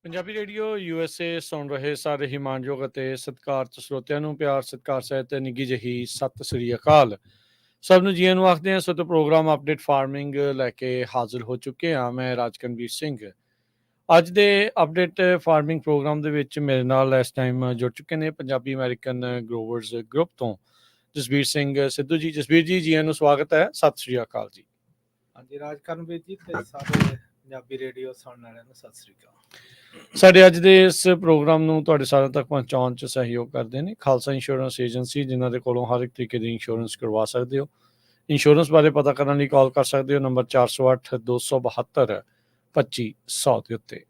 Punjabi radio USA ਸੁਣ ਰਹੇ ਸਾਰੇ ਹਿਮਾਨਯੋਗ ਅਤੇ ਸਤਿਕਾਰਤ ਸਰੋਤਿਆਂ ਨੂੰ ਪਿਆਰ ਸਤਿਕਾਰ ਸਹਿਤ ਨਿੱਘੀ ਜਿਹੀ ਸਤਿ ਸ੍ਰੀ ਅਕਾਲ। ਸਭ ਨੂੰ ਜੀਆਂ ਨੂੰ ਆਖਦੇ ਹਾਂ। ਸੋ ਤੇ ਪ੍ਰੋਗਰਾਮ ਅਪਡੇਟ ਫਾਰਮਿੰਗ ਲੈ ਕੇ ਹਾਜ਼ਰ ਹੋ ਚੁੱਕੇ ਹਾਂ। ਮੈਂ ਰਾਜਕਨਵੀਰ ਸਿੰਘ। ਅੱਜ ਦੇ ਅਪਡੇਟ ਫਾਰਮਿੰਗ ਪ੍ਰੋਗਰਾਮ ਦੇ ਵਿੱਚ ਮੇਰੇ ਨਾਲ ਇਸ ਟਾਈਮ ਜੁੜ ਚੁੱਕੇ ਨੇ ਪੰਜਾਬੀ ਅਮਰੀਕਨ ਗਰੋਵਰਜ਼ ਗਰੁੱਪ ਤੋਂ ਜਸਬੀਰ ਸਿੰਘ ਸਿੱਧੂ ਜੀ। ਜਸਬੀਰ ਜੀ, ਜੀਆਂ ਨੂੰ ਸਵਾਗਤ ਹੈ। ਸਤਿ ਸ੍ਰੀ ਅਕਾਲ ਜੀ। ਹਾਂਜੀ, ਰਾਜਕਰਨਵੀਰ ਜੀ ਤੇ ਸਾਰੇ ਪੰਜਾਬੀ ਰੇਡੀਓ ਸੁਣਨ ਵਾਲਿਆਂ ਨੂੰ ਸਤਿ ਸ੍ਰੀ ਅਕਾਲ। ਸਾਡੇ ਅੱਜ ਦੇ ਇਸ ਪ੍ਰੋਗਰਾਮ ਨੂੰ ਤੁਹਾਡੇ ਸਾਰਿਆਂ ਤੱਕ ਪਹੁੰਚਾਉਣ 'ਚ ਸਹਿਯੋਗ ਕਰਦੇ ਨੇ ਖਾਲਸਾ ਇੰਸ਼ੋਰੈਂਸ ਏਜੰਸੀ, ਜਿਨ੍ਹਾਂ ਦੇ ਕੋਲੋਂ ਹਰ ਇੱਕ ਤਰੀਕੇ ਦੀ ਇੰਸ਼ੋਰੈਂਸ ਕਰਵਾ ਸਕਦੇ ਹੋ। ਇੰਸ਼ੋਰੈਂਸ ਬਾਰੇ ਪਤਾ ਕਰਨ ਲਈ ਕਾਲ ਕਰ ਸਕਦੇ ਹੋ ਨੰਬਰ 408 272 2500 ਦੇ ਉੱਤੇ।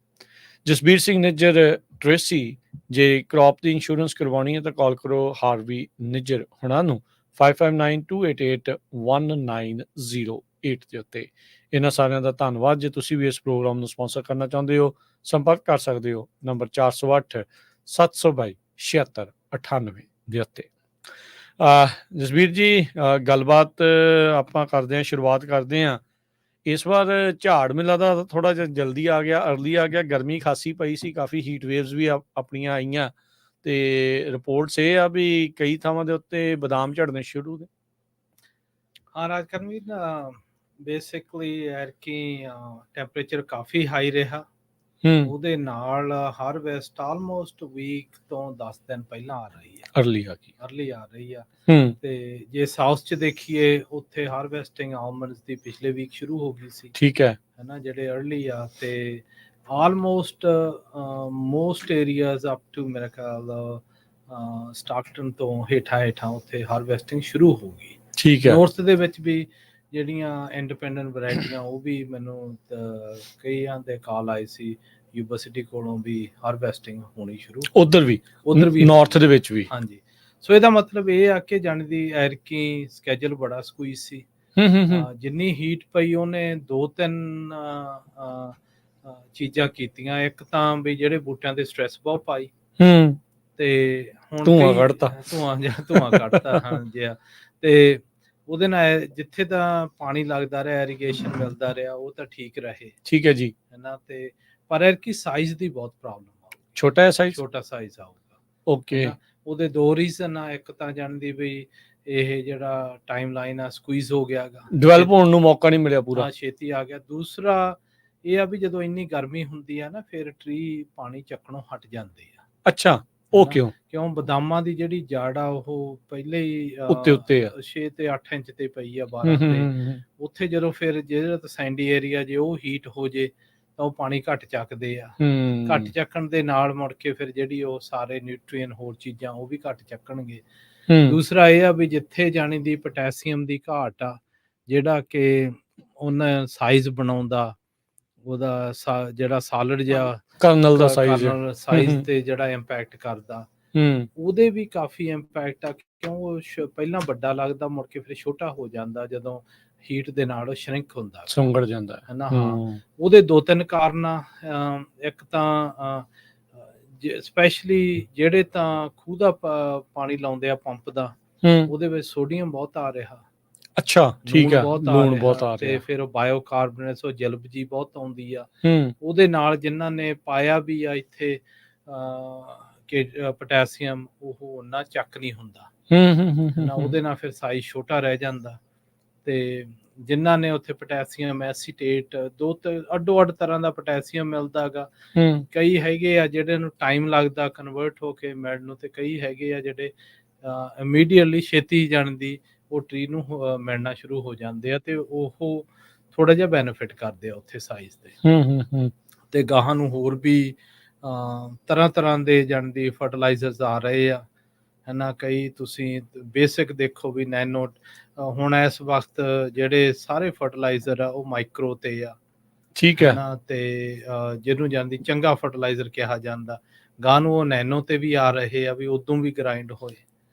ਜਸਬੀਰ ਸਿੰਘ ਨਿੱਜਰ ਟ੍ਰੇਸੀ, ਜੇ ਕ੍ਰੌਪ ਦੀ ਇੰਸ਼ੋਰੈਂਸ ਕਰਵਾਉਣੀ ਹੈ ਤਾਂ ਕਾਲ ਕਰੋ ਹਾਰਵੀ ਨਿੱਜਰ ਹੁਣਾਂ ਨੂੰ 5592881908 ਦੇ ਉੱਤੇ। ਇਹਨਾਂ ਸਾਰਿਆਂ ਦਾ ਧੰਨਵਾਦ। ਜੇ ਤੁਸੀਂ ਵੀ ਇਸ ਪ੍ਰੋਗਰਾਮ ਨੂੰ ਸਪਾਂਸਰ ਕਰਨਾ ਚਾਹੁੰਦੇ ਹੋ, ਸੰਪਰਕ ਕਰ ਸਕਦੇ ਹੋ ਨੰਬਰ 408 722 7698 ਦੇ ਉੱਤੇ। ਜਸਬੀਰ ਜੀ, ਗੱਲਬਾਤ ਆਪਾਂ ਕਰਦੇ ਹਾਂ, ਸ਼ੁਰੂਆਤ ਕਰਦੇ ਹਾਂ। ਇਸ ਵਾਰ ਝਾੜ ਮੇਲਾ ਦਾ ਥੋੜਾ ਜਿਹਾ ਜਲਦੀ ਆ ਗਿਆ, ਅਰਲੀ ਆ ਗਿਆ। ਗਰਮੀ ਖਾਸੀ ਪਈ ਸੀ, ਕਾਫੀ ਹੀਟ ਵੇਵਸ ਵੀ ਆਪਣੀਆਂ ਆਈਆਂ ਤੇ ਰਿਪੋਰਟਸ ਇਹ ਆ ਵੀ ਕਈ ਥਾਵਾਂ ਦੇ ਉੱਤੇ ਬਦਾਮ ਝੜਨੇ ਸ਼ੁਰੂ ਨੇ। ਹਾਂ ਰਾਜਕਰਨਵੀਰ, ਬੇਸਿਕਲੀ ਐਰਕੀ ਟੈਂਪਰੇਚਰ ਕਾਫੀ ਹਾਈ ਰਿਹਾ। ਉਹਦੇ ਨਾਲ ਹਾਰਵੈਸਟ ਆਲਮੋਸਟ ਵੀਕ ਤੋਂ 10 ਦਿਨ ਪਹਿਲਾਂ ਆ ਰਹੀ ਹੈ, ਅਰਲੀ ਆ ਰਹੀ ਆ। ਤੇ ਜੇ ਸਾਊਥ ਚ ਦੇਖੀਏ, ਉੱਥੇ ਹਾਰਵੈਸਟਿੰਗ ਆਲਮੰਡਸ ਦੀ ਪਿਛਲੇ ਵੀਕ ਸ਼ੁਰੂ ਹੋ ਗਈ ਸੀ। ਠੀਕ ਹੈ ਨਾ, ਜਿਹੜੇ ਅਰਲੀ ਆ ਤੇ almost most areas up to ਮੇਰੇ ਖਿਆਲ ਸਟਾਕਟਨ ਤੋਂ ਹੇਠਾਂ ਉੱਥੇ ਹਾਰਵੈਸਟਿੰਗ ਸ਼ੁਰੂ ਹੋ ਗਈ। ਠੀਕ ਹੈ। ਨੌਰਥ ਦੇ ਵਿੱਚ ਵੀ ਜਿਹੜੀਆਂ ਇੰਡੀਪੈਂਡੈਂਟ ਵੈਰਾਈਟੀਆਂ, ਉਹ ਵੀ ਮੈਨੂੰ ਕਈਆਂ ਦੇ ਕਾਲ ਆਏ ਸੀ ਯੂਨੀਵਰਸਿਟੀ ਕੋਲੋਂ ਵੀ ਹਾਰਵੈਸਟਿੰਗ ਹੋਣੀ ਸ਼ੁਰੂ। ਉਧਰ ਵੀ ਨਾਰਥ ਦੇ ਵਿੱਚ ਵੀ। ਹਾਂਜੀ, ਸੋ ਇਹਦਾ ਮਤਲਬ ਇਹ ਆ ਕਿ ਜਾਣੀ ਦੀ ਐਰਕੀ ਸਕੇਜੂਲ ਬੜਾ ਸਕੁਈਜ਼ ਸੀ। ਜਿੰਨੀ ਹੀਟ ਪਈ, ਉਹਨੇ 2-3 ਚੀਜ਼ਾਂ ਕੀਤੀਆਂ। ਇੱਕ ਤਾਂ ਵੀ ਜਿਹੜੇ ਬੂਟਿਆਂ ਤੇ ਸਟ੍ਰੈਸ ਬਹੁਤ ਪਾਈ ਤੇ ਹੁਣ ਧੂਆਂ ਕੱਢਤਾ। ਹਾਂਜੀ, ਤੇ ਉਹਦੇ ਨਾਲ ਜਿੱਥੇ ਤਾਂ ਪਾਣੀ ਲੱਗਦਾ ਰਿਹਾ, ਇਰੀਗੇਸ਼ਨ ਮਿਲਦਾ ਰਿਹਾ, ਉਹ ਤਾਂ ਠੀਕ ਰਹੇ। ਠੀਕ ਹੈ ਜੀ, ਹੈ ਨਾ। ਤੇ ਪਰ ਐਰਕੀ ਸਾਈਜ਼ ਦੀ ਬਹੁਤ ਪ੍ਰੋਬਲਮ ਆਊਗੀ। ਛੋਟਾ ਸਾਈਜ਼ ਆਊਗਾ। ਓਕੇ, ਉਹਦੇ ਦੋ ਰੀਜ਼ਨ ਆ। ਇੱਕ ਤਾਂ ਜਾਣਦੀ ਵੀ ਇਹ ਜਿਹੜਾ ਟਾਈਮ ਲਾਈਨ ਆ ਸਕੁਈਜ਼ ਹੋ ਗਿਆ ਗਾ, ਡਿਵੈਲਪ ਹੋਣ ਨੂੰ ਮੌਕਾ ਨਹੀਂ ਮਿਲਿਆ ਪੂਰਾ। ਛੇਤੀ ਆ ਗਿਆ। ਦੂਸਰਾ ਇਹ ਆ ਵੀ ਜਦੋਂ ਇੰਨੀ ਗਰਮੀ ਹੁੰਦੀ ਆ ਨਾ, ਫਿਰ ਟਰੀ ਪਾਣੀ ਚੱਕਣੋਂ ਹਟ ਜਾਂਦੇ ਆ। ਅੱਛਾ, ਉਹ ਕਿਉਂ? ਬਦਾਮਾਂ ਦੀ ਜਿਹੜੀ ਜੜ ਆ, ਉਹ ਪਹਿਲੇ ਹੀ ਉੱਤੇ 6 ਤੇ 8 ਇੰਚ ਤੇ ਪਈ ਆ, 12 ਤੇ। ਉੱਥੇ ਜਦੋਂ ਫਿਰ ਜਿਹੜਾ ਸੈਂਡੀ ਏਰੀਆ ਜੇ ਉਹ ਹੀਟ ਹੋ ਜੇ ਤਾਂ ਉਹ ਪਾਣੀ ਘੱਟ ਚੱਕਦੇ ਆ। ਘੱਟ ਚੱਕਣ ਦੇ ਨਾਲ ਮੁੜ ਕੇ ਫਿਰ ਜਿਹੜੀ ਉਹ ਸਾਰੇ ਨਿਊਟਰੀਐਂਟ ਹੋਰ ਚੀਜ਼ਾਂ ਉਹ ਵੀ ਘੱਟ ਚੱਕਣਗੇ। ਦੂਸਰਾ ਇਹ ਆ ਵੀ ਜਿੱਥੇ ਜਾਣੀ ਦੀ ਪੋਟਾਸੀਅਮ ਦੀ ਘਾਟ ਆ, ਜਿਹੜਾ ਕਿ ਉਹਨਾਂ ਸਾਈਜ਼ ਬਣਾਉਂਦਾ, ਉਹਦਾ ਜਿਹੜਾ ਸਾਲਿਡ ਜਿਹਾ ਕਰਨਲ ਦਾ ਸਾਈਜ਼ ਤੇ ਜਿਹੜਾ ਇੰਪੈਕਟ ਕਰਦਾ, ਉਹਦੇ ਵੀ ਕਾਫੀ ਇੰਪੈਕਟ ਆ। ਕਿਉਂ ਉਹ ਪਹਿਲਾਂ ਵੱਡਾ ਲੱਗਦਾ, ਮੁੜ ਕੇ ਫਿਰ ਛੋਟਾ ਹੋ ਜਾਂਦਾ ਜਦੋਂ ਹੀਟ ਦੇ ਨਾਲ ਉਹ ਸ਼ਰਿੰਕ ਹੁੰਦਾ, ਸੁੰਗੜ ਜਾਂਦਾ ਹੈ ਨਾ। ਹਾਂ, ਉਹਦੇ 2-3 ਕਾਰਨ ਆ। ਇੱਕ ਤਾਂ ਸਪੈਸ਼ਲੀ ਜਿਹੜੇ ਤਾਂ ਖੂਹ ਦਾ ਪਾਣੀ ਲਾਉਂਦੇ ਆ, ਪੰਪ ਦਾ, ਉਹਦੇ ਵਿੱਚ ਸੋਡੀਅਮ ਬਹੁਤ ਆ ਰਿਹਾ। ਅੱਛਾ, ਠੀਕ ਹੈ, ਲੂਣ ਬਹੁਤ ਆ ਰਿਹਾ ਤੇ ਫਿਰ ਬਾਇਓਕਾਰਬੋਨੇਟਸ, ਉਹ ਜਲਬ ਜੀ ਬਹੁਤ ਆਉਂਦੀ ਆ। ਉਹਦੇ ਨਾਲ ਜਿਨ੍ਹਾਂ ਨੇ ਪਾਇਆ ਵੀ ਆ ਇੱਥੇ ਕਿ ਪੋਟਾਸੀਅਮ, ਉਹ ਉਹਨਾਂ ਚੱਕ ਨਹੀਂ ਹੁੰਦਾ ਨਾ, ਉਹਦੇ ਨਾਲ ਫਿਰ ਸਾਈਜ਼ ਛੋਟਾ ਰਹਿ ਜਾਂਦਾ। ਤੇ ਜਿਨ੍ਹਾਂ ਨੇ ਉੱਥੇ ਪੋਟਾਸੀਅਮ ਐਸੀਟੇਟ, ਅੱਡੋ ਅੱਡ ਤਰ੍ਹਾਂ ਦਾ ਪੋਟਾਸੀਅਮ ਮਿਲਦਾ ਗਾ। ਕਈ ਹੈਗੇ ਆ ਜਿਹੜੇ ਨੂੰ ਟਾਈਮ ਲੱਗਦਾ ਕਨਵਰਟ ਹੋ ਕੇ ਮਿਲਣ ਨੂੰ, ਤੇ ਕਈ ਹੈਗੇ ਆ ਜਿਹੜੇ ਇਮੀਡੀਏਟਲੀ ਛੇਤੀ ਜਾਣਦੀ ਉਹ ਟਰੀ ਨੂੰ ਮਿਲਣਾ ਸ਼ੁਰੂ ਹੋ ਜਾਂਦੇ ਆ, ਤੇ ਉਹ ਥੋੜਾ ਜਿਹਾ ਬੈਨੀਫਿਟ ਕਰਦੇ ਆ ਉੱਥੇ ਸਾਈਜ਼ ਦੇ। ਤੇ ਗਾਹਾਂ ਨੂੰ ਹੋਰ ਵੀ ਤਰ੍ਹਾਂ ਦੇ ਜਾਣਦੀ ਫਰਟੀਲਾਈਜ਼ਰਸ ਆ ਰਹੇ ਆ, ਹੈ ਨਾ। ਕਈ ਤੁਸੀਂ ਬੇਸਿਕ ਦੇਖੋ ਵੀ ਨੈਨੋ, ਹੁਣ ਇਸ ਵਕਤ ਜਿਹੜੇ ਸਾਰੇ ਫਰਟੀਲਾਈਜ਼ਰ ਆ ਉਹ ਮਾਈਕਰੋ ਤੇ ਆ। ਠੀਕ ਹੈ ਨਾ, ਤੇ ਜਿਹਨੂੰ ਜਾਂਦੀ ਚੰਗਾ ਫਰਟੀਲਾਈਜ਼ਰ ਕਿਹਾ ਜਾਂਦਾ, ਗਾਹ ਨੂੰ ਉਹ ਨੈਨੋ ਤੇ ਵੀ ਆ ਰਹੇ ਆ, ਵੀ ਉਦੋਂ ਵੀ ਗ੍ਰਾਈਂਡ ਹੋਏ।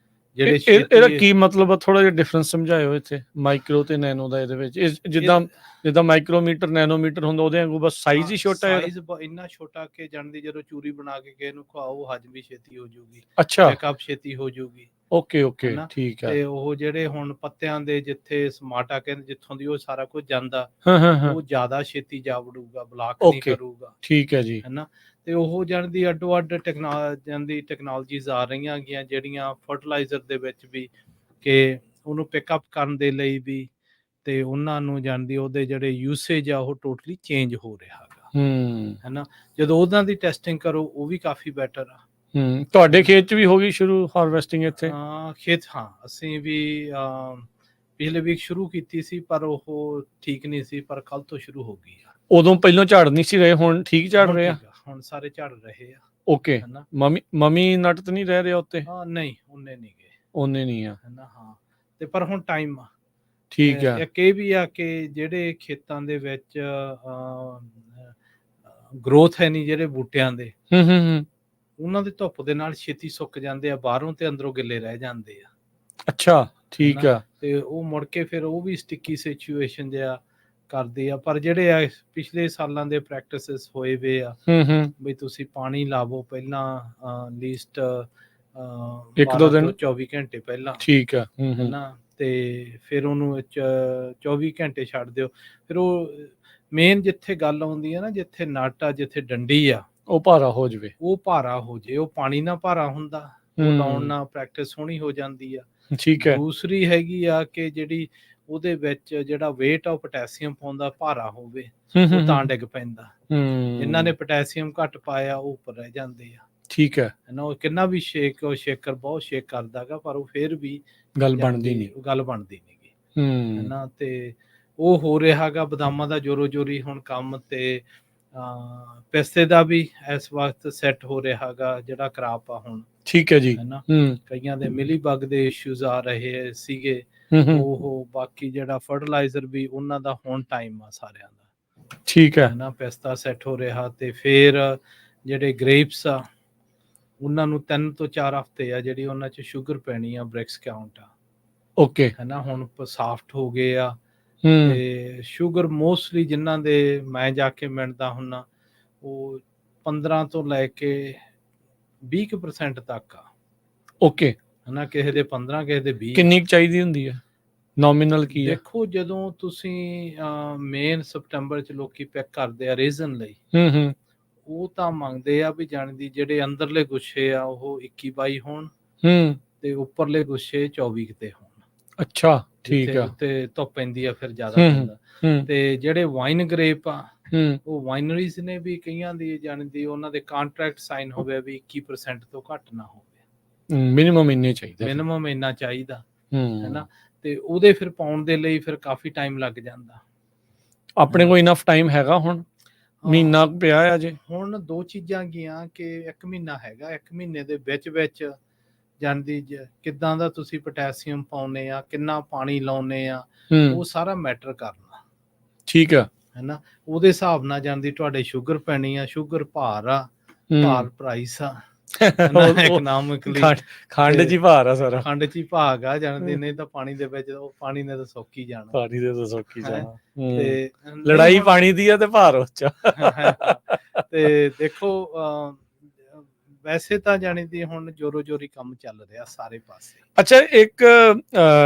ਇਹਦਾ ਕੀ ਮਤਲਬ ਆ? ਥੋੜਾ ਜਿਹਾ ਡਿਫਰੈਂਸ ਸਮਝਾਇਓ ਇੱਥੇ, ਮਾਈਕਰੋ ਤੇ ਨੈਨੋ ਦਾ। ਇਹਦੇ ਵਿੱਚ ਜਿੱਦਾਂ ਮਾਈਕਰੋਮੀਟਰ ਨੈਨੋਮੀਟਰ ਹੁੰਦਾ, ਉਹਦੇ ਵਾਂਗੂ ਬਸ ਸਾਈਜ਼ ਹੀ ਛੋਟਾ ਹੈ। ਸਾਈਜ਼ ਇੰਨਾ ਛੋਟਾ ਕਿ ਜਾਣਦੀ ਜਦੋਂ ਚੂਰੀ ਬਣਾ ਕੇ ਕਿਸੇ ਨੂੰ ਖਵਾਓ, ਹਜਮ ਵੀ ਛੇਤੀ ਹੋ ਜਾਊਗੀ। ਅੱਛਾ, ਪਿਕਅਪ ਛੇਤੀ ਹੋ ਜਾਊਗੀ। ਓਕੇ, ਠੀਕ ਹੈ। ਤੇ ਉਹ ਜਿਹੜੇ ਹੁਣ ਪੱਤਿਆਂ ਦੇ ਜਿੱਥੇ ਸਮਾਟਾ ਕਹਿੰਦੇ, ਜਿੱਥੋਂ ਦੀ ਉਹ ਸਾਰਾ ਕੁਝ ਜਾਂਦਾ, ਉਹ ਜ਼ਿਆਦਾ ਛੇਤੀ ਜਾ ਵੜੂਗਾ, ਬਲਾਕ ਨਹੀਂ ਕਰੂਗਾ। ਠੀਕ ਹੈ ਜੀ, ਹੈ ਨਾ। ਤੇ ਉਹ ਜਾਣਦੀ ਅੱਡੋ-ਅੱਡ ਟੈਕਨੋਲੋਜੀਜ਼ ਆ ਰਹੀਆਂ ਹੈਗੀਆਂ ਜਿਹੜੀਆਂ ਫਰਟੀਲਾਈਜ਼ਰ ਦੇ ਵਿੱਚ ਵੀ ਕਿ ਉਹਨੂੰ ਪਿਕਅਪ ਕਰਨ ਦੇ ਲਈ ਵੀ, ਤੇ ਉਹਨਾਂ ਨੂੰ ਜਾਣਦੀ ਉਹਦੇ ਜਿਹੜੇ ਯੂਸੇਜ ਆ ਉਹ ਟੋਟਲੀ ਚੇਂਜ ਹੋ ਰਿਹਾ ਹੈਗਾ, ਹੈ ਨਾ। ਜਦੋਂ ਉਹਨਾਂ ਦੀ ਟੈਸਟਿੰਗ ਕਰੋ ਉਹ ਵੀ ਕਾਫੀ ਬੈਟਰ ਆ। ਤੁਹਾਡੇ ਖੇਤ 'ਚ ਵੀ ਹੋ ਗਈ ਸ਼ੁਰੂ ਹਾਰਵੈਸਟਿੰਗ ਇੱਥੇ? ਖੇਤ ਹਾਂ, ਅਸੀਂ ਵੀ ਪਿਛਲੇ ਵੀਕ ਸ਼ੁਰੂ ਕੀਤੀ ਸੀ, ਪਰ ਉਹ ਠੀਕ ਨਹੀਂ ਸੀ, ਪਰ ਕੱਲ ਤੋਂ ਸ਼ੁਰੂ ਹੋ ਗਈ ਆ। ਉਦੋਂ ਪਹਿਲਾਂ ਝਾੜ ਨਹੀਂ ਸੀ ਰਹੇ, ਹੁਣ ਠੀਕ ਝਾੜ ਰਹੇ ਆ? ਹੁਣ ਸਾਰੇ ਝੜ ਰਹੇ ਆ। ਓਕੇ, ਮਮੀ ਨਟ ਤਾਂ ਨਹੀਂ ਰਹਿ ਰਿਹਾ ਉੱਤੇ? ਨਹੀਂ, ਉਹਨੇ ਨਹੀਂ ਗਏ, ਉਹਨੇ ਨਹੀਂ ਆ, ਹੈ ਨਾ। ਹਾਂ, ਤੇ ਪਰ ਹੁਣ ਟਾਈਮ ਆ। ਠੀਕ ਆ। ਇੱਕ ਇਹ ਵੀ ਆ ਕਿ ਜਿਹੜੇ ਖੇਤਾਂ ਦੇ ਵਿੱਚ ਗਰੋਥ ਹੈ ਨਹੀਂ ਜਿਹੜੇ ਬੂਟਿਆਂ ਦੇ, ਉਹਨਾਂ ਦੀ ਧੁੱਪ ਦੇ ਨਾਲ ਛੇਤੀ ਸੁੱਕ ਜਾਂਦੇ ਆ, ਬਾਹਰੋਂ ਤੇ ਅੰਦਰੋਂ ਗਿੱਲੇ ਰਹਿ ਜਾਂਦੇ ਆ। ਅੱਛਾ, ਠੀਕ ਆ। ਤੇ ਉਹ ਮੁੜ ਕੇ ਫਿਰ ਉਹ ਵੀ ਸਟਿੱਕੀ ਸਿਚੁਏਸ਼ਨ ਜਿਹਾ ਕਰਦੇ ਆ। ਪਰ ਜਿਹੜੇ ਆ ਪਿਛਲੇ ਸਾਲਾਂ ਦੇ ਪ੍ਰੈਕਟਿਸਿਸ ਹੋਏ ਵੇ ਆ ਵੀ ਤੁਸੀਂ ਪਾਣੀ ਲਾਵੋ ਪਹਿਲਾਂ ਲੀਸਟ 1-2 ਦਿਨ 24 ਘੰਟੇ ਪਹਿਲਾਂ, ਠੀਕ ਆ, ਹੈ ਨਾ। ਤੇ ਫਿਰ ਉਹਨੂੰ 24 ਘੰਟੇ ਛੱਡ ਦਿਓ। ਫਿਰ ਉਹ ਮੇਨ ਜਿੱਥੇ ਗੱਲ ਆਉਂਦੀ ਹੈ ਨਾ, ਜਿੱਥੇ ਨਟ ਆ, ਜਿੱਥੇ ਡੰਡੀ ਆ, ਉਹ ਭਾਰਾ ਹੋ ਜਾਵੇ, ਉਹ ਭਾਰਾ ਹੋ ਜੇ। ਉਹ ਪਾਣੀ ਨਾਲ ਭਾਰਾ ਹੁੰਦਾ, ਉਹ ਲਾਉਣ ਨਾਲ ਪ੍ਰੈਕਟਿਸ ਸੋਹਣੀ ਹੋ ਜਾਂਦੀ ਆ। ਠੀਕ ਹੈ। ਦੂਸਰੀ ਹੈਗੀ ਆ ਕਿ ਜਿਹੜੀ ਉਹਦੇ ਵਿੱਚ ਜਿਹੜਾ weight ਆ ਉਹ ਪੋਟਾਸੀਅਮ ਪਾਉਂਦਾ ਭਾਰਾ ਹੋਵੇ, ਉਹ ਤਾਂ ਡਿੱਗ ਪੈਂਦਾ। ਜਿਨ੍ਹਾਂ ਨੇ ਪੋਟਾਸੀਅਮ ਘੱਟ ਪਾਇਆ ਉਹ ਉੱਪਰ ਰਹਿ ਜਾਂਦੇ ਆ। ਠੀਕ ਹੈ ਨਾ, ਉਹ ਕਿੰਨਾ ਵੀ ਸ਼ੇਕਰ ਬਹੁਤ ਸ਼ੇਕ ਕਰਦਾਗਾ, ਪਰ ਉਹ ਫਿਰ ਵੀ ਗੱਲ ਬਣਦੀ ਨਹੀਂ ਗੀ, ਹੈ ਨਾ। ਤੇ ਉਹ ਹੋ ਰਿਹਾ ਹੈਗਾ ਬਦਾਮਾਂ ਦਾ ਜੋਰੋ ਜੋਰੀ ਹੁਣ ਕੰਮ, ਤੇ ਪਿਸਤੇ ਦਾ ਵੀ ਇਸ ਵਕਤ ਸੈੱਟ ਹੋ ਰਿਹਾ ਹੈਗਾ ਜਿਹੜਾ ਕਰਾਪ ਆ ਹੁਣ। ਠੀਕ ਹੈ ਜੀ, ਹੈ ਨਾ। ਕਈਆਂ ਦੇ ਮਿਲੀ ਬਗ ਦੇ ਇਸ਼ੂਜ਼ ਆ ਰਹੇ ਸੀਗੇ, ਉਹ ਬਾਕੀ ਜਿਹੜਾ ਫਰਟੀਲਾਈਜ਼ਰ ਵੀ ਉਹਨਾਂ ਦਾ ਹੁਣ ਟਾਈਮ ਆ ਸਾਰਿਆਂ ਦਾ। ਠੀਕ ਹੈ ਨਾ, ਪਿਸਤਾ ਸੈੱਟ ਹੋ ਰਿਹਾ, ਤੇ ਫਿਰ ਜਿਹੜੇ ਗ੍ਰੇਪਸ ਆ ਉਹਨਾਂ ਨੂੰ 3 ਤੋਂ 4 ਹਫ਼ਤੇ ਆ ਜਿਹੜੀ ਉਹਨਾਂ 'ਚ ਸ਼ੂਗਰ ਪੈਣੀ ਆ, ਬ੍ਰਿਕਸ ਕਾਊਂਟ ਆ। ਓਕੇ, ਹੈ ਨਾ। ਹੁਣ ਸਾਫਟ ਹੋ ਗਏ ਆ, ਤੇ ਸ਼ੂਗਰ ਮੋਸਟਲੀ ਜਿਨ੍ਹਾਂ ਦੇ ਮੈਂ ਜਾ ਕੇ ਮਿਲਦਾ ਹੁੰਦਾ ਉਹ 15 ਤੋਂ ਲੈ ਕੇ 20% ਤੱਕ ਆ। ਓਕੇ, ਹੈ ਨਾ। ਕਿਸੇ ਦੇ 15, ਕਿਸੇ ਦੇ 20। ਕਿੰਨੀ ਚਾਹੀਦੀ ਹੁੰਦੀ ਹੈ ਨੋਮੀਨਲ ਕੀ ਹੈ? ਦੇਖੋ, ਜਦੋਂ ਤੁਸੀਂ ਮੇਨ ਸਪਟੰਬਰ 'ਚ ਲੋਕੀ ਪਿਕ ਕਰਦੇ ਆ ਰੀਜ਼ਨ ਲਈ, ਉਹ ਤਾਂ ਮੰਗਦੇ ਆ ਵੀ ਜਾਣਦੀ ਜਿਹੜੇ ਅੰਦਰਲੇ ਗੁੱਛੇ ਆ ਉਹ 21-22 ਹੋਣ, ਤੇ ਉੱਪਰਲੇ ਗੁੱਛੇ 24 ਤੇ ਹੋਣ। ਅੱਛਾ, ਠੀਕ ਆ। ਉੱਤੇ ਧੁੱਪ ਪੈਂਦੀ ਆ ਫਿਰ ਜ਼ਿਆਦਾ ਪੈਂਦਾ। ਤੇ ਜਿਹੜੇ ਵਾਈਨ ਗ੍ਰੇਪ ਆ, ਉਹ ਵਾਈਨਰੀਜ਼ ਨੇ ਵੀ ਕਈਆਂ ਦੀ ਜਾਣਦੀ ਉਹਨਾਂ ਦੇ ਕੰਟਰੈਕਟ ਸਾਈਨ ਹੋਵੇ ਵੀ 21% ਤੋਂ ਘੱਟ ਨਾ ਹੋਵੇ। ਮਿਨੀਮਮ ਇੰਨੇ ਚਾਹੀਦਾ, ਮਿਨੀਮਮ ਇੰਨਾ ਚਾਹੀਦਾ, ਹੈ ਨਾ। ਤੇ ਉਹਦੇ ਫਿਰ ਪਾਉਣ ਦੇ ਲਈ ਫਿਰ ਕਾਫੀ ਟਾਈਮ ਲੱਗ ਜਾਂਦਾ। ਆਪਣੇ ਕੋਲ ਇਨਫ ਟਾਈਮ ਹੈਗਾ ਹੁਣ? ਮਹੀਨਾ ਪਿਆ ਆ ਜੇ? ਹੁਣ 2 ਚੀਜ਼ਾਂ ਗਈਆਂ ਕਿ 1 ਮਹੀਨਾ ਹੈਗਾ, 1 ਮਹੀਨੇ ਦੇ ਵਿੱਚ ਜਾਣਦੀ ਕਿੱਦਾਂ ਦਾ ਤੁਸੀਂ ਪੋਟਾਸੀਅਮ ਪਾਉਨੇ ਆ, ਕਿੰਨਾ ਪਾਣੀ ਲਾਉਨੇ ਆ, ਉਹ ਸਾਰਾ ਮੈਟਰ ਕਰਨਾ। ਠੀਕ ਆ, ਹੈ ਨਾ। ਉਹਦੇ ਹਿਸਾਬ ਨਾਲ ਜਾਣਦੀ ਤੁਹਾਡੇ ਸ਼ੂਗਰ ਪੈਣੀ ਆ, ਸ਼ੂਗਰ ਭਾਰ ਆ, ਭਾਰ ਪ੍ਰਾਈਸ ਆ, ਇਕਨੋਮਿਕਲੀ ਖੰਡ 'ਚ ਹੀ ਭਾਰ ਆ ਸਾਰਾ, ਖੰਡ 'ਚ ਹੀ ਭਾਗ ਆ ਜਾਣਦੀ। ਨਹੀਂ ਤਾਂ ਪਾਣੀ ਦੇ ਵਿੱਚ ਉਹ ਪਾਣੀ ਨੇ ਤਾਂ ਸੌਕੀ ਜਾਣਾ, ਪਾਣੀ ਦੇ ਤਾਂ ਸੌਕੀ ਜਾਣਾ। ਤੇ ਲੜਾਈ ਪਾਣੀ ਦੀ ਆ ਤੇ ਭਾਰ ਉੱਚਾ। ਤੇ ਦੇਖੋ ਵੈਸੇ ਤਾਂ ਜਾਣਦੀ ਹੁਣ ਜੋਰੋ ਜੋਰੀ ਕੰਮ ਚੱਲ ਰਿਹਾ ਸਾਰੇ ਪਾਸੇ। ਅੱਛਾ, ਇੱਕ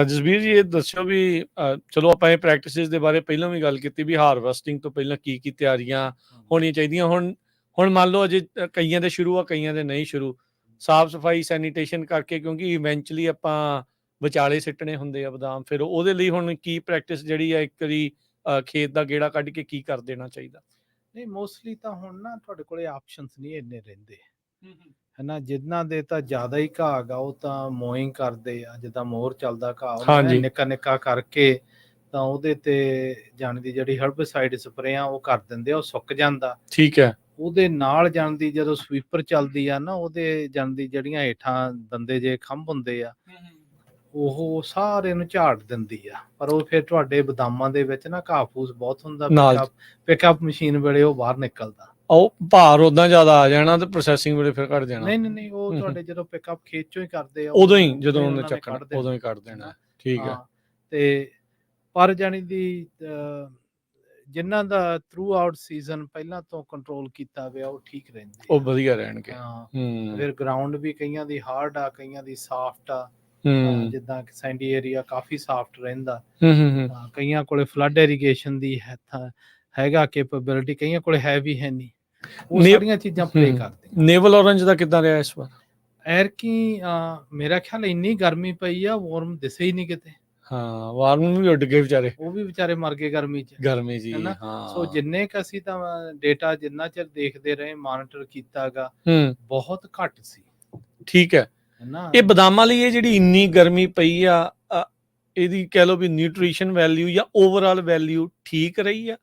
ਜਸਬੀਰ ਜੀ ਇਹ ਦੱਸਿਓ ਵੀ ਚਲੋ ਆਪਾਂ ਇਹ ਪ੍ਰੈਕਟਿਸਿਸ ਦੇ ਬਾਰੇ ਪਹਿਲਾਂ ਵੀ ਗੱਲ ਕੀਤੀ ਵੀ ਹਾਰਵੈਸਟਿੰਗ ਤੋਂ ਪਹਿਲਾਂ ਕੀ ਤਿਆਰੀਆਂ ਹੋਣੀਆਂ ਚਾਹੀਦੀਆਂ। ਹੁਣ ਮੰਨ ਲਓ ਅਜੇ ਕਈਆਂ ਦੇ ਸ਼ੁਰੂ ਆ, ਕਈਆਂ ਦੇ ਨਹੀਂ ਸ਼ੁਰੂ। ਸਾਫ਼ ਸਫਾਈ ਸੈਨੀਟੇਸ਼ਨ ਕਰਕੇ, ਕਿਉਂਕਿ ਇਵੈਂਚੁਅਲੀ ਆਪਾਂ ਵਿਚਾਲੇ ਸਿੱਟਣੇ ਹੁੰਦੇ ਆ ਬਦਾਮ, ਫਿਰ ਉਹਦੇ ਲਈ ਹੁਣ ਕੀ ਪ੍ਰੈਕਟਿਸ ਜਿਹੜੀ ਆ, ਇੱਕ ਵਾਰੀ ਖੇਤ ਦਾ ਗੇੜਾ ਕੱਢ ਕੇ ਕੀ ਕਰ ਦੇਣਾ ਚਾਹੀਦਾ? ਨਹੀਂ, ਮੋਸਟਲੀ ਤਾਂ ਹੁਣ ਨਾ ਤੁਹਾਡੇ ਕੋਲੇ ਆਪਸ਼ਨਸ ਨਹੀਂ ਇੰਨੇ ਰਹਿੰਦੇ, ਹੈ ਨਾ। ਜਿਨ੍ਹਾਂ ਦੇ ਤਾਂ ਜ਼ਿਆਦਾ ਹੀ ਘਾਹ ਗਾ ਉਹ ਤਾਂ ਮੋਇੰਗ ਕਰਦੇ ਆ, ਜਿੱਦਾਂ ਮੋਰ ਚੱਲਦਾ ਘਾਹ ਨਿੱਕਾ ਨਿੱਕਾ ਕਰਕੇ, ਤਾਂ ਉਹਦੇ ਤੇ ਜਾਣਦੀ ਜਿਹੜੀ ਹਰਬਸਾਈਡ ਸਪਰੇਆਂ ਉਹ ਕਰ ਦਿੰਦੇ ਆ, ਉਹ ਸੁੱਕ ਜਾਂਦਾ। ਠੀਕ ਹੈ। ਉਹਦੇ ਨਾਲ ਜਾਣਦੀ ਜਦੋਂ ਸਵੀਪਰ ਚੱਲਦੀ ਆ ਨਾ, ਉਹਦੇ ਜਾਣਦੀ ਜਿਹੜੀਆਂ ਹੇਠਾਂ ਦੰਦੇ ਜੇ ਖੰਭ ਹੁੰਦੇ ਆ, ਉਹ ਸਾਰੇ ਨੂੰ ਝਾੜ ਦਿੰਦੀ ਆ। ਪਰ ਉਹ ਫਿਰ ਤੁਹਾਡੇ ਬਦਾਮਾਂ ਦੇ ਵਿੱਚ ਨਾ ਘਾਹ ਫੂਸ ਬਹੁਤ ਹੁੰਦਾ, ਪਿਕਅਪ ਮਸ਼ੀਨ ਵੇਲੇ ਉਹ ਬਾਹਰ ਨਿਕਲਦਾ, ਉਹ ਭਾਰ ਉਦਾਂ ਜ਼ਿਆਦਾ ਆ ਜਾਣਾ ਤੇ ਪ੍ਰੋਸੈਸਿੰਗ ਵੇਲੇ ਫਿਰ ਘਟ ਜਾਣਾ। ਨਹੀਂ, ਉਹ ਤੁਹਾਡੇ ਜਦੋਂ ਪਿਕਅਪ ਖੇਤ ਚੋਂ ਹੀ ਕਰਦੇ ਆ, ਉਦੋਂ ਹੀ ਜਦੋਂ ਉਹਨੇ ਚੱਕਣਾ ਉਦੋਂ ਹੀ ਕੱਢ ਦੇਣਾ। ਠੀਕ ਹੈ। ਤੇ ਪਰ ਜਾਣੀ ਦੀ ਜਿਨ੍ਹਾਂ ਦਾ ਥਰੂ ਆਊਟ ਸੀਜ਼ਨ ਪਹਿਲਾਂ ਤੋਂ ਕੰਟਰੋਲ ਕੀਤਾ ਗਿਆ ਉਹ ਠੀਕ ਰਹਿੰਦੇ, ਉਹ ਵਧੀਆ ਰਹਿਣਗੇ। ਹਾਂ, ਫਿਰ ਗਰਾਊਂਡ ਵੀ ਕਈਆਂ ਦੀ ਹਾਰਡ ਆ, ਕਈਆਂ ਦੀ ਸਾਫਟ ਆ। ਜਿੱਦਾਂ ਕਿ ਸੈਂਡੀ ਏਰੀਆ ਕਾਫੀ ਸਾਫਟ ਰਹਿੰਦਾ, ਕਈਆਂ ਕੋਲੇ ਫਲੱਡ ਇਰੀਗੇਸ਼ਨ ਦੀ ਹੈਗਾ ਕੈਪੇਬਿਲਿਟੀ, ਕਈਆਂ ਕੋਲੇ ਹੈ ਵੀ ਹੈ ਨਹੀਂ। ਉਹ ਨੇ- ਸਾਰੀਆਂ ਚੀਜ਼ਾਂ ਪਲੇ ਕਰਦੀਆਂ। ਨੇਵਲ ਔਰੰਜ ਦਾ ਕਿੱਦਾਂ ਰਿਹਾ ਇਸ ਵਾਰ? ਐਰਕੀ ਮੇਰਾ ਖਿਆਲ ਇੰਨੀ ਗਰਮੀ ਪਈ ਆ, ਵਾਰਮ ਦਿਸੇ ਹੀ ਨਹੀਂ ਕਿਤੇ। ਹਾਂ, ਵਾਰਮ ਵੀ ਉੱਡ ਗਏ ਵਿਚਾਰੇ ਉਹ ਵੀ ਵਿਚਾਰੇ ਮਰ ਗਏ ਗਰਮੀ 'ਚ, ਗਰਮੀ ਜੀ। ਹੈਨਾ। ਸੋ ਹਾਂ। ਜਿੰਨੇ ਕ ਅਸੀਂ ਤਾਂ ਡੇਟਾ ਜਿੰਨਾ ਚਿਰ ਦੇਖਦੇ ਰਹੇ, ਮਾਨੀਟਰ ਕੀਤਾਗਾ, ਬਹੁਤ ਘੱਟ ਸੀ, ਠੀਕ ਹੈ। ਹੈਨਾ। ਇਹ ਬਦਾਮਾਂ ਲਈ ਇਹ ਜਿਹੜੀ ਇੰਨੀ ਗਰਮੀ ਪਈ ਆ, ਇਹਦੀ ਕਹਿ ਲਓ ਵੀ ਨਿਊਟ੍ਰੀਸ਼ਨ ਵੈਲਿਊ ਜਾਂ ਓਵਰਆਲ ਵੈਲਿਊ ਠੀਕ ਰਹੀ ਆ?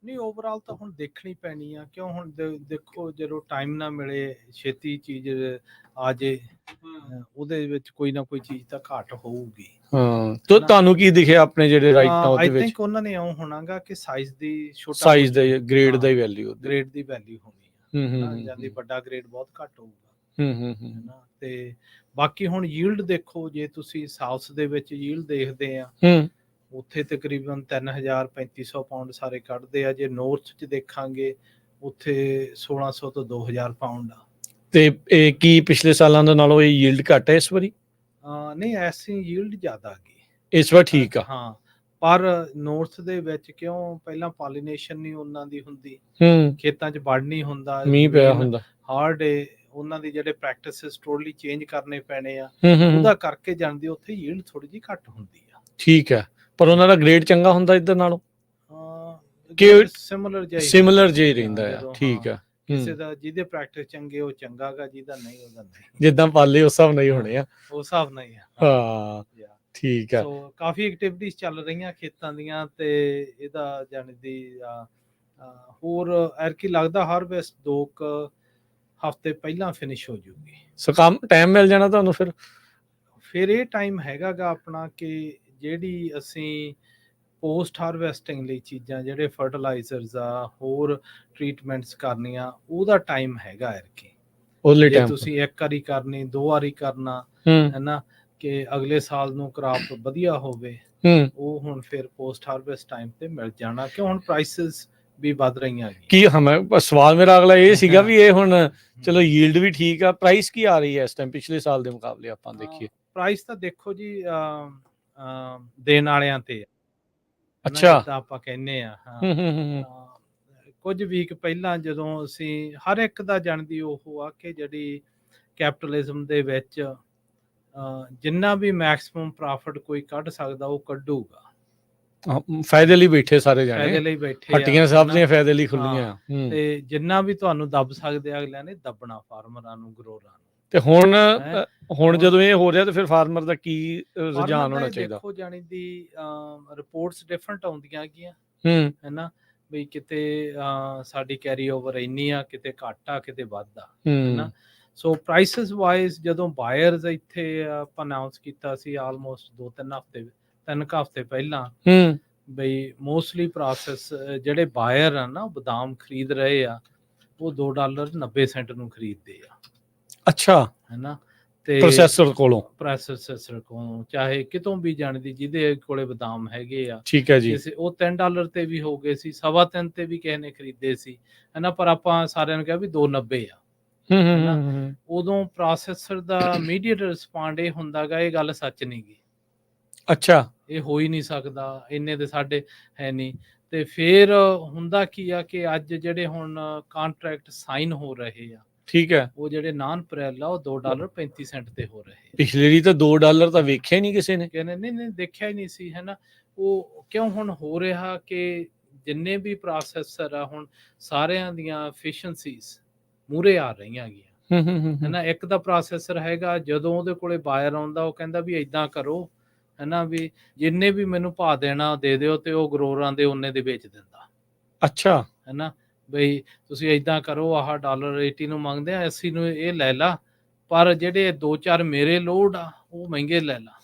ਨਹੀਂ, ਓਵਰਆਲ ਤਾਂ ਹੁਣ ਦੇਖਣੀ ਪੈਣੀ ਆ, ਕਿਉਂ ਹੁਣ ਦੇਖੋ ਜਦੋਂ ਟਾਈਮ ਨਾ ਮਿਲੇ, ਛੇਤੀ ਚੀਜ਼ ਆ ਜੇ, ਉਹਦੇ ਵਿੱਚ ਕੋਈ ਨਾ ਕੋਈ ਚੀਜ਼ ਤਾਂ ਘਾਟ ਹੋਊਗੀ। ਹਾਂ, ਤੇ ਤੁਹਾਨੂੰ ਕੀ ਦਿਖਿਆ ਆਪਣੇ ਜਿਹੜੇ ਰਾਈਟ ਨਾਓ ਆਈ ਦੇ ਵਿੱਚ? ਥਿੰਕ ਉਹਨਾਂ ਨੇ ਇਉਂ ਹੋਣਾਗਾ ਕਿ ਸਾਈਜ਼ ਦੀ ਛੋਟਾ ਸਾਈਜ਼ ਦਾ ਗ੍ਰੇਡ ਦਾ ਹੀ ਵੈਲਿਊ, ਗ੍ਰੇਡ ਦੀ ਵੈਲਿਊ ਹੋਣੀ ਆ, ਜਾਂਦੀ ਵੱਡਾ ਗ੍ਰੇਡ ਬਹੁਤ ਘੱਟ ਹੋਊਗਾ, ਹੈਨਾ। ਤੇ ਬਾਕੀ ਹੁਣ ਯੀਲਡ ਦੇਖੋ, ਜੇ ਤੁਸੀਂ ਸਾਊਥ ਦੇ ਵਿੱਚ ਯੀਲਡ ਦੇਖਦੇ ਆ, ਉੱਥੇ ਤਕਰੀਬਨ 3000-3500 ਪਾਉਂਡ ਸਾਰੇ ਕੱਢਦੇ ਆ। ਜੇ ਨੌਰਥ 'ਚ ਦੇਖਾਂਗੇ, ਉੱਥੇ 1600 ਤੋਂ 2000 ਪਾਉਂਡ ਆ। ਤੇ ਇਹ ਕੀ ਪਿਛਲੇ ਸਾਲਾਂ ਦੇ ਨਾਲੋਂ ਇਹ ਯੀਲਡ ਘੱਟ ਹੈ ਇਸ ਵਾਰੀ? ਨਹੀਂ, ਐਸੀ ਯੀਲਡ ਜ਼ਿਆਦਾ ਗਈ ਇਸ ਵਾਰ, ਠੀਕ ਆ। ਹਾਂ, ਪਰ ਨੌਰਥ ਦੇ ਵਿੱਚ ਕਿਉਂ ਪਹਿਲਾਂ ਪੋਲੀਨੇਸ਼ਨ ਨਹੀਂ ਉਹਨਾਂ ਦੀ ਹੁੰਦੀ, ਖੇਤਾਂ 'ਚ ਵੜ ਨਹੀਂ ਹੁੰਦਾ, ਮੀਂਹ ਪਿਆ ਹੁੰਦਾ, ਹਾਰਡ ਏ, ਉਹਨਾਂ ਦੀ ਜਿਹੜੇ ਪ੍ਰੈਕਟਿਸਿਸ ਟੋਟਲੀ ਚੇਂਜ ਕਰਨੇ ਪੈਣੇ ਆ, ਉਹਦਾ ਕਰਕੇ ਜਾਂਦੀ ਉੱਥੇ ਯੀਲਡ ਥੋੜੀ ਜਿਹੀ ਘੱਟ ਹੁੰਦੀ ਆ। ਠੀਕ ਹੈ, ਪਰ ਉਹਨਾਂ ਦਾ ਗ੍ਰੇਡ ਚੰਗਾ ਹੁੰਦਾ ਇੱਧਰ ਨਾਲੋਂ? ਸਿਮਿਲਰ ਜਿਹਾ ਰਹਿੰਦਾ ਆ, ਠੀਕ ਆ। ਕਿਸੇ ਦਾ ਜਿਹਦੇ ਪ੍ਰੈਕਟਿਸ ਚੰਗੇ ਉਹ ਚੰਗਾਗਾ, ਜਿਹਦਾ ਨਹੀਂ ਉਹਦਾ ਨਹੀਂ। ਜਿੱਦਾਂ ਪਾਲੇ ਉਸ ਹਿਸਾਬ ਨਾਲ ਹੀ ਹੋਣੇ ਆ, ਉਸ ਹਿਸਾਬ ਨਾਲ ਹੀ ਆ। ਹਾਂ, ਠੀਕ ਆ। ਸੋ ਕਾਫੀ ਐਕਟੀਵਿਟੀਜ਼ ਚੱਲ ਰਹੀਆਂ ਖੇਤਾਂ ਦੀਆਂ, ਤੇ ਇਹਦਾ ਜਾਣੀ ਦੀ ਹੋਰ ਐਰਕੀ ਲੱਗਦਾ ਹਾਰਵੈਸਟ 2 ਹਫ਼ਤੇ ਪਹਿਲਾਂ ਫਿਨਿਸ਼ ਹੋ ਜੂਗੀ। ਸੋ ਕੰਮ ਟਾਈਮ ਮਿਲ ਜਾਣਾ ਤੁਹਾਨੂੰ ਫਿਰ ਇਹ ਟਾਈਮ ਹੈਗਾਗਾ ਆਪਣਾ ਕਿ ਜਿਹੜੀ ਅਸੀਂ ਪੋਸਟ ਹਾਰਵੈਸਟਿੰਗ ਲਈ ਚੀਜ਼ਾਂ, ਜਿਹੜੇ ਫਰਟੀਲਾਈਜ਼ਰਸ ਆ, ਹੋਰ ਟਰੀਟਮੈਂਟਸ ਕਰਨੀਆਂ, ਉਹਦਾ ਟਾਈਮ ਹੈਗਾ ਐਰਕੀ। ਜੇ ਤੁਸੀਂ 1 ਵਾਰੀ ਕਰਨੀ, 2 ਵਾਰੀ ਕਰਨਾ, ਹੈਨਾ, ਕਿ ਅਗਲੇ ਸਾਲ ਨੂੰ ਕ੍ਰਾਪ ਵਧੀਆ ਹੋਵੇ, ਉਹ ਹੁਣ ਫਿਰ ਪੋਸਟ ਹਾਰਵੈਸਟ ਟਾਈਮ ਤੇ ਮਿਲ ਜਾਣਾ, ਕਿ ਹੁਣ ਪ੍ਰਾਈਸਿਸ ਵੀ ਵੱਧ ਰਹੀਆਂ। ਕੀ ਸਵਾਲ ਮੇਰਾ ਅਗਲਾ ਇਹ ਸੀਗਾ ਵੀ ਇਹ ਹੁਣ ਚਲੋ ਯੀਲਡ ਵੀ ਠੀਕ ਆ, ਪ੍ਰਾਈਸ ਕੀ ਆ ਰਹੀ ਹੈ ਇਸ ਟਾਈਮ ਪਿਛਲੇ ਸਾਲ ਦੇ ਮੁਕਾਬਲੇ ਆਪਾਂ ਦੇਖੀਏ? ਪ੍ਰਾਈਸ ਤਾਂ ਦੇਖੋ ਜੀ, ਦੇਣ ਵਾਲਿਆਂ ਤੇ, ਅੱਛਾ, ਜਿੱਦਾਂ ਆਪਾਂ ਕਹਿੰਦੇ ਆ। ਕੁਝ ਵੀਕ ਪਹਿਲਾਂ ਜਦੋਂ ਅਸੀਂ ਹਰ ਇੱਕ ਦਾ ਜਾਣਦੀ ਉਹ ਆ ਕਿ ਜਿਹੜੀ ਕੈਪੀਟਲਿਜ਼ਮ ਦੇ ਵਿੱਚ ਜਿੰਨਾ ਵੀ ਮੈਕਸਿਮਮ ਪ੍ਰੋਫਿਟ ਕੋਈ ਕੱਢ ਸਕਦਾ ਉਹ ਕੱਢੂਗਾ। ਫਾਇਦੇ ਲਈ ਬੈਠੇ ਸਾਰੇ ਜਾਣੇ, ਫਾਇਦੇ ਲਈ ਬੈਠੇ, ਹੱਟੀਆਂ ਸਬਜ਼ੀਆਂ ਫਾਇਦੇ ਲਈ ਖੁੱਲੀਆਂ, ਤੇ ਜਿੰਨਾ ਵੀ ਤੁਹਾਨੂੰ ਦੱਬ ਸਕਦੇ ਅਗਲਿਆਂ ਨੇ ਦੱਬਣਾ, ਫਾਰਮਰਾਂ ਨੂੰ, ਗਰੋਰਾਂ ਨੂੰ। ਤੇ ਹੁਣ ਜਦੋਂ ਇਹ ਹੋ ਰਿਹਾ ਤੇ ਫਿਰ ਫਾਰਮਰ ਦਾ ਕੀ ਰੁਝਾਨ ਹੋਣਾ ਚਾਹੀਦਾ? ਦੇਖੋ, ਜਾਣੀ ਦੀ ਰਿਪੋਰਟਸ ਡਿਫਰੈਂਟ ਆਉਂਦੀਆਂ ਗਈਆਂ, ਹੈਨਾ, ਵੀ ਕਿਤੇ ਸਾਡੀ ਕੈਰੀ ਓਵਰ ਇੰਨੀ ਆ, ਕਿਤੇ ਘੱਟ ਆ, ਕਿਤੇ ਵੱਧ ਆ, ਹੈਨਾ। ਸੋ ਪ੍ਰਾਈਸਿਸ ਵਾਈਜ਼ ਜਦੋਂ ਬਾਇਰਸ ਇੱਥੇ ਆਪਾਂ ਅਨਾਉਂਸ ਕੀਤਾ ਸੀ ਆਲਮੋਸਟ 3 ਹਫ਼ਤੇ ਪਹਿਲਾਂ, ਬਈ ਮੋਸਟਲੀ ਪ੍ਰੋਸੈਸ ਜਿਹੜੇ ਬਾਇਰ ਆ ਨਾ, ਉਹ ਬਦਾਮ ਖਰੀਦ ਰਹੇ ਆ, ਉਹ $2.90 ਨੂੰ ਖਰੀਦਦੇ ਆ। ਅੱਛਾ, ਹੈਨਾ। ਤੇ ਪ੍ਰੋਸੈਸਰ ਕੋਲੋਂ, ਚਾਹੇ ਕਿਤੋਂ ਵੀ ਜਾਣਦੀ ਜਿਹਦੇ ਕੋਲੇ ਬਦਾਮ ਹੈਗੇ ਆ, ਠੀਕ ਹੈ ਜੀ, ਉਹ $3 ਤੇ ਵੀ ਹੋ ਗਏ ਸੀ, 3.25 ਤੇ ਵੀ ਕਿਸੇ ਨੇ ਖਰੀਦੇ ਸੀ, ਹੈਨਾ, ਪਰ ਆਪਾਂ ਸਾਰਿਆਂ ਨੂੰ ਕਿਹਾ ਵੀ 2.90 ਆ। ਉਦੋਂ ਪ੍ਰੋਸੈਸਰ ਦਾ ਇਮੀਡੀਏਟ ਰਿਸਪੌਂਡ ਇਹ ਹੁੰਦਾਗਾ, ਇਹ ਗੱਲ ਸੱਚ ਨਹੀਂ ਗੀ, ਅੱਛਾ, ਇਹ ਹੋ ਹੀ ਨਹੀਂ ਸਕਦਾ, ਇੰਨੇ ਦੇ ਸਾਡੇ ਹੈ ਨਹੀਂ। ਤੇ ਫਿਰ ਹੁੰਦਾ ਕੀ ਆ ਕਿ ਅੱਜ ਜਿਹੜੇ ਹੁਣ ਕੰਟਰੈਕਟ ਸਾਈਨ ਹੋ ਰਹੇ ਆ, ਠੀਕ ਹੈ, ਉਹ ਜਿਹੜੇ ਨਾਨ ਪ੍ਰੈਲ ਆ, ਉਹ $2.35 ਤੇ ਹੋ ਰਹੇ। ਪਿਛਲੇ ਵਾਰੀ ਤਾਂ $2 ਤਾਂ ਵੇਖਿਆ ਹੀ ਨਹੀਂ ਕਿਸੇ ਨੇ, ਕਹਿੰਦੇ ਨਹੀਂ ਦੇਖਿਆ ਹੀ ਨਹੀਂ ਸੀ, ਹੈਨਾ। ਉਹ ਕਿਉਂ ਹੁਣ ਹੋ ਰਿਹਾ ਕਿ ਜਿੰਨੇ ਵੀ ਪ੍ਰੋਸੈਸਰ ਆ, ਹੁਣ ਸਾਰਿਆਂ ਦੀਆਂ ਐਫੀਸ਼ੀਐਂਸੀਜ਼ ਮੂਰੇ ਆ ਰਹੀਆਂ ਹੈਗੀਆਂ, ਹੈਨਾ। ਇੱਕ ਦਾ ਪ੍ਰੋਸੈਸਰ ਹੈਗਾ, ਜਦੋਂ ਉਹਦੇ ਕੋਲੇ ਬਾਇਰ ਆਉਂਦਾ, ਉਹ ਕਹਿੰਦਾ ਵੀ ਏਦਾਂ ਕਰੋ, ਹੈਨਾ, ਵੀ ਜਿੰਨੇ ਵੀ ਮੈਨੂੰ ਭਾਅ ਦੇਣਾ ਦੇ ਦਿਓ, ਤੇ ਉਹ ਗਰੋਰਾਂ ਦੇ ਉਹਨੇ ਦੇ ਵੇਚ ਦਿੰਦਾ। ਅੱਛਾ, ਹੈਨਾ, ਬਈ ਤੁਸੀਂ ਏਦਾਂ ਕਰੋ, ਆਹ $80 ਨੂੰ ਮੰਗਦੇ ਆ, 80 ਨੂੰ ਇਹ ਲੈ ਲਾ, ਪਰ ਜਿਹੜੇ 2-4 ਮੇਰੇ ਲੋਡ ਆ ਉਹ ਮਹਿੰਗੇ ਲੈ ਲਾ।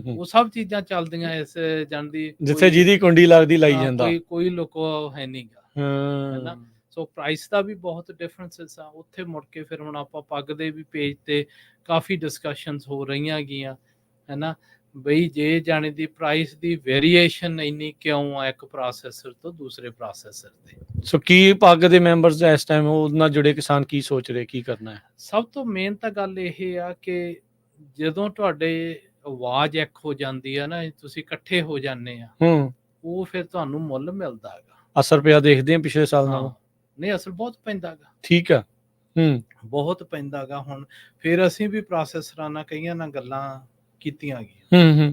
ਉਹ ਸਭ ਚੀਜ਼ਾਂ ਚੱਲਦੀਆਂ ਇਸ ਜਾਣਦੀ, ਜਿੱਥੇ ਜਿਹਦੀ ਕੁੰਡੀ ਲੱਗਦੀ ਲਾਈ ਜਾਂਦਾ, ਕੋਈ ਲੁਕੋ ਹੈ ਨਹੀਂਗਾ, ਹੈਨਾ। ਸੋ ਪ੍ਰਾਈਸ ਦਾ ਵੀ ਬਹੁਤ ਡਿਫਰੈਂਸਿਸ ਆ ਉੱਥੇ। ਮੁੜ ਕੇ ਫਿਰ ਹੁਣ ਆਪਾਂ ਪੱਗ ਦੇ ਵੀ ਪੇਜ ਤੇ ਕਾਫੀ ਡਿਸਕਸ਼ਨਸ ਹੋ ਰਹੀਆਂ ਗੀਆਂ, ਹੈਨਾ, ਬਈ ਜੇ ਜਾਣੇ ਦੀ ਪ੍ਰਾਈਸ ਦੀ ਵੇਰੀਏਸ਼ਨ ਇੰਨੀ ਕਿਉਂ ਆ ਇੱਕ ਪ੍ਰੋਸੈਸਰ ਤੋਂ ਦੂਸਰੇ ਪ੍ਰੋਸੈਸਰ ਤੇ। ਸੋ ਕੀ ਪੱਗ ਦੇ ਮੈਂਬਰਸ ਇਸ ਟਾਈਮ ਉਹਦੇ ਨਾਲ ਜੁੜੇ ਕਿਸਾਨ ਕੀ ਸੋਚ ਰਹੇ, ਕੀ ਕਰਨਾ ਹੈ? ਸਭ ਤੋਂ ਮੇਨ ਤਾਂ ਗੱਲ ਇਹ ਆ ਕਿ ਜਦੋਂ ਤੁਹਾਡੇ ਆਵਾਜ਼ ਇੱਕ ਹੋ ਜਾਂਦੀ ਆ ਨਾ, ਤੁਸੀਂ ਇਕੱਠੇ ਹੋ ਜਾਂਦੇ ਆ, ਉਹ ਫਿਰ ਤੁਹਾਨੂੰ ਮੁੱਲ ਮਿਲਦਾ ਹੈਗਾ, ਅਸਰ ਪਿਆ ਦੇਖਦੇ ਆ ਪਿਛਲੇ ਸਾਲ ਨਾਲੋਂ। ਨਹੀਂ ਅਸਲ ਬਹੁਤ ਪੈਂਦਾ ਗਾ, ਠੀਕ ਆ। ਬਹੁਤ ਪੈਂਦਾ ਗਾ। ਹੁਣ ਫਿਰ ਅਸੀਂ ਵੀ ਪ੍ਰੋਸੈਸਰਾਂ ਨਾਲ ਕਈਆਂ ਨਾਲ ਗੱਲਾਂ ਕੀਤੀਆਂ ਗਈਆਂ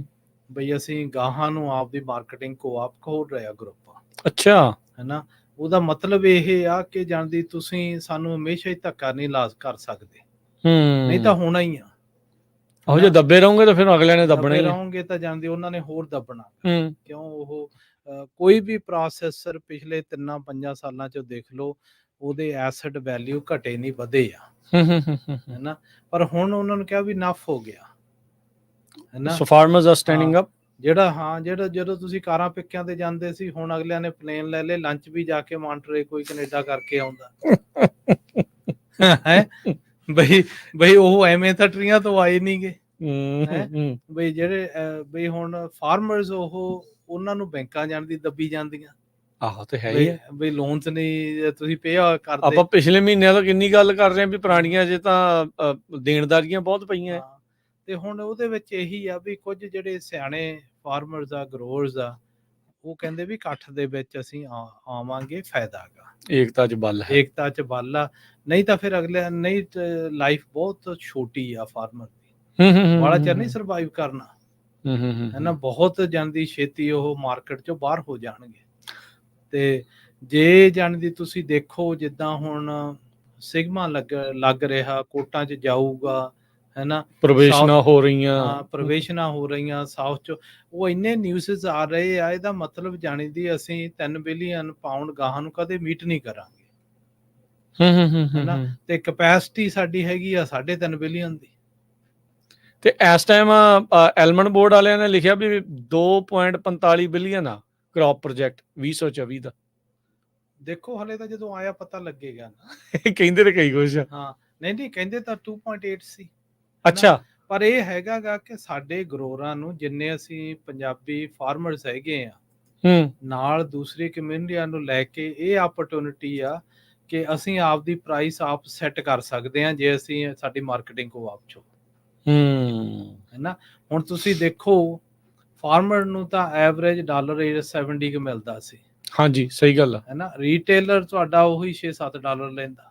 ਬਈ ਅਸੀਂ ਗਾਹਾਂ ਨੂੰ ਆਪਦੀ ਮਾਰਕੀਟਿੰਗ ਕੋਆਪ ਖੋਲ ਰਿਹਾ ਗਰੁੱਪ। ਅੱਛਾ। ਹੈਨਾ, ਉਹਦਾ ਮਤਲਬ ਇਹ ਆ ਕਿ ਜਾਣਦੀ ਤੁਸੀਂ ਸਾਨੂੰ ਹਮੇਸ਼ਾ ਹੀ ਧੱਕਾ ਨਹੀਂ ਲਾ ਕਰ ਸਕਦੇ, ਨਹੀਂ ਤਾਂ ਹੋਣਾ ਹੀ ਆ। ਉਹ ਜੇ ਦੱਬੇ ਰਹੋਗੇ ਤਾਂ ਫਿਰ ਅਗਲਿਆਂ ਨੇ ਦੱਬਣਾ ਹੀ ਰਹੋਗੇ ਤਾਂ ਜਾਣਦੇ ਉਹਨਾਂ ਨੇ ਹੋਰ ਦੱਬਣਾ। ਕਿਉਂ ਉਹ ਕੋਈ ਵੀ ਪ੍ਰੋਸੈਸਰ ਪਿਛਲੇ 3-5 ਸਾਲਾਂ ਚ ਦੇਖ ਲਓ ਉਹਦੇ ਐਸਟ ਵੈਲਿਊ ਘਟੇ ਨਹੀਂ ਵਧੇ ਆ, ਹੈਨਾ। ਪਰ ਹੁਣ ਉਹਨਾਂ ਨੂੰ ਕਿਹਾ ਵੀ ਨਫ ਹੋ ਗਿਆ, ਹੈਨਾ। ਸੋ ਫਾਰਮਰਸ ਆਰ ਸਟੈਂਡਿੰਗ ਅਪ। ਜਿਹੜਾ ਜਦੋਂ ਤੁਸੀਂ ਕਾਰਾਂ ਪਿੱਕਿਆਂ ਤੇ ਜਾਂਦੇ ਸੀ, ਹੁਣ ਅਗਲਿਆਂ ਨੇ ਪਲੇਨ ਲੈ ਲਏ, ਲੰਚ ਵੀ ਜਾ ਕੇ ਮਾਂਟਰੇ ਕੋਈ ਕੈਨੇਡਾ ਕਰਕੇ ਆਉਂਦਾ ਹੈ। ਬਈ ਉਹ ਐਵੇਂ ਤਾਂ ਟਰੀਆਂ ਤੋਂ ਆਏ ਨਹੀਂਗੇ, ਬਈ ਜਿਹੜੇ ਬਈ ਹੁਣ ਫਾਰਮਰਸ ਉਹਨਾਂ ਨੂੰ ਬੈਂਕਾਂ ਜਾਣ ਦੀ ਦੱਬੀ ਜਾਂਦੀਆਂ। ਆਹੋ ਤੇ ਹੈ ਹੀ ਹੈ ਬਈ ਲੋਨਸ ਨਹੀਂ ਤੁਸੀਂ ਪੇ ਕਰਦੇ। ਆਪਾਂ ਪਿਛਲੇ ਮਹੀਨਿਆਂ ਤੋਂ ਕਿੰਨੀ ਗੱਲ ਕਰ ਰਹੇ ਹਾਂ ਵੀ ਪੁਰਾਣੀਆਂ ਜੇ ਤਾਂ ਦੇਣਦਾਰੀਆਂ ਬਹੁਤ ਪਈਆਂ। ਤੇ ਹੁਣ ਉਹਦੇ ਵਿੱਚ ਇਹੀ ਆ ਵੀ ਕੁਝ ਜਿਹੜੇ ਸਿਆਣੇ ਫਾਰਮਰਸ ਆ, ਗਰੋਅਰਸ ਆ, ਉਹ ਕਹਿੰਦੇ ਵੀ ਇਕੱਠ ਦੇ ਵਿੱਚ ਅਸੀਂ ਆਵਾਂਗੇ, ਫਾਇਦਾ ਗਾ, ਏਕਤਾ ਚ ਬਲ ਆ। ਨਹੀਂ ਤਾਂ ਫਿਰ ਅਗਲੇ ਨਹੀਂ ਲਾਈਫ ਬਹੁਤ ਛੋਟੀ ਆ ਫਾਰਮਰ ਦੀ, ਬੜਾ ਚਿਰ ਨਹੀਂ ਸਰਵਾਈਵ ਕਰਨਾ, ਹੈਨਾ। ਬਹੁਤ ਜਾਂਦੀ ਛੇਤੀ ਉਹ ਮਾਰਕੀਟ ਚੋਂ ਬਾਹਰ ਹੋ ਜਾਣਗੇ। ਤੇ ਜੇ ਜਾਣਦੀ ਤੁਸੀਂ ਦੇਖੋ ਜਿੱਦਾਂ ਹੁਣ ਸਿਗਮਾ ਲੱਗ ਰਿਹਾ, ਕੋਰਟਾਂ 'ਚ ਜਾਊਗਾ, ਹੈਨਾ, ਪ੍ਰਵੇਸ਼ਨਾਂ ਹੋ ਰਹੀਆਂ ਸਾਊਥ 'ਚ, ਉਹ ਇੰਨੇ ਨਿਊਜ਼ਸ ਆ ਰਹੇ ਆ। ਇਹਦਾ ਮਤਲਬ ਜਾਣਦੀ ਅਸੀਂ 3 ਬਿਲੀਅਨ ਪਾਉਂਡ ਗਾਹਾਂ ਨੂੰ ਕਦੇ ਮੀਟ ਨਹੀਂ ਕਰਾਂਗੇ, ਹੈਨਾ। ਤੇ ਕਪੈਸਿਟੀ ਸਾਡੀ ਹੈਗੀ ਆ 3.5 ਬਿਲੀਅਨ ਦੀ। ਤੇ ਇਸ ਟਾਈਮ ਐਲਮੰਡ ਬੋਰਡ ਵਾਲਿਆਂ ਨੇ ਲਿਖਿਆ ਵੀ 2.45 ਬਿਲੀਅਨ ਆ ਕ੍ਰੌਪ ਪ੍ਰੋਜੈਕਟ 2024 ਦਾ। ਦੇਖੋ ਹਲੇ ਤਾਂ ਜਦੋਂ ਆਇਆ ਪਤਾ ਲੱਗੇਗਾ ਨਾ। ਕਹਿੰਦੇ ਤੇ ਕਈ ਕੁਛ। ਹਾਂ, ਨਹੀਂ ਕਹਿੰਦੇ ਤਾਂ 2.8 ਸੀ। ਅੱਛਾ। ਪਰ ਇਹ ਹੈਗਾ ਗਾ ਕਿ ਸਾਡੇ ਗਰੋਰਾਂ ਨੂੰ, ਜਿੰਨੇ ਅਸੀਂ ਪੰਜਾਬੀ ਫਾਰਮਰਸ ਹੈਗੇ ਆ, ਨਾਲ ਦੂਸਰੀ ਕਮਿਊਨਿਟੀਆਂ ਨੂੰ ਲੈ ਕੇ ਇਹ ਆਪਰਚੁਨਿਟੀ ਆ ਕਿ ਅਸੀਂ ਆਪਦੀ ਪ੍ਰਾਈਸ ਆਪ ਸੈੱਟ ਕਰ ਸਕਦੇ ਹਾਂ ਜੇ ਅਸੀਂ ਸਾਡੀ ਮਾਰਕੀਟਿੰਗ ਕੋਆਪ ਚੋਂ, ਹੈਨਾ। ਹੁਣ ਤੁਸੀਂ ਦੇਖੋ ਫਾਰਮਰ ਨੂੰ ਤਾਂ ਐਵਰੇਜ $70 ਮਿਲਦਾ ਸੀ। ਹਾਂਜੀ, ਸਹੀ ਗੱਲ ਹੈ ਨਾ। ਰੀਟੇਲਰ ਤੁਹਾਡਾ ਉਹੀ $6-7 ਲੈਂਦਾ।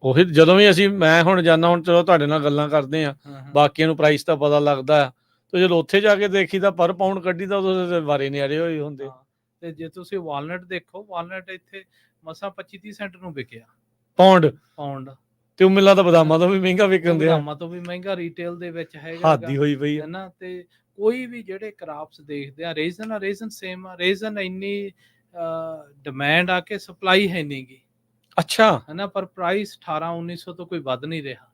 ਉਹੀ ਜਦੋਂ ਵੀ ਮੈਂ ਹੁਣ ਜਾਂਦਾ, ਹੁਣ ਚਲੋ ਤੁਹਾਡੇ ਨਾਲ ਗੱਲਾਂ ਕਰਦੇ ਆ, ਬਾਕੀਆਂ ਨੂੰ ਪ੍ਰਾਈਸ ਤਾਂ ਪਤਾ ਲੱਗਦਾ ਆ, ਤੇ ਜਦੋਂ ਉੱਥੇ ਜਾ ਕੇ ਦੇਖੀ ਤਾਂ ਪਰ ਪਾਉਂਡ ਕੱਢੀ ਤਾਂ ਉਹਦੇ ਵਾਰੇ ਨਿਆਰੇ ਹੋਏ ਹੁੰਦੇ। ਤੇ ਜੇ ਤੁਸੀਂ ਵਾਲਨਟ ਦੇਖੋ, ਵਾਲਨਟ ਇੱਥੇ ਮਸਾਂ 25-30 ਸੈਂਟ ਨੂੰ ਵਿਕਿਆ ਪਾਉਂਡ। ਤੇ ਉਹ ਮਿਲਾਂ ਤਾਂ ਬਦਾਮਾਂ ਤੋਂ ਵੀ ਮਹਿੰਗਾ ਵਿਕਣ ਦਿਆ, ਬਦਾਮਾਂ ਤੋਂ ਵੀ ਮਹਿੰਗਾ ਰੀਟੇਲ ਦੇ ਵਿੱਚ ਹੈਗਾ, ਹੱਦ ਹੀ ਹੋਈ ਪਈ ਹੈ ਨਾ। ਤੇ ਕੋਈ ਵੀ ਜਿਹੜੇ ਕਰਾਪਸ ਦੇਖਦੇ ਆ, ਰੀਜ਼ਨ ਸੇਮ ਆ। ਰੀਜ਼ਨ ਇੰਨੀ ਡਿਮਾਂਡ ਆ ਕਿ ਸਪਲਾਈ ਹੈ ਨਹੀਂਗੀ। ਅੱਛਾ, ਹੈਨਾ। ਪਰ ਪ੍ਰਾਈਸ 1800-1900 ਤੋਂ ਕੋਈ ਵੱਧ ਨਹੀਂ ਰਿਹਾ।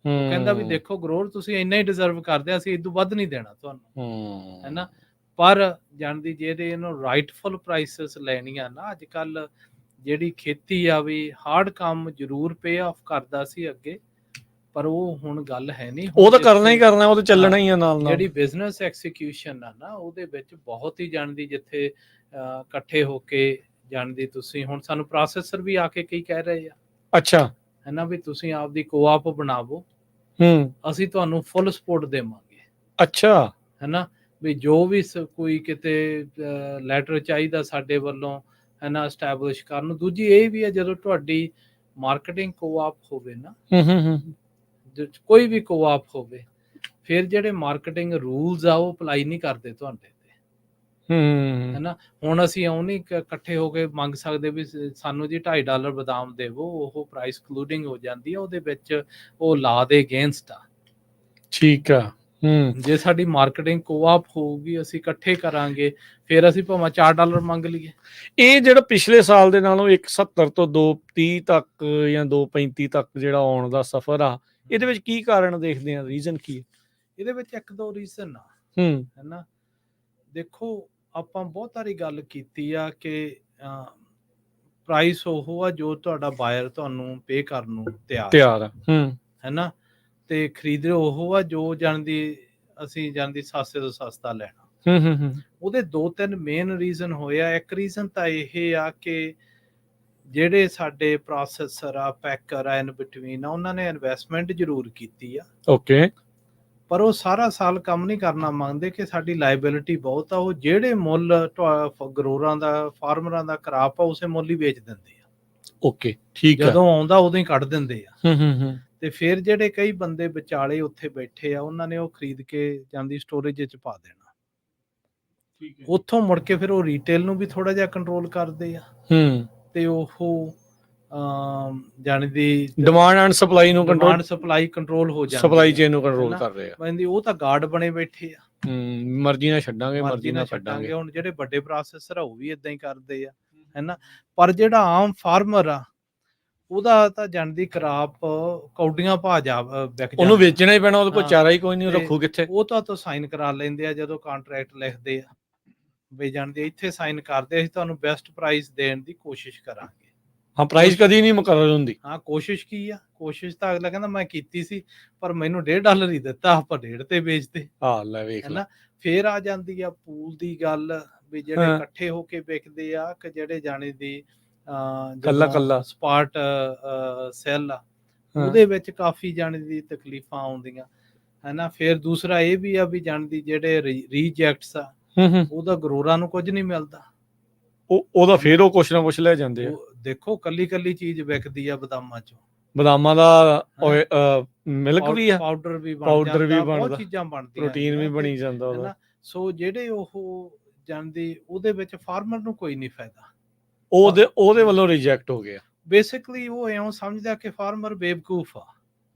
ਉਹ ਕਹਿੰਦਾ ਵੀ ਦੇਖੋ ਗਰੋਰ, ਤੁਸੀਂ ਇੰਨਾ ਹੀ ਡਿਜ਼ਰਵ ਕਰਦੇ, ਅਸੀਂ ਇਦੋਂ ਵੱਧ ਨਹੀਂ ਦੇਣਾ ਤੁਹਾਨੂੰ, ਹੈਨਾ। ਪਰ ਜਾਣਦੀ ਜਿਹੜੇ ਇਹਨੂੰ ਰਾਈਟਫੁਲ ਪ੍ਰਾਈਸਸ ਲੈਣੀਆਂ ਨਾ, ਅੱਜ ਕੱਲ ਜਿਹੜੀ ਖੇਤੀ ਆ ਵੀ ਹਾਰਡ ਕੰਮ ਜ਼ਰੂਰ ਪੇ ਆਫ ਕਰਦਾ ਸੀ ਅੱਗੇ, ਪਰ ਉਹ ਹੁਣ ਗੱਲ ਹੈ ਨਹੀਂ। ਉਹ ਤਾਂ ਕਰਨਾ ਹੀ ਕਰਨਾ, ਉਹ ਤਾਂ ਚੱਲਣਾ ਹੀ ਆ ਨਾਲ ਨਾਲ। ਜਿਹੜੀ ਬਿਜ਼ਨਸ ਐਕਸੀਕਿਊਸ਼ਨ ਆ ਨਾ, ਉਹਦੇ ਵਿੱਚ ਬਹੁਤ ਹੀ ਜਾਣਦੀ, ਜਿੱਥੇ ਇਕੱਠੇ ਹੋ ਕੇ ਜਾਣਦੀ ਤੁਸੀਂ, ਹੁਣ ਸਾਨੂੰ ਪ੍ਰੋਸੈਸਰ ਵੀ ਆ ਕੇ ਕਈ ਕਹਿ ਰਹੇ ਆ, ਅੱਛਾ, ਹੈਨਾ, ਵੀ ਤੁਸੀਂ ਆਪਦੀ ਕੋਆਪ ਬਣਾਵੋ, ਅਸੀਂ ਤੁਹਾਨੂੰ ਫੁੱਲ ਸਪੋਰਟ ਦੇਵਾਂਗੇ। ਅੱਛਾ, ਹੈਨਾ, ਵੀ ਜੋ ਵੀ ਕੋਈ ਕਿਤੇ ਲੈਟਰ ਚਾਹੀਦਾ ਸਾਡੇ ਵੱਲੋਂ, ਹੈਨਾ, ਐਸਟੈਬਲਿਸ਼ ਕਰਨ ਨੂੰ। ਦੂਜੀ ਇਹ ਵੀ ਹੈ, ਜਦੋਂ ਤੁਹਾਡੀ ਮਾਰਕੀਟਿੰਗ ਕੋਆਪ ਹੋਵੇ ਨਾ, ਕੋਈ ਵੀ ਕੋਆਪ ਹੋਵੇ, ਫਿਰ ਜਿਹੜੇ ਮਾਰਕੀਟਿੰਗ ਰੂਲਸ ਆ ਉਹ ਅਪਲਾਈ ਨਹੀਂ ਕਰਦੇ ਤੁਹਾਡੇ ਤੇ, ਹੈਨਾ। ਹੁਣ ਅਸੀਂ ਉਹ ਨਹੀਂ ਇਕੱਠੇ ਹੋ ਕੇ ਮੰਗ ਸਕਦੇ ਵੀ ਸਾਨੂੰ ਜੀ $2.5 ਬਦਾਮ ਦੇਵੋ, ਉਹ ਪ੍ਰਾਈਸ ਕਲੂਡਿੰਗ ਹੋ ਜਾਂਦੀ ਆ ਉਹਦੇ ਵਿੱਚ, ਉਹ ਲਾ ਦੇ ਅਗੇਂਸਟ ਆ। ਠੀਕ ਆ। ਜੇ ਸਾਡੀ ਮਾਰਕੀਟਿੰਗ ਕੋਆਪ ਹੋਊਗੀ, ਅਸੀਂ ਇਕੱਠੇ ਕਰਾਂਗੇ, ਫਿਰ ਅਸੀਂ ਭਾਵੇਂ $4 ਮੰਗ ਲਈਏ। ਇਹ ਜਿਹੜਾ ਪਿਛਲੇ ਸਾਲ ਦੇ ਨਾਲੋਂ 170 ਤੋਂ 230 ਤੱਕ ਜਾਂ 235 ਤੱਕ ਜਿਹੜਾ ਆਉਣ ਦਾ ਸਫ਼ਰ ਆ, ਇਹਦੇ ਵਿੱਚ ਕੀ ਕਾਰਨ ਦੇਖਦੇ ਆ, ਰੀਜ਼ਨ ਕੀ ਹੈ? ਇਹਦੇ ਵਿੱਚ 1-2 ਰੀਜ਼ਨ ਆ, ਹੈਨਾ। ਦੇਖੋ, ਆਪਾਂ ਬਹੁਤ ਸਾਰੀ ਗੱਲ ਕੀਤੀ ਆ ਕਿ ਪ੍ਰਾਈਸ ਉਹ ਆ ਜੋ ਤੁਹਾਡਾ ਬਾਇਰ ਤੁਹਾਨੂੰ ਪੇ ਕਰਨ ਨੂੰ ਤਿਆਰ ਆ, ਹੈਨਾ। ਤੇ ਖਰੀਦ ਉਹ ਆ ਜੋ ਜਾਣਦੀ ਅਸੀਂ ਜਾਣਦੀ ਸਸਤੇ ਤੋਂ ਸਸਤਾ ਲੈਣਾ। ਉਹਦੇ 2-3 ਮੇਨ ਰੀਜ਼ਨ ਹੋਏ ਆ। ਇੱਕ ਰੀਜ਼ਨ ਤਾਂ ਇਹ ਆ ਕਿ ਜਿਹੜੇ ਸਾਡੇ ਪ੍ਰੋਸੈਸਰ ਆ, ਪੈਕਰ ਆ, ਇਨ ਬਿਟਵੀਨ ਆ, ਉਹਨਾਂ ਨੇ ਇਨਵੈਸਟਮੈਂਟ ਜ਼ਰੂਰ ਕੀਤੀ ਆ, ਓਕੇ, ਪਰ ਉਹ ਸਾਰਾ ਸਾਲ ਕੰਮ ਨਹੀਂ ਕਰਨਾ ਮੰਗਦੇ ਕਿ ਸਾਡੀ ਲਾਇਬਿਲਿਟੀ ਬਹੁਤ ਆ। ਉਹ ਜਿਹੜੇ ਮੁੱਲ ਗਰੋਰਾਂ ਦਾ, ਫਾਰਮਰਾਂ ਦਾ ਕਰਾਪ ਆ, ਉਸੇ ਮੁੱਲ ਹੀ ਵੇਚ ਦਿੰਦੇ ਆ। ਓਕੇ, ਠੀਕ ਹੈ। ਜਦੋਂ ਆਉਂਦਾ ਉਦੋਂ ਹੀ ਕੱਢ ਦਿੰਦੇ ਆ। ਹੂੰ। ਤੇ ਫਿਰ ਜਿਹੜੇ ਕਈ ਬੰਦੇ ਵਿਚਾਲੇ ਉੱਥੇ ਬੈਠੇ ਆ, ਉਹਨਾਂ ਨੇ ਉਹ ਖਰੀਦ ਕੇ ਜਾਂਦੀ ਸਟੋਰੇਜ 'ਚ ਪਾ ਦੇਣਾ। ਠੀਕ ਹੈ। ਉੱਥੋਂ ਮੁੜ ਕੇ ਫਿਰ ਉਹ ਰੀਟੇਲ ਨੂੰ ਵੀ ਥੋੜਾ ਜਿਹਾ ਕੰਟਰੋਲ ਕਰਦੇ ਆ ਤੇ ਉਹ ਜਾਣੀ ਦੀ ਡਿਮਾਂਡ ਐਂਡ ਸਪਲਾਈ ਨੂੰ ਡਿਮਾਂਡ ਸਪਲਾਈ ਕੰਟਰੋਲ ਹੋ ਜਾਂਦੀ ਸਪਲਾਈ ਚੇਨ ਨੂੰ ਕੰਟਰੋਲ ਕਰ ਰਹੇ ਆ। ਕਹਿੰਦੀ ਉਹ ਤਾਂ ਗਾਰਡ ਬਣੇ ਬੈਠੇ ਆ, ਮਰਜ਼ੀ ਨਾਲ ਛੱਡਾਂਗੇ, ਮਰਜ਼ੀ ਨਾਲ ਛੱਡਾਂਗੇ। ਹੁਣ ਜਿਹੜੇ ਵੱਡੇ ਪ੍ਰੋਸੈਸਰ ਆ ਉਹ ਵੀ ਇਦਾਂ ਹੀ ਕਰਦੇ ਆ, ਹੈਨਾ। ਪਰ ਜਿਹੜਾ ਆਮ ਫਾਰਮਰ ਆ, ਉਹਦਾ ਤਾਂ ਜਾਣਦੀ ਕਰਾਪ ਕੌਡੀਆਂ ਭਾਅ ਜਾ ਵਿਕ ਉਹਨੂੰ ਵੇਚਣਾ ਹੀ ਪੈਣਾ, ਉਹਦੇ ਕੋਲ ਹਾਂ, ਚਾਰਾ ਹੀ ਕੋਈ ਨਹੀਂ, ਤੇ ਰੱਖੂ ਕਿੱਥੇ। ਉਹ ਤਾਂ ਸਾਈਨ ਕਰਾ ਲੈਂਦੇ ਆ ਜਦੋਂ ਕੰਟਰੈਕਟ ਲਿਖਦੇ ਆ, ਵੀ ਜਾਣਦੇ ਇੱਥੇ ਸਾਈਨ ਕਰਦੇ ਅਸੀਂ ਤੁਹਾਨੂੰ ਬੈਸਟ ਪ੍ਰਾਈਸ ਦੇਣ ਦੀ ਕੋਸ਼ਿਸ਼ ਕਰਾਂਗੇ। ਹਾਂ, ਪ੍ਰਾਈਸ ਕਦੀ ਨਹੀਂ ਮੁਕਰਰ ਹੁੰਦੀ। ਹਾਂ, ਕੋਸ਼ਿਸ਼ ਕੀ ਆ, ਕੋਸ਼ਿਸ਼ ਤਾਂ ਅਗਲਾ ਕਹਿੰਦਾ ਮੈਂ ਕੀਤੀ ਸੀ, ਪਰ ਮੈਨੂੰ $1.5 ਹੀ ਦਿੱਤਾ, ਆਪਾਂ 1.5 ਤੇ ਵੇਚਦੇ। ਹਾਂ, ਲੈ ਵੇਖ ਲੈ। ਫੇਰ ਆ ਜਾਂਦੀ ਆ ਪੂਲ ਦੀ ਗੱਲ, ਵੀ ਜਿਹੜੇ ਇਕੱਠੇ ਹੋ ਕੇ ਵਿਕਦੇ ਆ ਕਿ ਜਿਹੜੇ ਜਾਣੇ ਦੀ ਕੱਲਾ ਸਪਾਟ ਸੈੱਲ ਆ, ਉਹਦੇ ਵਿੱਚ ਕਾਫੀ ਜਾਣੇ ਦੀ ਤਕਲੀਫਾਂ ਆਉਂਦੀਆਂ, ਹੈਨਾ। ਫਿਰ ਦੂਸਰਾ ਇਹ ਵੀ ਆ ਵੀ ਜਾਣਦੀ ਜਿਹੜੇ ਰੀਜੈਕਟਸ ਆ, ਉਹਦਾ ਗਰੋਰਾਂ ਨੂੰ ਕੁਝ ਨਹੀਂ ਮਿਲਦਾ, ਉਹਦਾ ਫੇਰ ਉਹ ਕੁਛ ਨਾ ਕੁਛ ਲੈ ਜਾਂਦੇ ਆ। ਦੇਖੋ ਕੱਲੀ ਚੀਜ਼ ਵਿਕਦੀ ਆ ਬਦਾਮਾਂ ਚੋਂ, ਬਦਾਮਾਂ ਦਾ ਮਿਲਕ ਵੀ ਆ, ਪਾਊਡਰ ਵੀ ਪਾਊਡਰ ਵੀ ਬਣਦਾ, ਬਹੁਤ ਚੀਜ਼ਾਂ ਬਣਦੀਆਂ, ਪ੍ਰੋਟੀਨ ਵੀ ਬਣੀ ਜਾਂਦਾ ਉਹਦਾ। ਸੋ ਜਿਹੜੇ ਉਹ ਜਾਣਦੀ ਉਹਦੇ ਵਿੱਚ ਫਾਰਮਰ ਨੂੰ ਕੋਈ ਨਹੀਂ ਫਾਇਦਾ, ਉਹਦੇ ਵੱਲੋਂ ਰਿਜੈਕਟ ਹੋ ਗਿਆ। ਬੇਸਿਕਲੀ ਉਹ ਇਉਂ ਸਮਝਦਾ ਕਿ ਫਾਰਮਰ ਬੇਵਕੂਫ ਆ,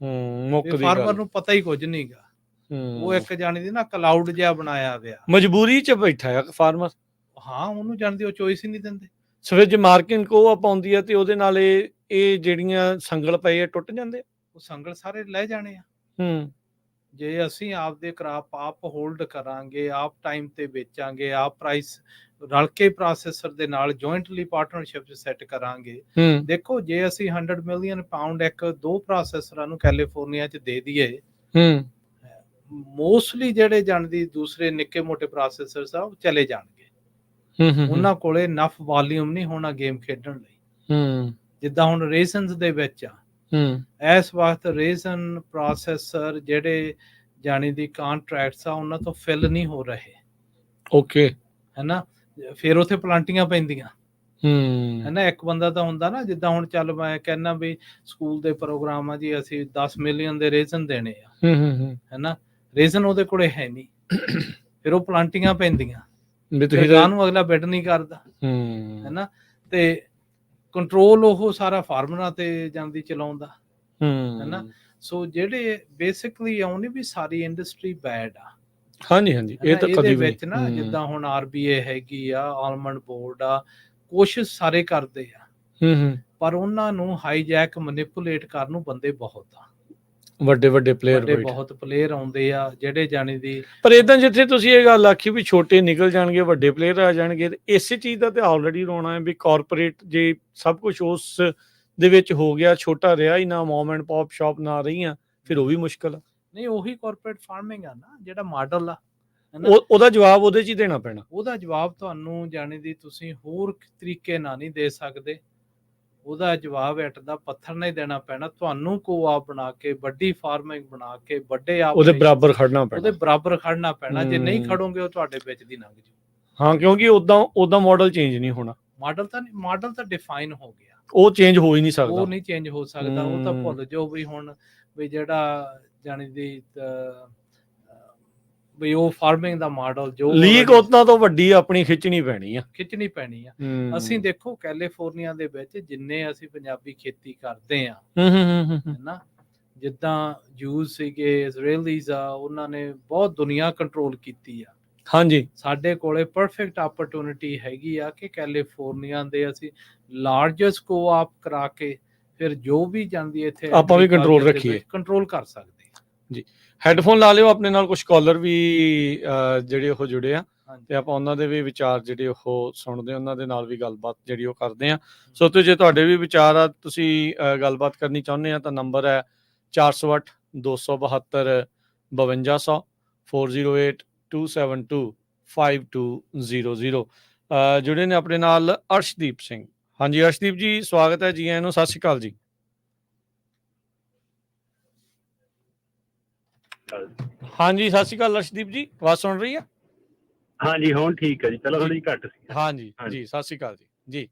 ਮੁੱਕਦੀ ਫਾਰਮਰ ਨੂੰ ਪਤਾ ਹੀ ਕੁਝ ਨਹੀਂਗਾ। ਉਹ ਇੱਕ ਜਾਣੀ ਦੀ ਨਾ ਕਲਾਊਡ ਜਿਹਾ ਬਣਾਇਆ ਹੋਇਆ, ਮਜਬੂਰੀ 'ਚ ਬੈਠਾ ਆ ਫਾਰਮਰ। ਹਾਂ, ਉਹਨੂੰ ਜਾਣਦੀ ਉਹ ਚੋਇਸ ਹੀ ਨਹੀਂ ਦਿੰਦੇ। ਸਵੇਜ ਮਾਰਕਿੰਗ ਕੋ ਪਾਉਂਦੀ ਆ ਤੇ ਉਹਦੇ ਨਾਲ ਇਹ ਜਿਹੜੀਆਂ ਸੰਗਲ ਪਏ ਆ ਟੁੱਟ ਜਾਂਦੇ, ਉਹ ਸੰਗਲ ਸਾਰੇ ਲੈ ਜਾਣੇ ਆ। ਜੇ ਅਸੀਂ ਆਪਦੇ ਕਰਾਪ ਆਪ ਹੋਲਡ ਕਰਾਂਗੇ, ਆਪ ਟਾਈਮ ਤੇ ਵੇਚਾਂਗੇ, ਆਪ ਪ੍ਰਾਈਸ ਰਲ ਕੇ ਪ੍ਰੋਸੈਸਰ ਦੇ ਨਾਲ ਜੁਆਇੰਟਲੀ ਪਾਰਟਨਰਸ਼ਿਪ 'ਚ ਸੈੱਟ ਕਰਾਂਗੇ। ਦੇਖੋ, ਜੇ ਅਸੀਂ 100 ਮਿਲੀਅਨ ਪਾਉਂਡ ਦੋ ਪ੍ਰੋਸੈਸਰਾਂ ਨੂੰ ਕੈਲੀਫੋਰਨੀਆ 'ਚ ਦੇ ਦਈਏ, ਮੋਸਟਲੀ ਜਿਹੜੇ ਜਾਣਦੀ ਦੂਸਰੇ ਨਿੱਕੇ ਮੋਟੇ ਪ੍ਰੋਸੈਸਰਸ ਆ ਉਹ ਚਲੇ ਜਾਣਗੇ। ਉਹਨਾਂ ਕੋਲੇ ਨਫ ਵਾਲੀਅਮ ਨਹੀਂ ਹੋਣਾ ਗੇਮ ਖੇਡਣ ਲਈ। ਜਿੱਦਾਂ ਹੁਣ ਰੇਜ਼ਨਸ ਦੇ ਵਿੱਚ ਆ, ਇਸ ਵਕਤ ਰੇਜ਼ਨ ਪ੍ਰੋਸੈਸਰ ਜਿਹੜੇ ਜਾਣੀ ਦੀ ਕੰਟਰੈਕਟਸ ਆ, ਉਹਨਾਂ ਤੋਂ ਫਿਲ ਨਹੀਂ ਹੋ ਰਹੇ। ਓਕੇ, ਹੈਨਾ। ਫਿਰ ਉੱਥੇ ਪਲਾਂਟੀਆਂ ਪੈਂਦੀਆਂ, ਹੈਨਾ। ਇੱਕ ਬੰਦਾ ਤਾਂ ਹੁੰਦਾ ਨਾ, ਜਿੱਦਾਂ ਹੁਣ ਚੱਲ ਮੈਂ ਕਹਿੰਦਾ ਵੀ ਸਕੂਲ ਦੇ ਪ੍ਰੋਗਰਾਮ ਆ ਜੀ, ਅਸੀਂ 10 ਮਿਲੀਅਨ ਦੇ ਰੇਜ਼ਨ ਦੇਣੇ ਆ, ਹੈਨਾ। ਰੇਜ਼ਨ ਉਹਦੇ ਕੋਲੇ ਹੈ ਨਹੀਂ, ਫਿਰ ਉਹ ਪਲਾਂਟੀਆਂ ਪੈਂਦੀਆਂ, ਨੂੰ ਅਗਲਾ ਬਿਡ ਨਹੀਂ ਕਰਦਾ, ਹੈਨਾ। ਤੇ ਕੰਟਰੋਲ ਉਹ ਸਾਰਾ ਫਾਰਮਰਾਂ ਤੇ ਜਾਂਦੀ ਚਲਾਉਂਦਾ, ਹੈਨਾ। ਸੋ ਜਿਹੜੇ ਬੇਸਿਕਲੀ ਆਉਣੀ ਵੀ ਸਾਰੀ ਇੰਡਸਟਰੀ ਬੈਡ ਆ। ਹਾਂਜੀ, ਇਹ ਤਾਂ ਕਦੀ ਵੀ ਵਿੱਚ ਨਾ, ਜਿੱਦਾਂ ਹੁਣ RBA ਹੈਗੀ ਆ, ਆਲਮੰਡ ਬੋਰਡ ਆ, ਕੋਸ਼ਿਸ਼ ਸਾਰੇ ਕਰਦੇ ਆ, ਪਰ ਉਹਨਾਂ ਨੂੰ ਹਾਈਜੈਕ ਮੈਨੀਪੂਲੇਟ ਕਰਨ ਨੂੰ ਬੰਦੇ ਬਹੁਤ ਆ, ਵੱਡੇ ਪਲੇਅਰ, ਬਹੁਤ ਪਲੇਅਰ ਆਉਂਦੇ ਆ ਜਿਹੜੇ ਜਾਣੀ ਦੀ। ਪਰ ਇਦਾਂ ਜਿੱਥੇ ਤੁਸੀਂ ਇਹ ਗੱਲ ਆਖੀ ਵੀ ਛੋਟੇ ਨਿਕਲ ਜਾਣਗੇ, ਵੱਡੇ ਪਲੇਅਰ ਆ ਜਾਣਗੇ, ਇਸੇ ਚੀਜ਼ ਦਾ ਤੇ ਆਲਰੇਡੀ ਰੋਣਾ ਹੈ ਵੀ ਕਾਰਪੋਰੇਟ ਜੇ ਸਭ ਕੁਝ ਉਸ ਦੇ ਵਿੱਚ ਹੋ ਗਿਆ, ਛੋਟਾ ਰਿਹਾ ਹੀ ਨਾ, ਮੌਮ ਐਂਡ ਪੌਪ ਸ਼ਾਪ ਨਾ ਰਹੀਆਂ, ਫਿਰ ਉਹ ਵੀ ਮੁਸ਼ਕਲ ਆ। ਨਹੀਂ, ਉਹੀ ਕਾਰਪੋਰੇਟ ਫਾਰਮਿੰਗ ਆ ਨਾ, ਜਿਹੜਾ ਮਾਡਲ ਆ, ਉਹਦਾ ਜਵਾਬ ਉਹਦੇ 'ਚ ਹੀ ਦੇਣਾ ਪੈਣਾ। ਉਹਦਾ ਜਵਾਬ ਤੁਹਾਨੂੰ ਜਾਣੀ ਦੀ ਤੁਸੀਂ ਹੋਰ ਤਰੀਕੇ ਨਾਲ ਨਹੀਂ ਦੇ ਸਕਦੇ, ਉਹਦਾ ਜਵਾਬ ਇੱਟ ਦਾ ਪੱਥਰ ਨਹੀਂ ਦੇਣਾ ਪੈਣਾ। ਤੁਹਾਨੂੰ ਕੋ-ਆਪ ਬਣਾ ਕੇ, ਵੱਡੀ ਫਾਰਮਿੰਗ ਬਣਾ ਕੇ, ਵੱਡੇ ਉਹਦੇ ਬਰਾਬਰ ਖੜਨਾ ਪੈਣਾ, ਉਹਦੇ ਬਰਾਬਰ ਖੜਨਾ ਪੈਣਾ। ਜੇ ਨਹੀਂ ਖੜੋਗੇ ਉਹ ਤੁਹਾਡੇ ਵਿੱਚ ਦੀ ਲੰਘ ਜੂ। ਹਾਂ, ਕਿਉਂਕਿ ਉਦਾਂ ਮਾਡਲ ਚੇਂਜ ਨਹੀਂ ਹੋਣਾ। ਮਾਡਲ ਤਾਂ ਡਿਫਾਈਨ ਹੋ ਗਿਆ, ਉਹ ਚੇਂਜ ਹੋ ਹੀ ਨਹੀਂ ਸਕਦਾ, ਉਹ ਨਹੀਂ ਚੇਂਜ ਹੋ ਸਕਦਾ। ਉਹ ਤਾਂ ਭੁੱਲ ਜਾਓ ਵੀ ਹੁਣ ਵੀ ਜਿਹੜਾ ਜਾਣੀ ਦੀ ਵੀ ਉਹ ਫਾਰਮਿੰਗ ਦਾ ਮਾਡਲ ਜੋ ਲੀਕ ਉਤਨਾ ਤੋਂ ਵੱਡੀ ਆਪਣੀ ਖਿੱਚਣੀ ਪੈਣੀ ਆ। ਅਸੀਂ ਦੇਖੋ ਕੈਲੀਫੋਰਨੀਆ ਦੇ ਵਿੱਚ ਜਿੰਨੇ ਅਸੀਂ ਪੰਜਾਬੀ ਖੇਤੀ ਕਰਦੇ ਆ, ਹੈਨਾ, ਜਿੱਦਾਂ ਜੂਜ਼ ਸੀਗੇ, ਇਜ਼ਰਾਈਲੀਜ਼ ਆ, ਉਹਨਾਂ ਨੇ ਬਹੁਤ ਦੁਨੀਆ ਕੰਟਰੋਲ ਕੀਤੀ ਆ। ਹਾਂਜੀ, ਸਾਡੇ ਕੋਲੇ ਪਰਫੈਕਟ ਆਪਰਚੁਨਿਟੀ ਹੈਗੀ ਆ ਕਿ ਕੈਲੀਫੋਰਨੀਆ ਦੇ ਅਸੀਂ ਲਾਰਜੈਸਟ ਕੋ-ਆਪ ਕਰਾ ਕੇ ਫਿਰ ਜੋ ਵੀ ਜਾਂਦੀ ਇੱਥੇ ਆਪਾਂ ਵੀ ਕੰਟਰੋਲ ਰੱਖੀਏ, ਕੰਟਰੋਲ ਕਰ ਸਕਦੇ ਜੀ। ਹੈਡਫੋਨ ਲਾ ਲਿਓ, ਆਪਣੇ ਨਾਲ ਕੁਝ ਕਾਲਰ ਵੀ ਜਿਹੜੇ ਉਹ ਜੁੜੇ ਆ, ਤੇ ਆਪਾਂ ਉਹਨਾਂ ਦੇ ਵੀ ਵਿਚਾਰ ਜਿਹੜੇ ਉਹ ਸੁਣਦੇ, ਉਹਨਾਂ ਦੇ ਨਾਲ ਵੀ ਗੱਲਬਾਤ ਜਿਹੜੀ ਉਹ ਕਰਦੇ ਆ। ਸੋ ਜੇ ਤੁਹਾਡੇ ਵੀ ਵਿਚਾਰ ਆ, ਤੁਸੀਂ ਗੱਲਬਾਤ ਕਰਨੀ ਚਾਹੁੰਦੇ ਆ, ਤਾਂ ਨੰਬਰ ਹੈ 408 272 5200 408 272 5200। ਜੁੜੇ ਨੇ ਆਪਣੇ ਨਾਲ ਅਰਸ਼ਦੀਪ ਸਿੰਘ। ਹਾਂਜੀ ਅਰਸ਼ਦੀਪ ਜੀ, ਸਵਾਗਤ ਹੈ ਜੀ, ਆਇਆਂ ਨੂੰ, ਸਤਿ ਸ਼੍ਰੀ ਅਕਾਲ ਜੀ। ਹਾਂਜੀ, ਸਤਿ ਸ਼੍ਰੀ ਅਕਾਲ ਅਰਸ਼ਦੀਪ ਜੀ, ਆਵਾਜ਼ ਸੁਣ ਰਹੀ ਆ? ਹਾਂਜੀ, ਹੁਣ ਠੀਕ ਹੈ ਜੀ, ਪਹਿਲਾਂ ਥੋੜੀ ਘੱਟ ਸੀ। ਹਾਂਜੀ ਜੀ, ਸਤਿ ਸ਼੍ਰੀ ਅਕਾਲ ਜੀ।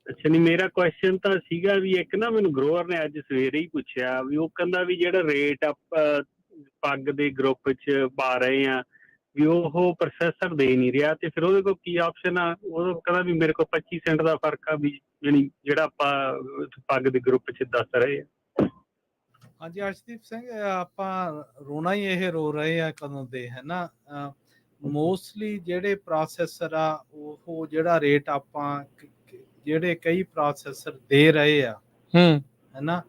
ਅੱਛਾ ਨਹੀਂ, ਮੇਰਾ ਕੁਐਸਚਨ ਤਾਂ ਸੀਗਾ ਵੀ ਇੱਕ ਨਾ ਮੈਨੂੰ ਗਰੋਅਰ ਨੇ ਅੱਜ ਸਵੇਰੇ ਹੀ ਪੁੱਛਿਆ ਵੀ ਉਹ ਕਹਿੰਦਾ ਵੀ ਜਿਹੜਾ ਰੇਟ ਆਪਾਂ ਪੱਗ ਦੇ ਗਰੁੱਪ 'ਚ ਪਾ ਰਹੇ ਆ ਵੀ ਉਹ ਪ੍ਰੋਸੈਸਰ ਦੇ ਨਹੀਂ ਰਿਹਾ, ਤੇ ਫਿਰ ਉਹਦੇ ਕੋਲ ਕੀ ਆਪਸ਼ਨ ਆ? ਉਹ ਕਹਿੰਦਾ ਵੀ ਮੇਰੇ ਕੋਲ 25 ਸੈਂਟ ਦਾ ਫਰਕ ਆ ਵੀ ਜਾਣੀ ਜਿਹੜਾ ਆਪਾਂ ਪੱਗ ਦੇ ਗਰੁੱਪ 'ਚ ਦੱਸ ਰਹੇ ਆ। ਹਾਂਜੀ ਅਰਸ਼ਦੀਪ ਸਿੰਘ, ਆਪਾਂ ਰੋਣਾ ਹੀ ਇਹ ਰੋ ਰਹੇ ਆ ਕਦੋਂ ਦੇ, ਹੈ ਨਾ। ਮੋਸਟਲੀ ਜਿਹੜੇ ਪ੍ਰੋਸੈਸਰ ਆ ਉਹ ਜਿਹੜਾ ਰੇਟ ਆਪਾਂ ਜਿਹੜੇ ਕਈ ਪ੍ਰੋਸੈਸਰ ਦੇ ਰਹੇ ਆ, ਹੈ ਨਾ,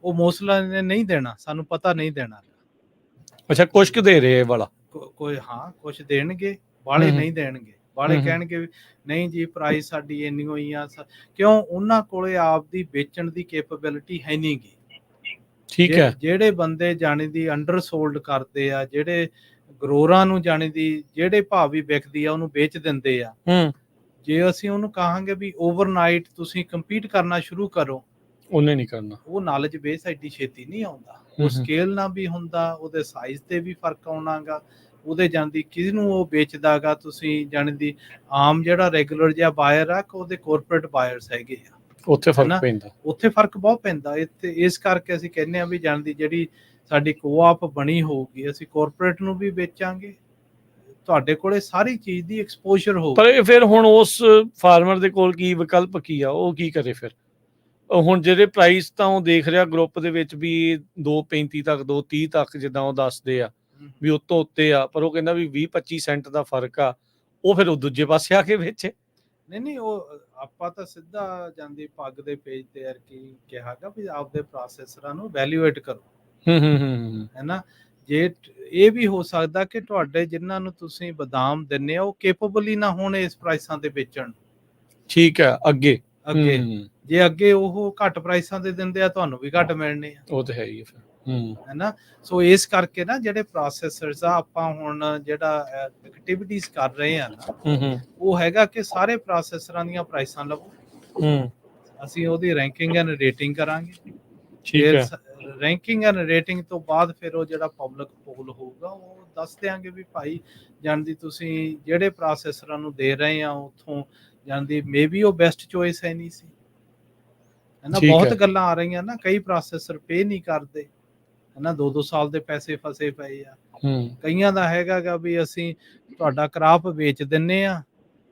ਉਹ ਮੋਸਟਲੀ ਨੇ ਨਹੀਂ ਦੇਣਾ, ਸਾਨੂੰ ਪਤਾ ਨਹੀਂ ਦੇਣਾ। ਅੱਛਾ, ਕੁਛ ਕੁ ਦੇ ਰਹੇ ਇਹ ਵਾਲਾ ਕੋਈ ਹਾਂ ਕੁਛ ਦੇਣਗੇ, ਬਾਹਲੇ ਨਹੀਂ ਦੇਣਗੇ। ਬਾਹਲੇ ਕਹਿਣਗੇ ਵੀ ਨਹੀਂ ਜੀ ਪ੍ਰਾਈਸ ਸਾਡੀ ਇੰਨੀ ਹੋਈ ਆ, ਕਿਉਂ? ਉਹਨਾਂ ਕੋਲੇ ਆਪਦੀ ਵੇਚਣ ਦੀ ਕੈਪੇਬਿਲਿਟੀ ਹੈ ਨਹੀਂ ਗੀ। ਠੀਕ ਹੈ। ਜਿਹੜੇ ਬੰਦੇ ਜਾਣੀ ਦੀ ਅੰਡਰ ਸੋਲਡ ਕਰਦੇ ਆ, ਜਿਹੜੇ ਗਰੋਰਾਂ ਨੂੰ ਜਾਣੀ ਦੀ ਜਿਹੜੇ ਭਾਅ ਵੀ ਵਿਕਦੀ ਆ ਉਹਨੂੰ ਵੇਚ ਦਿੰਦੇ ਆ। ਜੇ ਅਸੀਂ ਉਹਨੂੰ ਕਹਾਂਗੇ ਵੀ ਓਵਰਨਾਈਟ ਤੁਸੀਂ ਕੰਪੀਟ ਕਰਨਾ ਸ਼ੁਰੂ ਕਰੋ, ਉਹਨੇ ਨਹੀਂ ਕਰਨਾ। ਉਹ ਨਾਲੇਜ ਬੇਸ ਐਡੀ ਛੇਤੀ ਨਹੀਂ ਆਉਂਦਾ। ਉਹ ਸਕੇਲ ਨਾਲ ਵੀ ਹੁੰਦਾ, ਉਹਦੇ ਸਾਈਜ਼ ਤੇ ਵੀ ਫਰਕ ਆਉਣਾਗਾ, ਉਹਦੇ ਜਾਂਦੀ ਕਿਸ ਨੂੰ ਉਹ ਵੇਚਦਾਗਾ। ਤੁਸੀਂ ਜਾਣੀ ਦੀ ਆਮ ਜਿਹੜਾ ਰੈਗੂਲਰ ਜਿਹਾ ਬਾਇਰ ਆ, ਉਹਦੇ ਕੋਰਪੋਰੇਟ ਬਾਇਰਸ ਹੈਗੇ ਆ, ਉੱਥੇ ਫਰਕ ਪੈਂਦਾ। ਉੱਥੇ ਫਰਕ ਬਹੁਤ ਪੈਂਦਾ। ਇਸ ਕਰਕੇ ਅਸੀਂ ਕਹਿੰਦੇ ਆ ਵੀ ਜਾਣਦੀ ਜਿਹੜੀ ਸਾਡੀ ਕੋਆਪ ਬਣੀ ਹੋਊਗੀ, ਅਸੀਂ ਕੋਰਪੋਰੇਟ ਨੂੰ ਵੀ ਵੇਚਾਂਗੇ, ਤੁਹਾਡੇ ਕੋਲੇ ਸਾਰੀ ਚੀਜ਼ ਦੀ ਐਕਸਪੋਜ਼ਰ ਹੋਊ। ਪਰ ਫਿਰ ਹੁਣ ਉਸ ਫਾਰਮਰ ਦੇ ਕੋਲ ਕੀ ਵਿਕਲਪ ਕੀ ਆ? ਉਹ ਕੀ ਕਰੇ ਫਿਰ? ਹੁਣ ਜਿਹੜੇ ਪ੍ਰਾਈਸ ਤਾਂ ਉਹ ਦੇਖ ਰਿਹਾ ਗਰੁੱਪ ਦੇ ਵਿੱਚ ਵੀ 2.35 ਤੱਕ 2.30 ਤੱਕ ਜਿੱਦਾਂ ਉਹ ਦੱਸਦੇ ਆ ਵੀ ਉਤੋਂ ਉੱਤੇ ਆ, ਪਰ ਉਹ ਕਹਿੰਦਾ ਵੀ 20-25 ਸੈਂਟ ਦਾ ਫਰਕ ਆ, ਉਹ ਫਿਰ ਉਹ ਦੂਜੇ ਪਾਸੇ ਆ ਕੇ ਵੇਚੇ। ਨਹੀਂ ਉਹ ਆਪਾਂ ਤਾਂ ਸਿੱਧਾ ਜਾਂਦੀ ਪੱਗ ਦੇ ਪੇਜ ਤੇ ਯਾਰ ਕੀ ਕਿਹਾਗਾ ਵੀ ਆਪਦੇ ਪ੍ਰੋਸੈਸਰਾਂ ਨੂੰ ਵੈਲਿਊਏਟ ਕਰੋ, ਹੈ ਨਾ। ਜੇ ਇਹ ਵੀ ਹੋ ਸਕਦਾ ਕਿ ਤੁਹਾਡੇ ਜਿਨ੍ਹਾਂ ਨੂੰ ਤੁਸੀਂ ਬਦਾਮ ਦਿੰਨੇ ਆ ਉਹ ਕੇਪੇਬਲ ਹੀ ਨਾ ਹੋਣ ਇਸ ਪ੍ਰਾਈਸਾਂ ਤੇ ਵੇਚਣ। ਠੀਕ ਹੈ, ਅੱਗੇ ਜੇ ਅੱਗੇ ਉਹ ਘੱਟ ਪ੍ਰਾਈਸਾਂ ਤੇ ਦਿੰਦੇ ਆ, ਤੁਹਾਨੂੰ ਵੀ ਘੱਟ ਮਿਲਣੇ ਆ। ਉਹ ਤਾਂ ਹੈ ਹੀ ਫਿਰ, ਹੈ ਨਾ। ਸੋ ਇਸ ਕਰਕੇ ਨਾ ਜਿਹੜੇ ਪ੍ਰੋਸੈਸਰਸ ਆ, ਆਪਾਂ ਹੁਣ ਜਿਹੜਾ ਐਕਟੀਵਿਟੀਜ਼ ਕਰ ਰਹੇ ਆ ਨਾ, ਉਹ ਹੈਗਾ ਕਿ ਸਾਰੇ ਪ੍ਰੋਸੈਸਰਾਂ ਦੀਆਂ ਪ੍ਰਾਈਸਾਂ ਲਵੋ, ਅਸੀਂ ਉਹਦੀ ਰੈਂਕਿੰਗ ਐਂਡ ਰੇਟਿੰਗ ਕਰਾਂਗੇ। ਠੀਕ ਹੈ। ਰੈਂਕਿੰਗ ਐਂਡ ਰੇਟਿੰਗ ਤੋਂ ਬਾਅਦ ਫਿਰ ਉਹ ਜਿਹੜਾ ਪਬਲਿਕ ਪੋਲ ਹੋਊਗਾ ਉਹ ਦੱਸ ਦਿਆਂਗੇ ਵੀ ਭਾਈ ਜਾਣਦੀ ਤੁਸੀਂ ਜਿਹੜੇ ਪ੍ਰੋਸੈਸਰਾਂ ਨੂੰ ਦੇ ਰਹੇ ਆ ਉੱਥੋਂ ਜਾਂਦੀ ਮੇਬੀ ਉਹ ਬੈਸਟ ਚੋਇਸ ਹੈ ਨਹੀਂ ਸੀ, ਹੈ ਨਾ। ਬਹੁਤ ਗੱਲਾਂ ਆ ਰਹੀਆਂ ਨਾ, ਕਈ ਪ੍ਰੋਸੈਸਰ ਪੇ ਨਹੀਂ ਕਰਦੇ, ਹੈ ਨਾ, 2-2 ਸਾਲ ਦੇ ਪੈਸੇ ਫਸੇ ਪਏ ਆ। ਕਈਆਂ ਦਾ ਹੈਗਾ ਵੀ ਅਸੀਂ ਤੁਹਾਡਾ ਕਰਾਪ ਵੇਚ ਦਿੰਨੇ ਆ,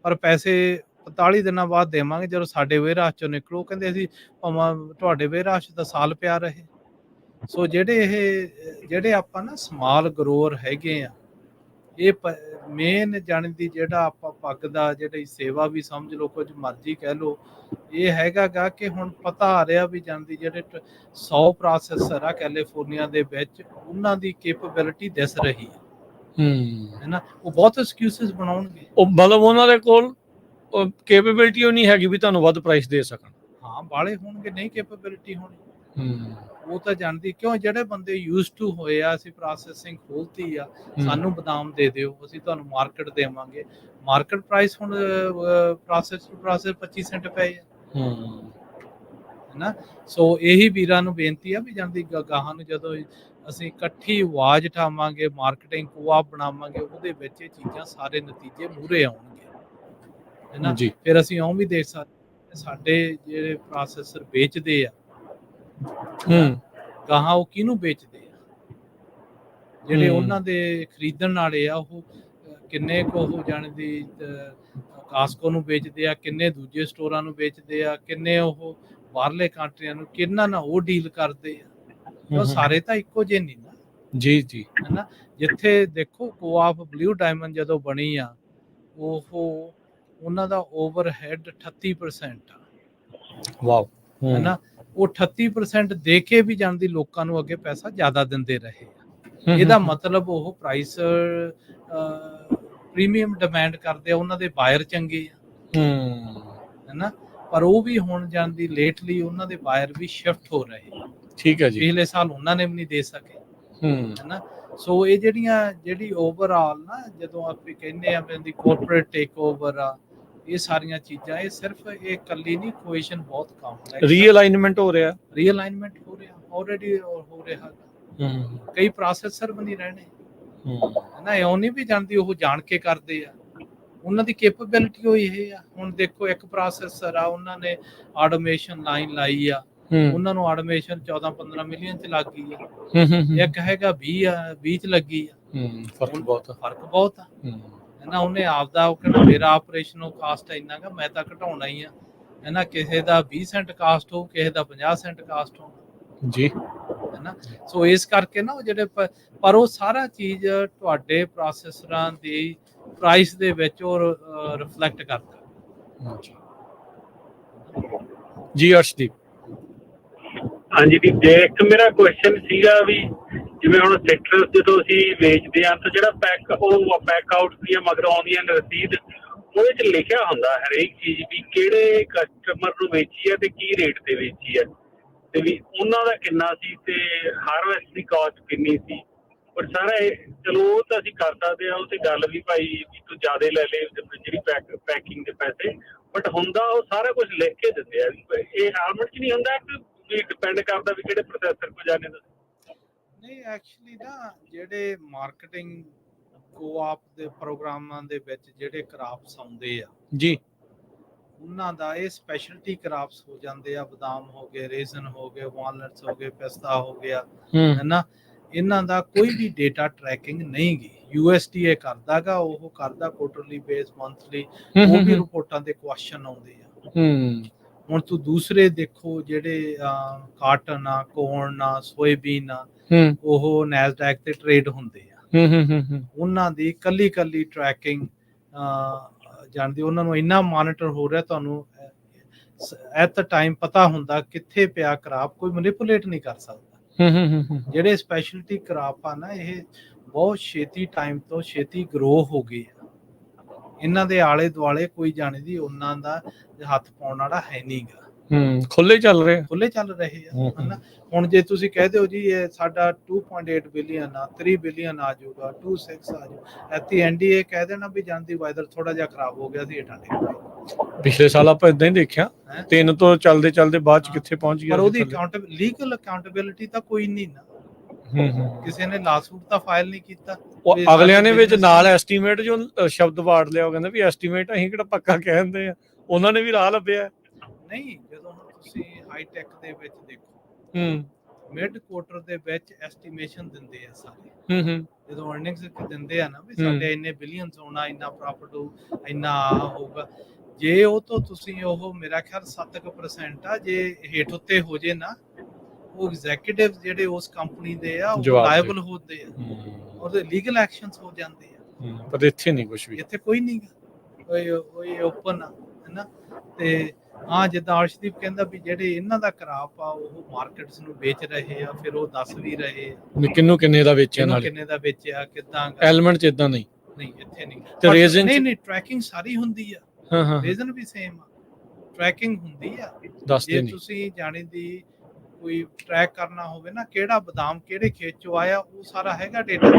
ਪਰ ਪੈਸੇ 45 ਦਿਨਾਂ ਬਾਅਦ ਦੇਵਾਂਗੇ ਜਦੋਂ ਸਾਡੇ ਵੇਅਰਹਾਊਸ ਚੋਂ ਨਿਕਲੋ। ਕਹਿੰਦੇ ਅਸੀਂ ਭਾਵੇਂ ਤੁਹਾਡੇ ਵੇਅਰਹਾਊਸ ਦਾ ਸਾਲ ਪਿਆ ਰਹੇ। ਸੋ ਜਿਹੜੇ ਆਪਾਂ ਨਾ ਸਮਾਲ ਗਰੋਅਰ ਹੈਗੇ ਆ, ਇਹ ਮੇਨ ਜਾਣੀ ਜਿਹੜਾ ਆਪਾਂ ਪੱਗ ਦਾ ਜਿਹੜੀ ਸੇਵਾ ਵੀ ਸਮਝ ਲਓ, ਕੁਝ ਮਰਜ਼ੀ ਕਹਿ ਲਓ, ਇਹ ਹੈਗਾ ਕਿ ਹੁਣ ਪਤਾ ਆ ਰਿਹਾ ਵੀ ਜਾਂਦੀ ਜਿਹੜੇ 100 ਪ੍ਰੋਸੈਸਰ ਆ ਕੈਲੀਫੋਰਨੀਆ ਦੇ ਵਿੱਚ, ਉਹਨਾਂ ਦੀ ਕੈਪੇਬਿਲਿਟੀ ਦਿਸ ਰਹੀ ਹੈ ਨਾ। ਉਹ ਬਹੁਤ ਐਕਸਕਿਊਜ਼ਸ ਬਣਾਉਣਗੇ। ਉਹ ਮਤਲਬ ਉਹਨਾਂ ਦੇ ਕੋਲ ਕੈਪੇਬਿਲਿਟੀ ਉਹ ਨਹੀਂ ਹੈਗੀ ਵੀ ਤੁਹਾਨੂੰ ਵੱਧ ਪ੍ਰਾਈਸ ਦੇ ਸਕਣ। ਹਾਂ, ਬਾਲੇ ਹੋਣਗੇ, ਨਹੀਂ ਕੈਪੇਬਿਲਿਟੀ ਹੋਣੀ। ਉਹ ਤਾਂ ਜਾਣਦੀ ਕਿਉਂ, ਜਿਹੜੇ ਬੰਦੇ ਯੂਜ਼ਡ ਟੂ ਹੋਏ ਆ, ਅਸੀਂ ਪ੍ਰੋਸੈਸਿੰਗ ਖੋਲਤੀ ਆ, ਸਾਨੂੰ ਬਦਾਮ ਦੇ ਦਿਓ, ਅਸੀਂ ਤੁਹਾਨੂੰ ਮਾਰਕੀਟ ਦੇਵਾਂਗੇ। ਮਾਰਕੀਟ ਪ੍ਰਾਈਸ ਹੁਣ ਪ੍ਰੋਸੈਸ 25 ਸੈਂਟ ਪਏ ਆ, ਹੈ ਨਾ। ਸੋ ਇਹੀ ਵੀਰਾਂ ਨੂੰ ਬੇਨਤੀ ਆ ਵੀ ਜਾਂਦੀ ਗਾਹਾਂ ਨੂੰ ਜਦੋਂ ਅਸੀਂ ਇਕੱਠੀ ਆਵਾਜ਼ ਉਠਾਵਾਂਗੇ, ਮਾਰਕੀਟਿੰਗ ਕੋਆਪ ਬਣਾਵਾਂਗੇ, ਉਹਦੇ ਵਿੱਚ ਇਹ ਚੀਜ਼ਾਂ ਸਾਰੇ ਨਤੀਜੇ ਮੂਹਰੇ ਆਉਣਗੇ, ਹੈ ਨਾ। ਫਿਰ ਅਸੀਂ ਉਹ ਵੀ ਦੇਖ ਸਕਦੇ ਸਾਡੇ ਜਿਹੜੇ ਪ੍ਰੋਸੈਸਰ ਵੇਚਦੇ ਆ, ਗਾਹਾਂ ਉਹ ਕਿਹਨੂੰ ਵੇਚਦੇ ਆ, ਜਿਹੜੇ ਉਹਨਾਂ ਦੇ ਖਰੀਦਣ ਵਾਲੇ ਆ, ਉਹ ਕਿੰਨੇ ਕੁ ਉਹ ਜਾਣਦੀ ਕਾਸਕੋ ਨੂੰ ਵੇਚਦੇ ਆ, ਕਿੰਨੇ ਦੂਜੇ ਸਟੋਰਾਂ ਨੂੰ ਵੇਚਦੇ ਆ, ਕਿੰਨੇ ਉਹ ਬਾਹਰਲੇ ਕੰਟਰੀਆਂ ਨੂੰ ਕਿੰਨਾ ਨਾਲ ਉਹ ਡੀਲ ਕਰਦੇ ਆ। ਉਹ ਸਾਰੇ ਤਾਂ ਇੱਕੋ ਜਿਹੇ ਨਹੀਂ ਨਾ। ਜੀ ਹੈ ਨਾ। ਜਿੱਥੇ ਦੇਖੋ ਕੋਆਪ ਬਲੂ ਡਾਇਮੰਡ ਜਦੋਂ ਬਣੀ ਆ, ਉਹ ਉਹਨਾਂ ਦਾ ਓਵਰਹੈਡ 38% ਆ। ਵਾਓ, ਹੈ ਨਾ। ਉਹ 38% ਦੇ ਕੇ ਵੀ ਜਾਂਦੀ ਲੋਕਾਂ ਨੂੰ ਅੱਗੇ ਪੈਸਾ ਜ਼ਿਆਦਾ ਦਿੰਦੇ ਰਹੇ ਆ। ਇਹਦਾ ਮਤਲਬ ਉਹ ਪ੍ਰਾਈਸ ਪ੍ਰੀਮੀਅਮ ਡਿਮਾਂਡ ਕਰਦੇ ਆ, ਉਹਨਾਂ ਦੇ ਬਾਇਰ ਚੰਗੇ ਆ, ਹੈ ਨਾ। ਪਰ ਉਹ ਵੀ ਹੁਣ ਜਾਂਦੀ ਲੇਟਲੀ ਉਹਨਾਂ ਦੇ ਬਾਇਰ ਵੀ ਸ਼ਿਫਟ ਹੋ ਰਹੇ ਆ। ਠੀਕ ਹੈ ਜੀ। ਪਿਛਲੇ ਸਾਲ ਉਹਨਾਂ ਨੇ ਵੀ ਨਹੀਂ ਦੇ ਸਕੇ, ਹੈ ਨਾ। ਸੋ ਇਹ ਜਿਹੜੀ ਓਵਰਆਲ ਨਾ ਜਦੋਂ ਆਪਾਂ ਕਹਿੰਦੇ ਆ ਵੀ ਕੋਰਪੋਰੇਟ ਟੇਕ ਓਵਰ ਆ, ਇਹ ਸਾਰੀਆਂ ਚੀਜ਼ਾਂ ਇਹ ਸਿਰਫ ਇਹ ਇਕੱਲੀ ਨਹੀਂ, ਇਕੁਏਸ਼ਨ ਬਹੁਤ ਕੰਪਲੈਕਸ। ਰੀਅਲਾਈਨਮੈਂਟ ਹੋ ਰਿਹਾ ਆਲਰੇਡੀ ਹੋ ਰਿਹਾ। ਕਈ ਪ੍ਰੋਸੈਸਰ ਵੀ ਨਹੀਂ ਰਹਿਣੇ, ਹੈ ਨਾ। ਇਉਂ ਨਹੀਂ ਵੀ ਜਾਂਦੀ ਉਹ ਜਾਣ ਕੇ ਕਰਦੇ ਆ, ਉਹਨਾਂ ਦੀ ਕੈਪੇਬਿਲਿਟੀ ਹੋਈ ਇਹ ਆ। ਹੁਣ ਦੇਖੋ ਇੱਕ ਪ੍ਰੋਸੈਸਰ ਆ, ਉਹਨਾਂ ਨੇ ਆਟੋਮੇਸ਼ਨ ਲਾਈਨ ਲਾਈ ਆ, ਉਹਨਾਂ ਨੂੰ ਆਟੋਮੇਸ਼ਨ 14-15 ਮਿਲੀਅਨ ਚ ਲੱਗ ਗਈ ਆ। ਇੱਕ ਹੈਗਾ 20 ਚ ਲੱਗੀ ਆ। ਫਰਕ ਬਹੁਤ ਆ। ਫਰਕ ਬਹੁਤ ਆ ਹੈ ਨਾ। ਉਹਨੇ ਆਪਦਾ ਉਹ ਕਹਿੰਦਾ ਮੇਰਾ ਆਪਰੇਸ਼ਨਲ ਕਾਸਟ ਇੰਨਾ ਗਾ, ਮੈਂ ਤਾਂ ਘਟਾਉਣਾ ਹੀ ਆ ਹੈ ਨਾ। ਕਿਸੇ ਦਾ 20 ਸੈਂਟ ਕਾਸਟ ਹੋਊ, ਕਿਸੇ ਦਾ 50 ਸੈਂਟ ਕਾਸਟ ਹੋਊ ਜੀ ਹੈ ਨਾ। ਸੋ ਇਸ ਕਰਕੇ ਨਾ ਉਹ ਜਿਹੜੇ ਪਰ ਉਹ ਸਾਰਾ ਚੀਜ਼ ਤੁਹਾਡੇ ਪ੍ਰੋਸੈਸਰਾਂ ਦੀ ਪ੍ਰਾਈਸ ਦੇ ਵਿੱਚ ਉਹ ਰਿਫਲੈਕਟ ਕਰਦਾ। ਜੀ ਅਰਸ਼ਦੀਪ। ਹਾਂਜੀ ਜੀ, ਜੇ ਇੱਕ ਮੇਰਾ ਕੁਐਸਚਨ ਸੀਗਾ ਵੀ ਜਿਵੇਂ ਹੁਣ ਸਿਟਰਸ ਜਦੋਂ ਅਸੀਂ ਵੇਚਦੇ ਹਾਂ ਤਾਂ ਜਿਹੜਾ ਪੈਕ ਆਊਟ ਦੀਆਂ ਮਗਰ ਆਉਂਦੀਆਂ ਨੇ ਰਸੀਦ, ਉਹਦੇ 'ਚ ਲਿਖਿਆ ਹੁੰਦਾ ਹਰੇਕ ਚੀਜ਼ ਵੀ ਕਿਹੜੇ ਕਸਟਮਰ ਨੂੰ ਵੇਚੀ ਹੈ ਤੇ ਕੀ ਰੇਟ ਤੇ ਵੇਚੀ ਹੈ, ਤੇ ਵੀ ਉਹਨਾਂ ਦਾ ਕਿੰਨਾ ਸੀ ਤੇ ਹਾਰਵੈਸਟ ਦੀ ਕਾਸਟ ਕਿੰਨੀ ਸੀ। ਪਰ ਸਾਰਾ ਚਲੋ ਉਹ ਤਾਂ ਅਸੀਂ ਕਰ ਸਕਦੇ ਹਾਂ, ਉਹ ਤੇ ਗੱਲ ਵੀ ਭਾਈ ਵੀ ਤੂੰ ਜ਼ਿਆਦਾ ਲੈ ਲੈ ਜਿਹੜੀ ਪੈਕਿੰਗ ਦੇ ਪੈਸੇ, ਬਟ ਹੁੰਦਾ ਉਹ ਸਾਰਾ ਕੁਝ ਲਿਖ ਕੇ ਦਿੰਦੇ ਆ। ਇਹ ਆਲਮੰਡ 'ਚ ਨਹੀਂ ਹੁੰਦਾ ਕਿ ਡਿਪੈਂਡ ਕਰਦਾ ਵੀ ਕਿਹੜੇ ਪ੍ਰੋਸੈਸਰ ਕੋ ਜਾਣੇ ਦਾ। ਨਹੀਂ ਐਕਚੁਅਲੀ ਨਾ ਜਿਹੜੇ ਮਾਰਕੀਟਿੰਗ ਕੋਆਪ ਦੇ ਪ੍ਰੋਗਰਾਮਾਂ ਦੇ ਵਿੱਚ ਜਿਹੜੇ ਕਰਾਪਸ ਆਉਂਦੇ ਆ ਜੀ, ਉਹਨਾਂ ਦਾ ਇਹ ਸਪੈਸ਼ਲਟੀ ਕਰਾਪਸ ਹੋ ਜਾਂਦੇ ਆ। ਬਦਾਮ ਹੋ ਗਏ, ਰੇਜ਼ਨ ਹੋ ਗਏ, ਵਾਲਨਟਸ ਹੋ ਗਏ, ਪਿਸਤਾ ਹੋ ਗਿਆ ਹੈ ਨਾ। ਇਹਨਾਂ ਦਾ ਕੋਈ ਵੀ ਡੇਟਾ ਟਰੈਕਿੰਗ ਨਹੀਂ ਗੀ। USDA ਕਰਦਾਗਾ, ਉਹ ਕਰਦਾ ਕੁਆਟਰਲੀ ਬੇਸ, ਮੰਥਲੀ, ਉਹ ਵੀ ਰਿਪੋਰਟਾਂ ਦੇ ਕੁਐਸਚਨ ਆਉਂਦੇ ਆ। ਹੁਣ ਤੂੰ ਦੂਸਰੇ ਦੇਖੋ ਜਿਹੜੇ ਕਾਟਨ ਆ, ਕੋਰਨ ਆ, ਸੋਇਆਬੀਨ ਆ, ਉਹ ਨੈਸਡੈਕ ਤੇ ਟ੍ਰੇਡ ਹੁੰਦੇ ਆ। ਉਹਨਾਂ ਦੀ ਕੱਲੀ ਟਰੈਕਿੰਗ ਜਾਣਦੀ, ਉਹਨਾਂ ਨੂੰ ਇੰਨਾ ਮੋਨੀਟਰ ਹੋ ਰਿਹਾ, ਤੁਹਾਨੂੰ ਐਟ ਦ ਟਾਈਮ ਪਤਾ ਹੁੰਦਾ ਕਿੱਥੇ ਪਿਆ ਕਰਾਪ, ਕੋਈ ਮੈਨੀਪੂਲੇਟ ਨਹੀਂ ਕਰ ਸਕਦਾ। ਜਿਹੜੇ ਸਪੈਸ਼ਲਟੀ ਕਰਾਪ ਆ ਨਾ, ਇਹ ਬਹੁਤ ਛੇਤੀ ਟਾਈਮ ਤੋਂ ਛੇਤੀ ਗਰੋ ਹੋ ਗਏ ਆ। ਇਹਨਾਂ ਦੇ ਆਲੇ ਦੁਆਲੇ ਕੋਈ ਜਾਣੇ ਦੀ ਉਹਨਾਂ ਦਾ ਹੱਥ ਪਾਉਣ ਵਾਲਾ ਹੈ ਨਹੀਂਗਾ। ਖੁੱਲੇ ਚੱਲ ਰਹੇ ਆ ਹਨਾ। ਹੁਣ ਜੇ ਤੁਸੀਂ ਕਹਿ ਦਿਓ ਜੀ ਇਹ ਸਾਡਾ 2.8 ਬਿਲੀਅਨ ਆ, 3 ਬਿਲੀਅਨ ਆ ਜਾਊਗਾ, 26 ਆ ਜਾਊ, ਐਤੀ NDA ਕਹਿ ਦੇਣਾ ਵੀ ਜਾਂਦੀ ਵਾਇਦਰ ਥੋੜਾ ਜਿਹਾ ਖਰਾਬ ਹੋ ਗਿਆ ਸੀ ਹੇਠਾਂ ਦੇ। ਪਿਛਲੇ ਸਾਲ ਆਪਾਂ ਇਦਾਂ ਹੀ ਦੇਖਿਆ, 3 ਤੋਂ ਚੱਲਦੇ ਬਾਅਦ ਚ ਕਿੱਥੇ ਪਹੁੰਚ ਗਿਆ। ਪਰ ਉਹਦੀ ਲੀਗਲ ਅਕਾਊਂਟੇਬਿਲਿਟੀ ਤਾਂ ਕੋਈ ਨਹੀਂ ਨਾ। ਕਿਸੇ ਨੇ ਲਾਸੂਟ ਤਾਂ ਫਾਈਲ ਨਹੀਂ ਕੀਤਾ। ਉਹ ਅਗਲਿਆਂ ਨੇ ਵਿੱਚ ਨਾਲ ਐਸਟੀਮੇਟ ਜੋ ਸ਼ਬਦ ਵਾੜ ਲਿਆ, ਉਹ ਕਹਿੰਦੇ ਵੀ ਐਸਟੀਮੇਟ ਅਸੀਂ ਕਿਹੜਾ ਪੱਕਾ ਕਹਿੰਦੇ ਆ, ਉਹਨਾਂ ਨੇ ਵੀ ਰਾਹ ਲੱਭਿਆ। ਨਹੀਂ, ਜਦੋਂ ਹੁਣ ਤੁਸੀਂ ਹਾਈਟੈਕ ਦੇ ਵਿੱਚ ਦੇਖੋ, ਮਿਡ ਕੁਆਟਰ ਦੇ ਵਿੱਚ ਐਸਟੀਮੇਸ਼ਨ ਦਿੰਦੇ ਆ ਸਾਰੇ। ਜਦੋਂ ਅਰਨਿੰਗਸ ਦਿੰਦੇ ਆ ਨਾ ਵੀ ਸਾਡੇ ਇੰਨੇ ਬਿਲੀਅਨਸ ਹੋਣਾ, ਇੰਨਾ ਪ੍ਰੋਫਿਟ ਹੋ, ਇੰਨਾ ਹੋਊਗਾ, ਜੇ ਉਹ ਤੋਂ ਤੁਸੀਂ ਉਹ ਮੇਰਾ ਖਿਆਲ 7% ਆ, ਜੇ ਹੇਠ ਉੱਤੇ ਹੋ ਜੇ ਨਾ, ਉਹ ਐਗਜ਼ੀਕਿਊਟਿਵ ਜਿਹੜੇ ਉਸ ਕੰਪਨੀ ਦੇ ਆ ਉਹ ਲਾਇਬਲ ਹੁੰਦੇ ਆ, ਉਹਦੇ ਲੀਗਲ ਐਕਸ਼ਨਸ ਹੋ ਜਾਂਦੇ ਆ। ਪਰ ਇੱਥੇ ਨਹੀਂ ਕੁਝ ਵੀ, ਇੱਥੇ ਕੋਈ ਨਹੀਂਗਾ, ਕੋਈ ਓਪਨ ਆ ਹੈ ਨਾ। ਤੇ ਹਾਂ, ਜਿੱਦਾਂ ਅਰਸ਼ਦੀਪ ਕਹਿੰਦਾ ਵੀ ਜਿਹੜੇ ਇਹਨਾਂ ਦਾ ਕਰਾਪ ਆ ਉਹ ਮਾਰਕੀਟਸ ਨੂੰ ਵੇਚ ਰਹੇ ਆ, ਫਿਰ ਉਹ ਦੱਸ ਵੀ ਰਹੇ ਆ ਕਿੰਨੇ ਦਾ ਵੇਚਿਆ, ਨਾਲ ਕਿੰਨੇ ਦਾ ਵੇਚਿਆ, ਕਿੱਦਾਂ। ਐਲੀਮੈਂਟ ਚ ਇਦਾਂ ਨਹੀਂ ਇੱਥੇ ਨਹੀਂ। ਤੇ ਰੇਜ਼ਨ ਨਹੀਂ ਟਰੈਕਿੰਗ ਸਾਰੀ ਹੁੰਦੀ ਆ। ਰੇਜ਼ਨ ਵੀ ਸੇਮ ਆ, ਟਰੈਕਿੰਗ ਹੁੰਦੀ ਆ। ਜੇ ਤੁਸੀਂ ਜਾਣੇ ਦੀ ਕੋਈ ਟਰੈਕ ਕਰਨਾ ਹੋਵੇ ਨਾ, ਕਿਹੜਾ ਬਦਾਮ ਕਿਹੜੇ ਖੇਤ ਚੋਂ ਆਇਆ, ਉਹ ਸਾਰਾ ਹੈਗਾ ਡੇਟਾ।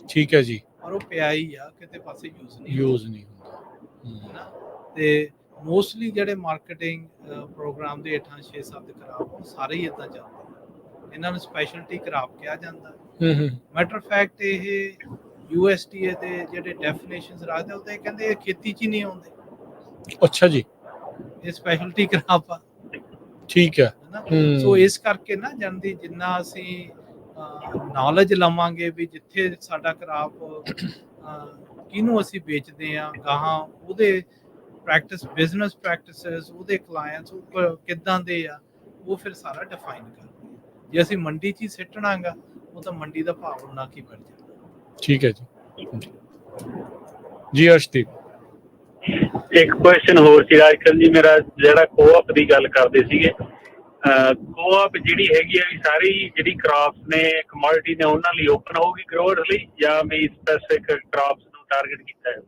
ਠੀਕ ਹੈ ਜੀ, ਪਰ ਉਹ ਪਿਆ ਹੀ ਆ, ਕਿਤੇ ਪਾਸੇ ਯੂਜ਼ ਨਹੀਂ ਹੁੰਦਾ। ਤੇ ਮੋਸਟਲੀ ਜਿਹੜੇ ਮਾਰਕੀਟਿੰਗ ਪ੍ਰੋਗਰਾਮ ਦੇ ਹੇਠਾਂ 6-7 ਕਰਾਪ, ਉਹ ਸਾਰੇ ਹੀ ਇਦਾਂ ਚੱਲਦੇ। ਇਹਨਾਂ ਨੂੰ ਸਪੈਸ਼ਲਟੀ ਕਰਾਪ ਕਿਹਾ ਜਾਂਦਾ। ਮੈਟਰ ਫੈਕਟ ਇਹ USDA ਦੇ ਜਿਹੜੇ ਡੈਫੀਨੇਸ਼ਨਸ ਰੱਖਦੇ, ਉਹ ਤਾਂ ਕਹਿੰਦੇ ਇਹ ਖੇਤੀ 'ਚ ਹੀ ਨਹੀਂ ਆਉਂਦੇ। ਅੱਛਾ ਜੀ, ਇਹ ਸਪੈਸ਼ਲਟੀ ਕਰਾਪ ਆ। ਠੀਕ ਹੈ। ਸੋ ਇਸ ਕਰਕੇ ਨਾ ਜਾਂਦੀ, ਜਿੰਨਾ ਅਸੀਂ ਨੌਲੇਜ ਲਵਾਂਗੇ ਵੀ ਜਿੱਥੇ ਸਾਡਾ ਕਰਾਪ ਕਿਹਨੂੰ ਅਸੀਂ ਵੇਚਦੇ ਆ ਗਾਹਾਂ, ਉਹਦੇ ਪ੍ਰੈਕਟਿਸ, ਬਿਜ਼ਨਸ ਪ੍ਰੈਕਟਿਸਿਸ, ਉਹਦੇ ਕਲਾਇੰਟਸ ਕਿੱਦਾਂ ਦੇ ਆ, ਉਹ ਫਿਰ ਸਾਰਾ ਡਿਫਾਈਨ ਕਰਦੇ। ਜੇ ਅਸੀਂ ਮੰਡੀ 'ਚ ਹੀ ਸਿੱਟਣਾਗਾ, ਉਹ ਤਾਂ ਮੰਡੀ ਦਾ ਭਾਅ ਉਹਨਾਂ ਕੀ ਬਣ ਜਾਂਦਾ। ਠੀਕ ਹੈ ਜੀ ਅਰਸ਼ਦੀਪ। ਇੱਕ ਕੁਐਸਚਨ ਹੋਰ ਸੀ ਰਾਜਕਰਨ ਜੀ ਮੇਰਾ, ਜਿਹੜਾ ਕੋਆਪ ਦੀ ਗੱਲ ਕਰਦੇ ਸੀਗੇ, ਕੋਆਪ ਜਿਹੜੀ ਹੈਗੀ ਆ ਵੀ ਸਾਰੀ ਜਿਹੜੀ ਕ੍ਰਾਪਸ ਨੇ, ਕਮੋਡਿਟੀ ਨੇ, ਉਹਨਾਂ ਲਈ ਓਪਨ ਹੋਊਗੀ ਗਰੋਅਰਸ ਲਈ, ਜਾਂ ਵੀ ਸਪੈਸਿਫਿਕ ਕ੍ਰਾਪਸ ਨੂੰ ਟਾਰਗੇਟ ਕੀਤਾ ਹੈ?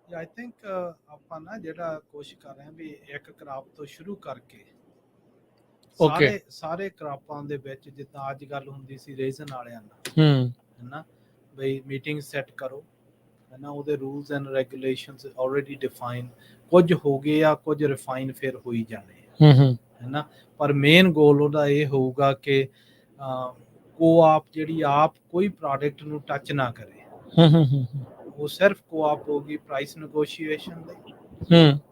ਆਈ ਥਿੰਕ ਆਪਾਂ ਨਾ ਜਿਹੜਾ ਕੋਸ਼ਿਸ਼ ਕਰ ਰਹੇ ਹਾਂ ਵੀ ਇੱਕ ਕ੍ਰਾਪ ਤੋਂ ਸ਼ੁਰੂ ਕਰਕੇ ਸਾਰੇ ਕ੍ਰਾਪਾਂ ਦੇ ਵਿੱਚ, ਜਿੱਦਾਂ ਅੱਜ ਗੱਲ ਹੁੰਦੀ ਸੀ ਰੇਜ਼ਨ ਵਾਲਿਆਂ ਨਾਲ, ਹੈ ਨਾ, ਬਈ ਮੀਟਿੰਗ ਸੈੱਟ ਕਰੋ, ਹੈ ਨਾ, ਉਹਦੇ rules and regulations already define, ਕੁਝ ਹੋ ਗਏ ਆ, ਕੁਝ ਰਿਫਾਈਨ ਫਿਰ ਹੋਈ ਜਾਣੇ ਹੈ ਨਾ। ਪਰ ਮੇਨ ਗੋਲ ਉਹਦਾ ਇਹ ਹੋਊਗਾ ਕਿ ਕੋਆਪ ਜਿਹੜੀ ਆਪ ਕੋਈ ਪ੍ਰੋਡਕਟ ਨੂੰ ਟੱਚ ਨਾ ਕਰੇ, ਉਹ ਸਿਰਫ ਕੋਆਪ ਹੋਗੀ ਪ੍ਰਾਈਸ ਨੈਗੋਸ਼ੀਏਸ਼ਨ ਲਈ,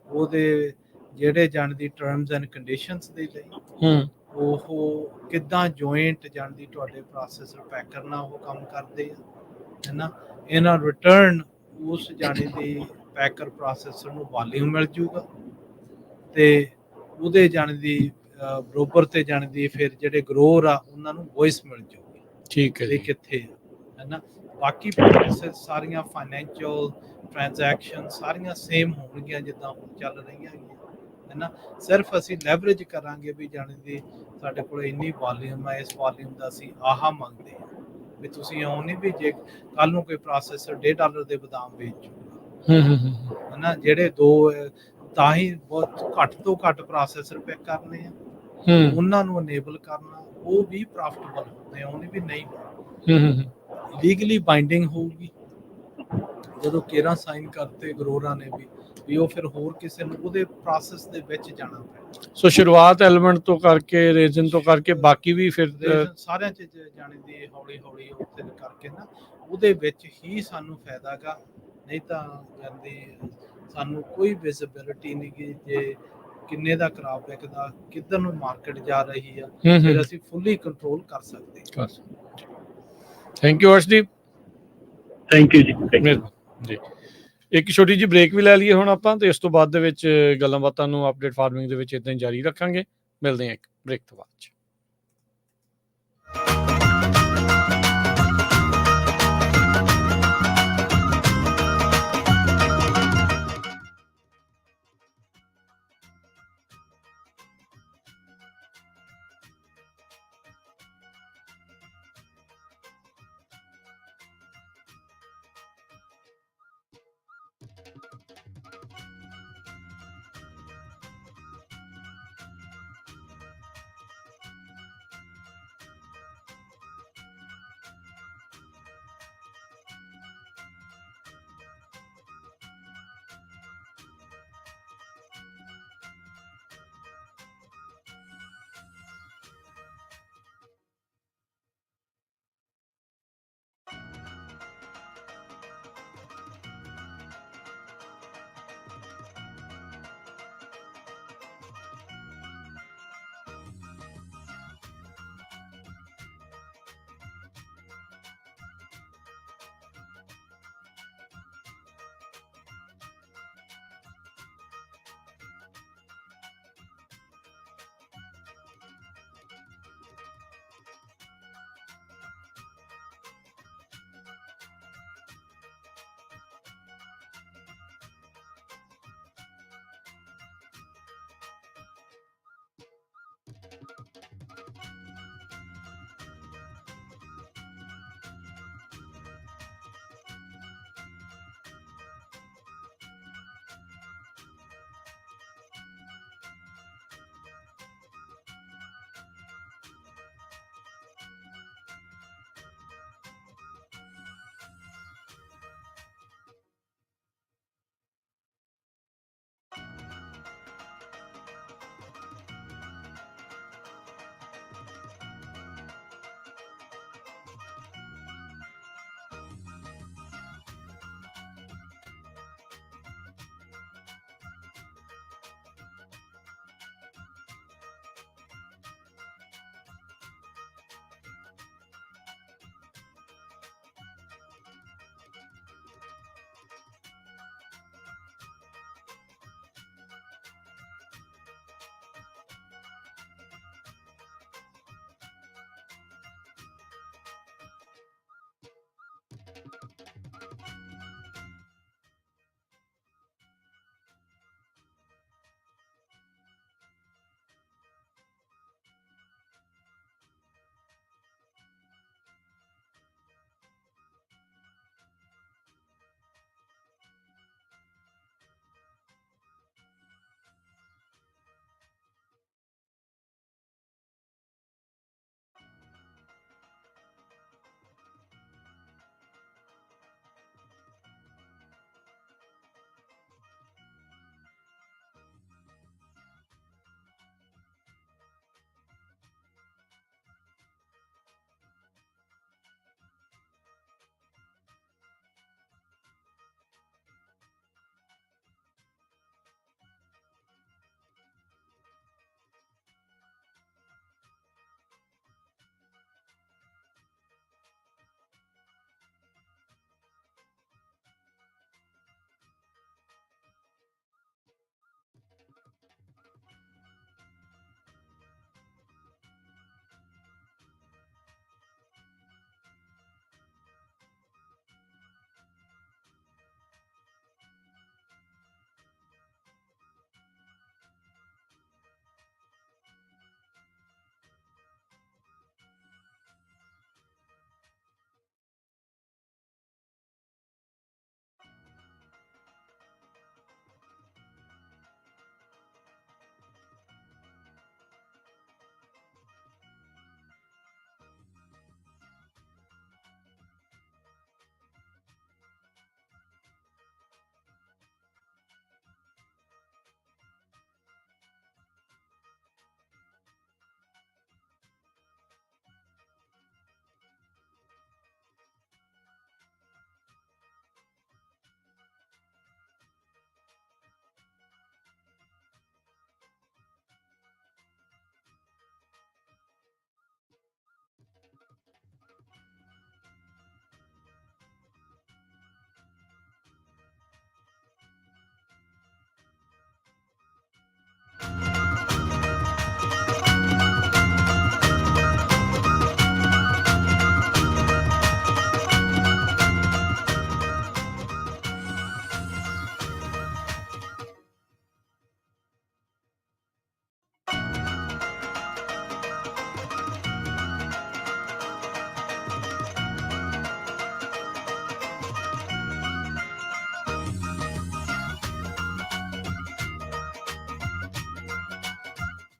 ਉਹਦੇ ਜਿਹੜੇ ਜਾਣ ਦੀ ਟਰਮਸ ਐਂਡ ਕੰਡੀਸ਼ਨਸ ਦੇ ਲਈ, ਉਹ ਕਿੱਦਾਂ ਜੁਆਇੰਟ ਜਾਣ ਦੀ ਤੁਹਾਡੇ ਪ੍ਰੋਸੈਸਰ ਪੈਕਰ ਨਾਲ ਉਹ ਕੰਮ ਕਰਦੇ ਆ, ਹੈ ਨਾ। ਇਹਨਾਂ ਰਿਟਰਨ ਉਸ ਜਾਣੇ ਦੀ ਪੈਕਰ ਪ੍ਰੋਸੈਸਰ ਨੂੰ ਵਾਲੀਅਮ ਮਿਲ ਜੂਗਾ ਤੇ ਉਹਦੇ ਜਾਣੇ ਦੀ ਬਰੋਬਰ ਤੇ ਜਾਣੇ ਦੀ ਫਿਰ ਜਿਹੜੇ ਗਰੋਰ ਆ ਉਹਨਾਂ ਨੂੰ ਵੌਇਸ ਮਿਲ ਜੂਗੀ, ਠੀਕ ਹੈ ਇਹ ਜੀ। ਕਿੱਥੇ ਆ, ਹੈ ਨਾ। ਬਾਕੀ ਪ੍ਰੋਸੈਸ ਸਾਰੀਆਂ ਫਾਈਨੈਂਸ਼ੀਅਲ ਟ੍ਰਾਂਜੈਕਸ਼ਨ ਸਾਰੀਆਂ ਸੇਮ ਹੋਣਗੀਆਂ ਜਿੱਦਾਂ ਹੁਣ ਚੱਲ ਰਹੀਆਂ ਹੈਗੀਆਂ, ਹੈ ਨਾ। ਸਿਰਫ ਅਸੀਂ ਲੈਵਰੇਜ ਕਰਾਂਗੇ ਵੀ ਜਾਣੇ ਦੀ ਸਾਡੇ ਕੋਲ ਇੰਨੀ ਵਾਲੀਅਮ ਹੈ, ਇਸ ਵਾਲੀਅਮ ਦਾ ਅਸੀਂ ਆਹ ਮੰਗਦੇ ਹਾਂ ਵੀ ਤੁਸੀਂ ਇਉਂ ਨਹੀਂ ਵੀ ਜੇ ਕੱਲ ਨੂੰ ਕੋਈ ਪ੍ਰੋਸੈਸਰ $1.5 ਦੇ ਬਦਾਮ ਵੇਚ ਜੂਗਾ, ਹੈ ਨਾ। ਜਿਹੜੇ ਦੋ ਤਾਂ ਹੀ ਬਹੁਤ ਘੱਟ ਤੋਂ ਘੱਟ ਪ੍ਰੋਸੈਸਰ ਪਿਕ ਕਰਨੇ ਆ, ਉਹਨਾਂ ਨੂੰ ਅਨੇਬਲ ਕਰਨਾ, ਉਹ ਵੀ ਪ੍ਰੋਫਿਟੇਬਲ ਹੁੰਦੇ ਆ, ਉਹਨੇ ਵੀ ਨਹੀਂ ਲੀਗਲੀ ਬਾਈਂਡਿੰਗ ਹੋਊਗੀ। ਜਦੋਂ ਕੇਰਾਂ ਸਾਈਨ ਕਰਤੇ ਗਰੋਰਾਂ ਨੇ ਵੀ ਉਹ ਫਿਰ ਹੋਰ ਕਿਸੇ ਨੂੰ ਉਹਦੇ ਪ੍ਰੋਸੈਸ ਦੇ ਵਿੱਚ ਜਾਣਾ ਪੈਣਾ। ਸੋ ਸ਼ੁਰੂਆਤ ਐਲੀਮੈਂਟ ਤੋਂ ਕਰਕੇ ਰੇਜ਼ਨ ਤੋਂ ਕਰਕੇ ਬਾਕੀ ਵੀ ਫਿਰ ਸਾਰਿਆਂ 'ਚ ਜਾਣੇ ਦੀ ਹੌਲੀ ਹੌਲੀ ਉੱਥੇ ਕਰਕੇ ਨਾ ਉਹਦੇ ਵਿੱਚ ਹੀ ਸਾਨੂੰ ਫਾਇਦਾ ਗਾ, ਨਹੀਂ ਤਾਂ ਜਾਂਦੀ ਸਾਨੂੰ ਕੋਈ ਵਿਜ਼ਿਬਿਲਿਟੀ ਨਹੀਂ ਗੀ ਜੇ ਕਿੰਨੇ ਦਾ ਖਰਾਬ ਵਿਕਦਾ, ਕਿੱਧਰ ਨੂੰ ਮਾਰਕੀਟ ਜਾ ਰਹੀ ਆ, ਫਿਰ ਅਸੀਂ ਫੁੱਲੀ ਕੰਟਰੋਲ ਕਰ ਸਕਦੇ ਹਾਂ। Thank you Arshdeep. Thank you ਜੀ। ਜੀ ਇੱਕ ਛੋਟੀ ਜਿਹੀ ਬ੍ਰੇਕ ਵੀ ਲੈ ਲਈਏ ਹੁਣ ਆਪਾਂ, ਤੇ ਇਸ ਤੋਂ ਬਾਅਦ ਦੇ ਵਿੱਚ ਗੱਲਾਂ ਬਾਤਾਂ ਨੂੰ ਅਪਡੇਟ ਫਾਰਮਿੰਗ ਦੇ ਵਿੱਚ ਇਦਾਂ ਹੀ ਜਾਰੀ ਰੱਖਾਂਗੇ। ਮਿਲਦੇ ਹਾਂ ਇੱਕ ਬ੍ਰੇਕ ਤੋਂ ਬਾਅਦ 'ਚ।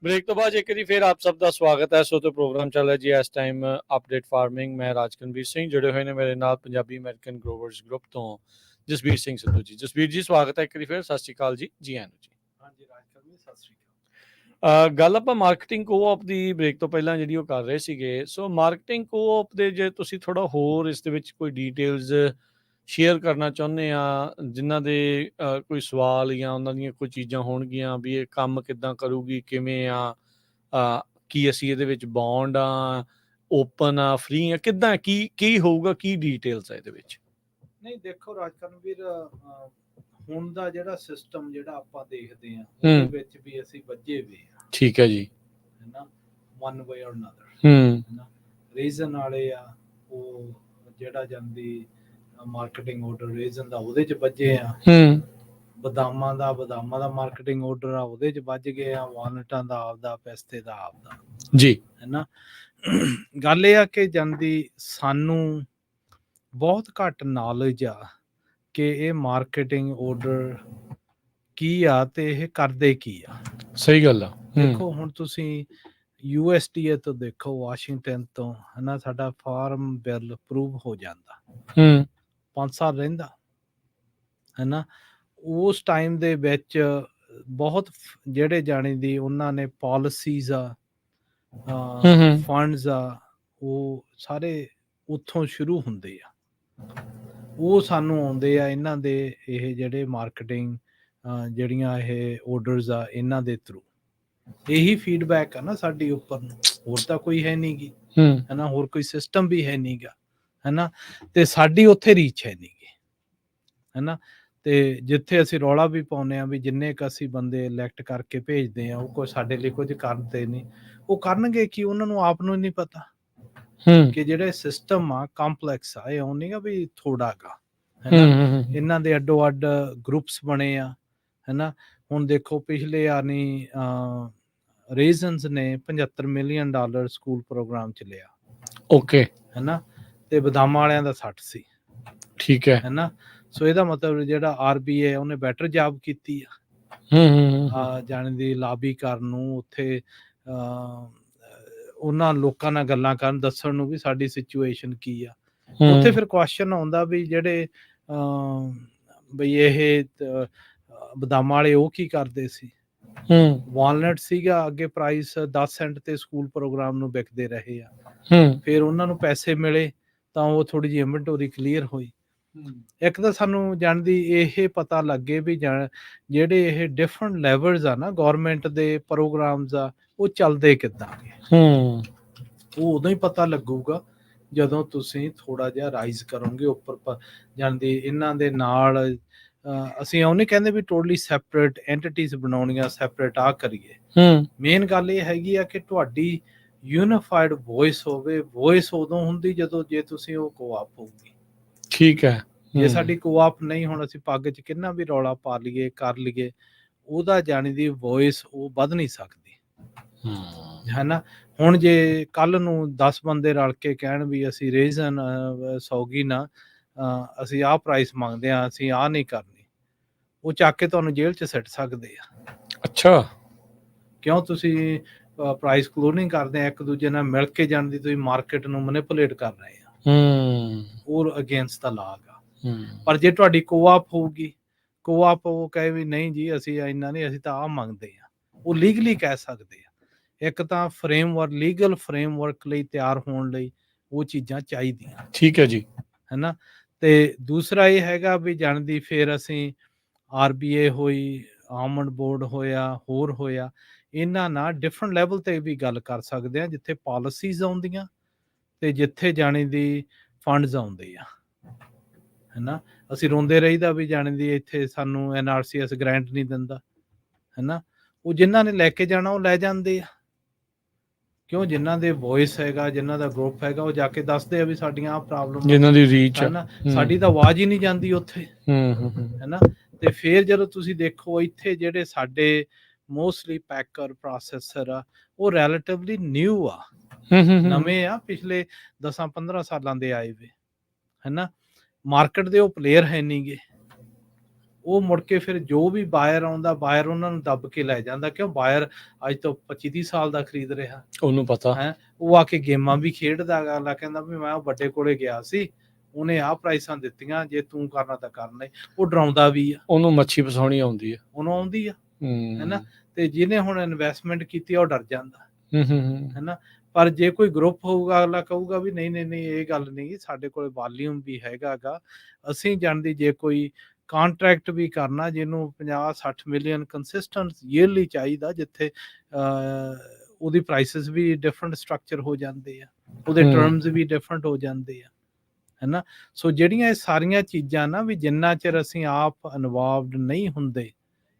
ਬ੍ਰੇਕ ਤੋਂ ਬਾਅਦ ਇੱਕ ਵਾਰੀ ਫਿਰ ਆਪ ਸਭ ਦਾ ਸਵਾਗਤ ਹੈ। ਸੋ ਤੇ ਪ੍ਰੋਗਰਾਮ ਚੱਲ ਰਿਹਾ ਜੀ ਇਸ ਟਾਈਮ ਅਪਡੇਟ ਫਾਰਮਿੰਗ। ਮੈਂ ਰਾਜਕਨਵੀਰ ਸਿੰਘ, ਜੁੜੇ ਹੋਏ ਨੇ ਮੇਰੇ ਨਾਲ ਪੰਜਾਬੀ ਅਮਰੀਕਨ ਗਰੋਵਰਸ ਗਰੁੱਪ ਤੋਂ ਜਸਬੀਰ ਸਿੰਘ ਸਿੱਧੂ ਜੀ। ਜਸਬੀਰ ਜੀ ਸਵਾਗਤ ਹੈ ਇੱਕ ਵਾਰੀ ਫਿਰ, ਸਤਿ ਸ਼੍ਰੀ ਅਕਾਲ ਜੀ, ਜੀ ਆਇਆਂ ਨੂੰ ਜੀ। ਹਾਂਜੀ ਰਾਜਕਨਵੀਰ, ਸਤਿ ਸ੍ਰੀ ਅਕਾਲ। ਗੱਲ ਆਪਾਂ ਮਾਰਕੀਟਿੰਗ ਕੋਆਪ ਦੀ ਬ੍ਰੇਕ ਤੋਂ ਪਹਿਲਾਂ ਜਿਹੜੀ ਉਹ ਕਰ ਰਹੇ ਸੀਗੇ। ਸੋ ਮਾਰਕੀਟਿੰਗ ਕੋਆਪ ਦੇ ਜੇ ਤੁਸੀਂ ਥੋੜਾ ਹੋਰ ਇਸ ਦੇ ਵਿੱਚ ਕੋਈ ਡੀਟੇਲਸ ਸ਼ੇਅਰ ਕਰਨਾ ਚਾਹੁੰਦੇ ਆ, ਜਿਨ੍ਹਾਂ ਦੇ ਕੋਈ ਸਵਾਲ ਜਾਂ ਉਹਨਾਂ ਦੀਆਂ ਕੋਈ ਚੀਜ਼ਾਂ ਹੋਣਗੀਆਂ ਵੀ ਇਹ ਕੰਮ ਕਿੱਦਾਂ ਕਰੂਗੀ, ਕਿਵੇਂ ਆ, ਕੀ ਅਸੀਂ ਇਹਦੇ ਵਿੱਚ ਬੌਂਡ ਆ, ਓਪਨ ਆ, ਫ੍ਰੀ ਆ, ਕਿੱਦਾਂ, ਕੀ ਹੋਊਗਾ, ਕੀ ਡੀਟੇਲਸ ਆ ਇਹਦੇ ਵਿੱਚ? ਨਹੀਂ ਦੇਖੋ ਰਾਜਕਨਵੀਰ, ਹੁਣ ਦਾ ਜਿਹੜਾ ਸਿਸਟਮ ਜਿਹੜਾ ਆਪਾਂ ਦੇਖਦੇ ਆ ਉਹਦੇ ਵਿੱਚ ਵੀ ਅਸੀਂ ਵੱਜੇ ਹੋਏ ਆ। ਠੀਕ ਹੈ ਜੀ, ਹੈ ਨਾ, ਵਨ ਵੇ অর ਅਨਦਰ। ਹੈ ਨਾ, ਰੀਜ਼ਨ ਵਾਲੇ ਆ ਉਹ ਜਿਹੜਾ ਜਾਂਦੀ ਮਾਰਕੀਟਿੰਗ ਆਰਡਰ ਰੀਜ਼ਨ ਦਾ ਉਹਦੇ ਚ ਵੱਜੇ ਆ। ਬਦਾਮਾਂ ਦਾ ਮਾਰਕੀਟਿੰਗ ਆਰਡਰ ਆ ਉਹਦੇ ਚ ਵੱਜ ਗਏ ਆ। ਵਾਲਨਟਾਂ ਦਾ ਆਪਦਾ, ਪਿਸਤੇ ਦਾ ਆਪਦਾ ਜੀ, ਹੈ ਨਾ। ਗੱਲ ਇਹ ਆ ਕਿ ਜਾਂਦੀ ਸਾਨੂੰ ਬਹੁਤ ਘੱਟ ਨੌਲੇਜ ਆ ਕਿ ਇਹ ਮਾਰਕੀਟਿੰਗ ਆਰਡਰ ਕੀ ਆ ਤੇ ਇਹ ਕਰਦੇ ਕੀ ਆ। ਸਹੀ ਗੱਲ ਆ। ਦੇਖੋ ਹੁਣ ਤੁਸੀਂ USDA ਤੋਂ ਦੇਖੋ, ਵਾਸ਼ਿੰਗਟਨ ਤੋਂ, ਹੈ ਨਾ, ਸਾਡਾ ਫਾਰਮ ਬਿੱਲ ਅਪਰੂਵ ਹੋ ਜਾਂਦਾ, 5 ਸਾਲ ਰਹਿੰਦਾ, ਹੈ ਨਾ। ਉਸ ਟਾਈਮ ਦੇ ਵਿੱਚ ਬਹੁਤ ਜਿਹੜੇ ਜਾਣੇ ਦੀ ਉਹਨਾਂ ਨੇ ਪਾਲਿਸੀਜ਼ ਆ, ਫੰਡਸ ਆ, ਉਹ ਸਾਰੇ ਉੱਥੋਂ ਸ਼ੁਰੂ ਹੁੰਦੇ ਆ। ਉਹ ਸਾਨੂੰ ਆਉਂਦੇ ਆ ਇਹਨਾਂ ਦੇ ਇਹ ਜਿਹੜੇ ਮਾਰਕੀਟਿੰਗ ਜਿਹੜੀਆਂ ਇਹ ਆਰਡਰਸ ਆ ਇਹਨਾਂ ਦੇ ਥਰੂ। ਇਹੀ ਫੀਡਬੈਕ ਆ ਨਾ ਸਾਡੀ ਉੱਪਰ ਨੂੰ, ਹੋਰ ਤਾਂ ਕੋਈ ਹੈ ਨਹੀਂ ਗੀ, ਹੈ ਨਾ, ਹੋਰ ਕੋਈ ਸਿਸਟਮ ਵੀ ਹੈ ਨਹੀਂ ਗਾ, ਹੈ ਨਾ। ਤੇ ਸਾਡੀ ਉੱਥੇ ਰੀਚ ਹੈ ਨਹੀਂ ਗੀ, ਹੈ ਨਾ। ਤੇ ਜਿੱਥੇ ਅਸੀਂ ਰੌਲਾ ਵੀ ਪਾਉਂਦੇ ਆ ਵੀ ਜਿੰਨੇ ਕੁ ਅਸੀਂ ਬੰਦੇ ਇਲੈਕਟ ਕਰਕੇ ਭੇਜਦੇ ਆ ਉਹ ਕੋਈ ਸਾਡੇ ਲਈ ਕੁਝ ਕਰਦੇ ਨਹੀਂ। ਉਹ ਕਰਨਗੇ ਕਿ ਉਹਨਾਂ ਨੂੰ ਆਪ ਨੂੰ ਨਹੀਂ ਪਤਾ ਕਿ ਜਿਹੜੇ ਸਿਸਟਮ ਆ ਕੰਪਲੈਕਸ ਆ। ਇਹ ਉਹ ਨਹੀਂ ਗਾ ਵੀ ਥੋੜਾ ਗਾ, ਹੈ ਨਾ। ਇਹਨਾਂ ਦੇ ਅੱਡੋ ਅੱਡ ਗਰੁੱਪਸ ਬਣੇ ਆ, ਹੈ ਨਾ। ਹੁਣ ਦੇਖੋ ਪਿਛਲੇ ਆਨੀ ਰੀਜ਼ਨਸ ਨੇ $75 ਮਿਲੀਅਨ ਸਕੂਲ ਪ੍ਰੋਗਰਾਮ ਚ ਲਿਆ, ਓਕੇ, ਹੈ ਨਾ। ਤੇ ਬਦਾਮਾਂ ਵਾਲਿਆਂ ਦਾ 60 ਸੀ, ਠੀਕ ਹੈ ਨਾ। ਸੋ ਇਹਦਾ ਮਤਲਬ ਜਿਹੜਾ RBA ਉਹਨੇ ਬੈਟਰ ਜੌਬ ਕੀਤੀ ਆ ਜਾਣ ਦੀ ਲਾਬੀ ਕਰਨ ਨੂੰ, ਉੱਥੇ ਉਹਨਾਂ ਲੋਕਾਂ ਨਾਲ ਗੱਲਾਂ ਕਰਨ, ਦੱਸਣ ਨੂੰ ਵੀ ਸਾਡੀ ਸਿਚੁਏਸ਼ਨ ਕੀ ਆ। ਉੱਥੇ ਫਿਰ ਕੁਐਸਚਨ ਆਉਂਦਾ ਵੀ ਜਿਹੜੇ ਬਈ ਇਹ ਬਦਾਮਾਂ ਵਾਲੇ ਉਹ ਕੀ ਕਰਦੇ ਸੀ। ਵਾਲਨਟ ਸੀਗਾ ਅੱਗੇ ਪ੍ਰਾਈਸ 10 ਸੈਂਟ ਤੇ ਸਕੂਲ ਪ੍ਰੋਗਰਾਮ ਨੂੰ ਵਿਕਦੇ ਰਹੇ ਆ। ਫਿਰ ਉਹਨਾਂ ਨੂੰ ਪੈਸੇ ਮਿਲੇ ਤਾਂ ਉਹ ਥੋੜੀ ਜਿਹੀ ਇਨਵੈਂਟਰੀ ਕਲੀਅਰ ਹੋਈ। ਇੱਕ ਤਾਂ ਸਾਨੂੰ ਜਾਣਦੀ ਇਹ ਪਤਾ ਲੱਗੇ ਵੀ ਜਿਹੜੇ ਇਹ ਡਿਫਰੈਂਟ ਲੈਵਲਸ ਆ ਨਾ ਗੌਰਮੈਂਟ ਦੇ ਪ੍ਰੋਗਰਾਮਸ ਆ, ਉਹ ਚੱਲਦੇ ਕਿੱਦਾਂ ਗੇ। ਉਹ ਉਦੋਂ ਹੀ ਪਤਾ ਲੱਗੂਗਾ ਜਦੋਂ ਤੁਸੀਂ ਥੋੜਾ ਜਿਹਾ ਰਾਈਜ਼ ਕਰੋਗੇ ਉੱਪਰ ਜਾਣਦੀ। ਇਹਨਾਂ ਦੇ ਨਾਲ ਅਸੀਂ ਉਹ ਨਹੀਂ ਕਹਿੰਦੇ ਵੀ ਟੋਟਲੀ ਸੈਪਰੇਟ ਐਂਟੀਟੀਜ਼ ਬਣਾਉਣੀਆਂ, ਸੈਪਰੇਟ ਆ ਕਰੀਏ। ਮੇਨ ਗੱਲ ਇਹ ਹੈਗੀ ਆ ਕਿ ਤੁਹਾਡੀ ਯੂਨੀਫਾਈਡ ਵੌਇਸ ਹੋਵੇ। ਵੌਇਸ ਉਦੋਂ ਹੁੰਦੀ ਜਦੋਂ ਜੇ ਤੁਸੀਂ ਉਹ ਕੋਆਪ ਹੋਊਗੀ, ਠੀਕ ਹੈ। ਜੇ ਸਾਡੀ ਕੋਆਪ ਨਹੀਂ, ਹੁਣ ਅਸੀਂ ਪੱਗ 'ਚ ਕਿੰਨਾ ਵੀ ਰੌਲਾ ਪਾ ਲਈਏ, ਕਰ ਲਈਏ, ਉਹਦਾ ਜਾਣੀ ਦੀ ਵੌਇਸ ਉਹ ਵੱਧ ਨਹੀਂ ਸਕਦੀ, ਹੈ ਨਾ। ਹੁਣ ਜੇ ਕੱਲ ਨੂੰ 10 ਬੰਦੇ ਰਲ ਕੇ ਕਹਿਣ ਵੀ ਅਸੀਂ ਰੀਜ਼ਨ ਸੌਗੀ ਨਾ, ਅਸੀਂ ਆਹ ਪ੍ਰਾਈਸ ਮੰਗਦੇ ਹਾਂ, ਅਸੀਂ ਆਹ ਨਹੀਂ ਕਰਨੀ, ਉਹ ਚੱਕ ਕੇ ਤੁਹਾਨੂੰ ਜੇਲ੍ਹ 'ਚ ਸਿੱਟ ਸਕਦੇ ਆ। ਅੱਛਾ, ਕਿਉਂ? ਤੁਸੀਂ ਪ੍ਰਾਈਸ ਕਲੋਨਿੰਗ ਕਰਦੇ ਆ, ਇੱਕ ਦੂਜੇ ਨਾਲ ਮਿਲ ਕੇ ਜਾਣ ਦੀ, ਤੁਸੀਂ ਮਾਰਕੀਟ ਨੂੰ ਮੈਨੀਪੂਲੇਟ ਕਰ ਰਹੇ ਆ। ਉਹ ਅਗੇਂਸਟ ਦਾ ਲਾਅ ਗਾ। ਪਰ ਜੇ ਤੁਹਾਡੀ ਕੋਆਪ ਹੋਊਗੀ, ਕੋਆਪ ਉਹ ਕਹੇ ਵੀ ਨਹੀਂ ਜੀ ਅਸੀਂ ਇੰਨਾ ਨਹੀਂ, ਅਸੀਂ ਤਾਂ ਆਹ ਮੰਗਦੇ ਆ, ਉਹ ਲੀਗਲੀ ਕਹਿ ਸਕਦੇ ਆ। ਇੱਕ ਤਾਂ ਫਰੇਮਵਰਕ, ਲੀਗਲ ਫਰੇਮਵਰਕ ਲਈ ਤਿਆਰ ਹੋਣ ਲਈ ਉਹ ਚੀਜ਼ਾਂ ਚਾਹੀਦੀਆਂ, ਠੀਕ ਹੈ ਜੀ, ਹੈ ਨਾ। ਤੇ ਦੂਸਰਾ ਇਹ ਹੈਗਾ ਵੀ ਜਾਣਦੀ ਫਿਰ ਅਸੀਂ RBA ਹੋਈ, ਆਲਮੰਡ ਬੋਰਡ ਹੋਇਆ, ਹੋਰ ਹੋਇਆ, ਇਹਨਾਂ ਨਾਲ ਡਿਫਰੈਂਟ ਲੈਵਲ ਤੇ ਵੀ ਗੱਲ ਕਰ ਸਕਦੇ ਆ, ਜਿੱਥੇ ਪਾਲਿਸੀਜ਼ ਆਉਂਦੀਆਂ ਤੇ ਜਿੱਥੇ ਜਾਣੀ ਦੀ ਫੰਡਸ ਆਉਂਦੇ ਆ, ਹੈ ਨਾ। ਅਸੀਂ ਰੋਂਦੇ ਰਹੀਦਾ ਵੀ ਜਾਣੀ ਦੀ ਇੱਥੇ ਸਾਨੂੰ NRCS ਗ੍ਰਾਂਟ ਨਹੀਂ ਦਿੰਦਾ, ਹੈ ਨਾ। ਉਹ ਜਿਨ੍ਹਾਂ ਨੇ ਲੈ ਕੇ ਜਾਣਾ ਉਹ ਲੈ ਜਾਂਦੇ ਆ, ਕਿਉਂ? ਜਿਨ੍ਹਾਂ ਦੇ ਵੌਇਸ ਹੈਗਾ, ਜਿਨ੍ਹਾਂ ਦਾ ਗਰੁੱਪ ਹੈਗਾ, ਉਹ ਜਾ ਕੇ ਦੱਸਦੇ ਆ ਵੀ ਸਾਡੀਆਂ ਆਹ ਪ੍ਰੋਬਲਮ, ਜਿਨ੍ਹਾਂ ਦੀ ਰੀਚ ਹੈ ਨਾ, ਸਾਡੀ ਤਾਂ ਆਵਾਜ਼ ਹੀ ਨਹੀਂ ਜਾਂਦੀ ਉੱਥੇ, ਹੈ ਨਾ। ਤੇ ਫਿਰ ਜਦੋਂ ਤੁਸੀਂ ਦੇਖੋ ਇੱਥੇ ਜਿਹੜੇ ਸਾਡੇ ਮੋਸਟਲੀ ਪੈਕਰ ਪ੍ਰੋਸੈਸਰ ਆ, ਉਹ ਰੈਲੇਟਿਵਲੀ ਨਿਊ ਆ, ਨਵੇਂ ਆ, ਪਿਛਲੇ 10-15 ਸਾਲਾਂ ਦੇ ਆਏ ਵੇ, ਹੈ ਨਾ। ਮਾਰਕੀਟ ਦੇ ਉਹ ਪਲੇਅਰ ਹੈ ਨਹੀਂ ਗੇ, ਉਹ ਮੁੜ ਕੇ ਫਿਰ ਜੋ ਵੀ ਬਾਇਰ ਆਉਂਦਾ, ਬਾਇਰ ਉਹਨਾਂ ਨੂੰ ਦੱਬ ਕੇ ਲੈ ਜਾਂਦਾ। ਕਿਉਂ? ਬਾਇਰ ਅੱਜ ਤੋਂ 25-30 ਸਾਲ ਦਾ ਖਰੀਦ ਰਿਹਾ, ਉਹਨੂੰ ਪਤਾ ਹੈ। ਉਹ ਆ ਕੇ ਗੇਮਾਂ ਵੀ ਖੇਡਦਾ ਗਾ। ਅਗਲਾ ਕਹਿੰਦਾ ਵੀ ਮੈਂ ਉਹ ਵੱਡੇ ਕੋਲੇ ਗਿਆ ਸੀ, ਉਹਨੇ ਆਹ ਪ੍ਰਾਈਸਾਂ ਦਿੱਤੀਆਂ, ਜੇ ਤੂੰ ਕਰਨਾ ਤਾਂ ਕਰਨਾ ਹੀ। ਉਹ ਡਰਾਉਂਦਾ ਵੀ ਆ, ਉਹਨੂੰ ਮੱਛੀ ਫਸਾਉਣੀ ਆਉਂਦੀ ਆ। ਉਹਨੂੰ ਆਉਂਦੀ ਆ, ਹੂੰ ਹੈਨਾ। ਤੇ ਜਿਹਨੇ ਹੁਣ ਇਨਵੈਸਟਮੈਂਟ ਕੀਤੀ ਆ, ਉਹ ਡਰ ਜਾਂਦਾ, ਹੂੰ ਹੈਨਾ। ਪਰ ਜੇ ਕੋਈ ਗਰੁੱਪ ਹੋਊਗਾ, ਅਗਲਾ ਕਹੂਗਾ ਵੀ ਨਹੀਂ ਨਹੀਂ ਨਹੀਂ, ਇਹ ਗੱਲ ਨਹੀਂ, ਸਾਡੇ ਕੋਲ ਵਾਲੀਅਮ ਵੀ ਹੈਗਾ ਗਾ। ਅਸੀਂ ਜਾਣਦੀ ਜੇ ਕੋਈ ਕਾਂਟਰੈਕਟ ਵੀ ਕਰਨਾ, ਜਿਹਨੂੰ 50-60 ਮਿਲੀਅਨ ਕੰਸਿਸਟੈਂਟ ਈਅਰਲੀ ਚਾਹੀਦਾ, ਜਿੱਥੇ ਉਹਦੀ ਪ੍ਰਾਈਸਿਸ ਵੀ ਡਿਫਰੈਂਟ ਸਟਰਕਚਰ ਹੋ ਜਾਂਦੇ ਆ, ਉਹਦੇ ਟਰਮਸ ਵੀ ਡਿਫਰੈਂਟ ਹੋ ਜਾਂਦੇ ਆ, ਹੈਨਾ। ਸੋ ਜਿਹੜੀਆਂ ਇਹ ਸਾਰੀਆਂ ਚੀਜ਼ਾਂ ਨਾ, ਵੀ ਜਿੰਨਾ ਚਿਰ ਅਸੀਂ ਆਪ ਇਨਵੋਲਵਡ ਨਹੀਂ ਹੁੰਦੇ,